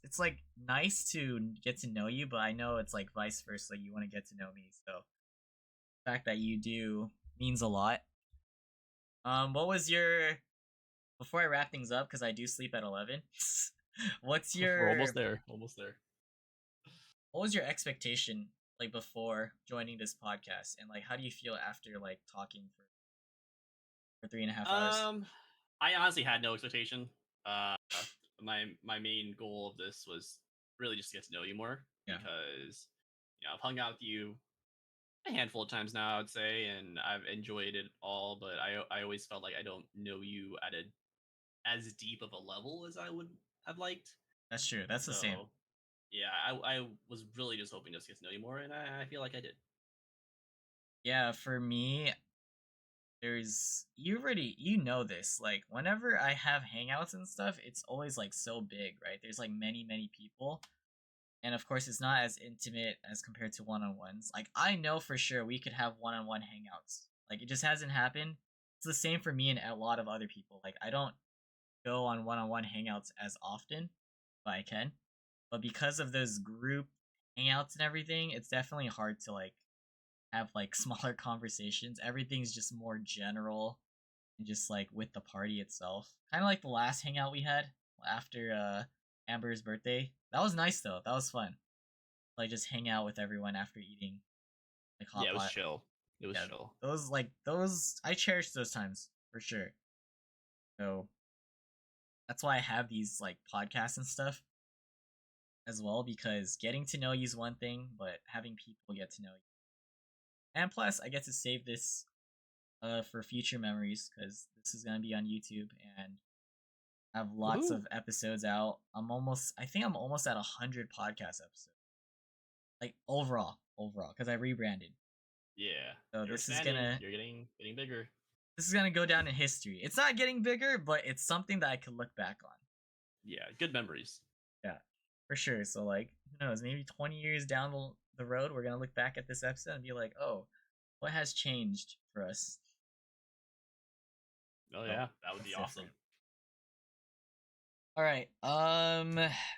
it's like nice to get to know you, but I know it's like vice versa. You want to get to know me, so the fact that you do means a lot. What was your before I wrap things up because I do sleep at 11. What's We're almost your there. Almost there. what was your expectation like before joining this podcast, and like how do you feel after like talking for 3.5 hours? Um, I honestly had no expectation. Uh, my main goal of this was really just to get to know you more Yeah, because I've hung out with you a handful of times now, I'd say, and I've enjoyed it all. But I always felt like I don't know you at a as deep of a level as I would have liked. that's true. That's the same. So yeah, I was really just hoping just to get to know you more, and I feel like I did. Yeah, for me, there's you already you know this like whenever I have hangouts and stuff it's always like so big, right? There's like many people, and of course it's not as intimate as compared to one-on-ones. Like I know for sure we could have one-on-one hangouts, like it just hasn't happened. It's the same for me and a lot of other people. Like I don't go on one-on-one hangouts as often, but I can. But because of those group hangouts and everything, it's definitely hard to like have like smaller conversations. Everything's just more general and just like with the party itself. Kind of like the last hangout we had after Amber's birthday. That was nice though. That was fun. Like just hang out with everyone after eating like Yeah, hot it was pot. chill. It was Yeah, chill. those I cherish those times. for sure. So that's why I have these like podcasts and stuff as well, because getting to know you is one thing, but having people get to know you. And plus, I get to save this for future memories because this is gonna be on YouTube and I have lots Woohoo! of episodes out. I think I'm almost at 100 podcast episodes, like overall, because I rebranded. Yeah, So you're expanding. You're getting bigger. this is gonna go down in history. It's not getting bigger, but it's something that I could look back on. Yeah, good memories. Yeah, for sure. So like, who knows? Maybe 20 years down the road, we're gonna look back at this episode and be like, oh, what has changed for us? Oh Oh, yeah, that would that's be different. awesome. All right.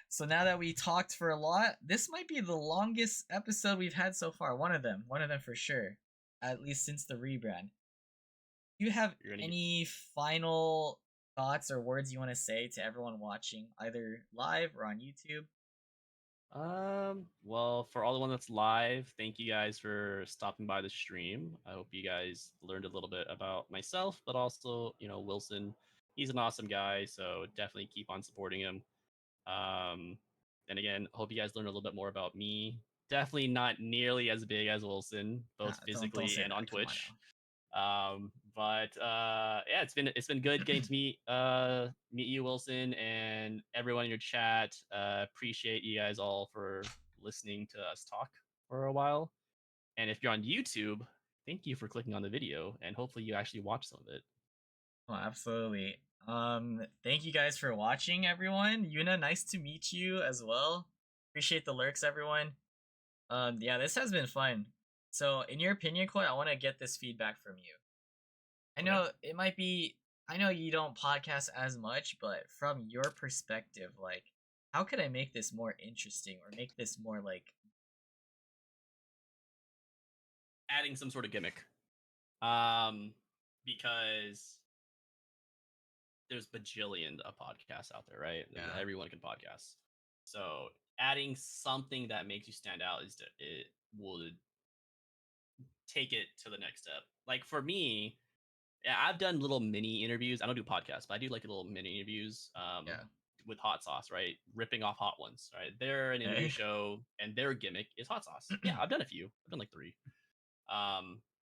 So now that we talked for a lot, this might be the longest episode we've had so far. One of them for sure. At least since the rebrand. Do you have You're gonna get. any final thoughts or words you want to say to everyone watching, either live or on YouTube? Well, for all the one that's live, thank you guys for stopping by the stream. I hope you guys learned a little bit about myself, but also, Wilson. He's an awesome guy, so definitely keep on supporting him. Um, and again, hope you guys learned a little bit more about me. Definitely not nearly as big as Wilson, both Don't physically say and on that. Come on Twitch. now. But yeah, it's been good getting to meet you, Wilson, and everyone in your chat. Appreciate you guys all for listening to us talk for a while. And if you're on YouTube, thank you for clicking on the video, and hopefully you actually watch some of it. Oh, absolutely. Thank you guys for watching, everyone. Yuna, nice to meet you as well. Appreciate the lurks, everyone. Yeah, this has been fun. So, in your opinion, Koi, I want to get this feedback from you. I Okay. know it might be. I know you don't podcast as much, but from your perspective, like, how could I make this more interesting or make this more like? Adding some sort of gimmick, because there's bajillion of podcasts out there, right? Yeah. Everyone can podcast. So adding something that makes you stand out it will take it to the next step. Like for me, yeah, I've done little mini interviews. I don't do podcasts, but I do like little mini interviews Yeah. with hot sauce, right? Ripping off hot ones, right? They're an interview Okay. show and their gimmick is hot sauce. Yeah, I've done a few. I've done like 3.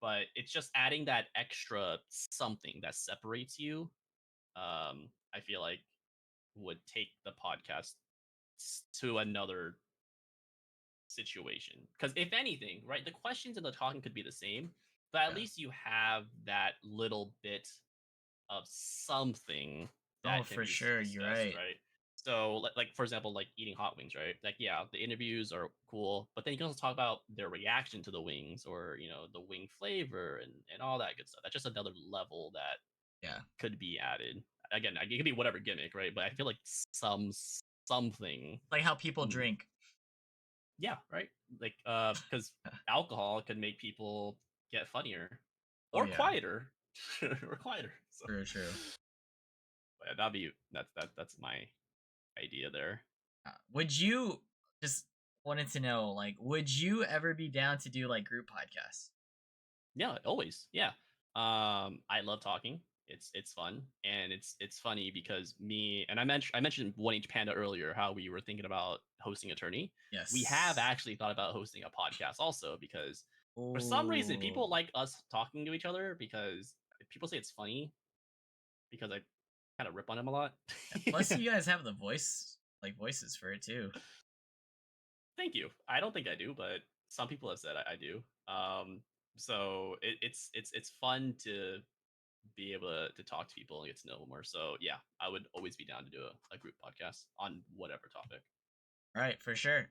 But it's just adding that extra something that separates you. I feel like would take the podcast to another situation. Because if anything, right, the questions and the talking could be the same, but at Yeah. least you have that little bit of something Oh, that can for be sure. You're discussed, right. right? So, like for example, like eating hot wings, right? Like, yeah, the interviews are cool, but then you can also talk about their reaction to the wings, or the wing flavor and all that good stuff. That's just another level that Yeah. could be added. Again, it could be whatever gimmick, right? But I feel like something. Like how people drink. Yeah, right. Like, because alcohol could make people get funnier Oh or yeah. quieter, or quieter. So, True. but yeah, that's my idea there. Would you just wanted to know, like, would you ever be down to do like group podcasts? Yeah, always. Yeah. I love talking. It's fun, and it's funny because me and I mentioned One H Panda earlier, how we were thinking about hosting attorney. Yes. We have actually thought about hosting a podcast also, because for some reason people Ooh. like us talking to each other, because people say it's funny because I kind of rip on him a lot. Plus, you guys have the voices for it too. Thank you. I don't think I do, but some people have said I do. So it's fun to be able to talk to people and get to know them more. So yeah, I would always be down to do a group podcast on whatever topic. All right, for sure.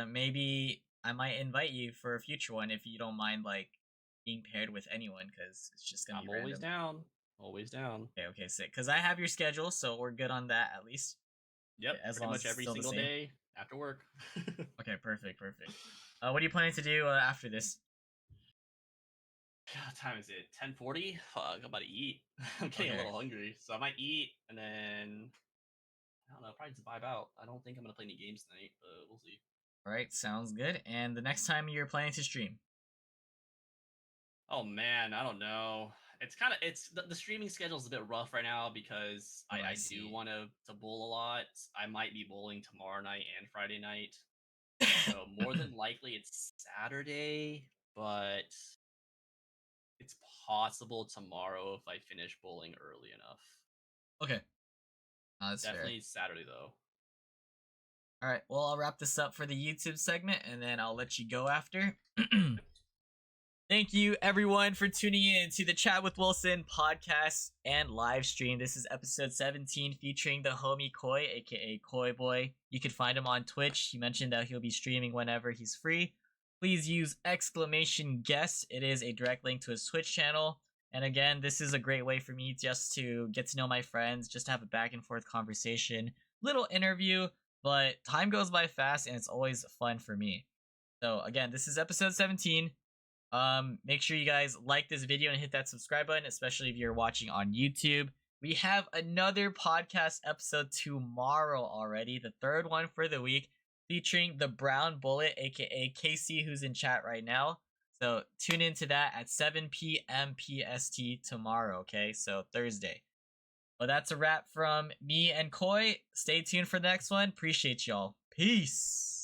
Maybe I might invite you for a future one if you don't mind, like being paired with anyone, because it's just gonna I'm be always random. down. Always down. Okay, sick. Because I have your schedule, so we're good on that at least. Yep, As pretty long as much it's every still the single same. day after work. Okay, perfect. What are you planning to do after this? What time is it? 10:40. Fuck, I'm about to eat. I'm getting a little hungry, so I might eat and then I don't know, probably just vibe out. I don't think I'm gonna play any games tonight, but we'll see. All right, sounds good. And the next time you're planning to stream? Oh man, I don't know. it's the streaming schedule is a bit rough right now because Oh, I I do see. want to bowl a lot. I might be bowling tomorrow night and Friday night. So more than likely it's Saturday, but it's possible tomorrow if I finish bowling early enough. Okay, that's fair. Definitely Saturday though. All right, well, I'll wrap this up for the YouTube segment, and then I'll let you go after. Thank you, everyone, for tuning in to the Chat with Wilson podcast and live stream. This is episode 17 featuring the homie Koi, aka Khoiboy. You can find him on Twitch. He mentioned that he'll be streaming whenever he's free. Please use !guest. It is a direct link to his Twitch channel. And again, this is a great way for me just to get to know my friends, just to have a back and forth conversation, little interview, but time goes by fast and it's always fun for me. So again, this is episode 17. Make sure you guys like this video and hit that subscribe button, especially if you're watching on YouTube. We have another podcast episode tomorrow already, the third one for the week, featuring the Brown Bullet, aka Casey, who's in chat right now. So tune into that at 7 p.m. PST tomorrow, okay? So Thursday. Well, that's a wrap from me and Koi. Stay tuned for the next one. Appreciate y'all. Peace.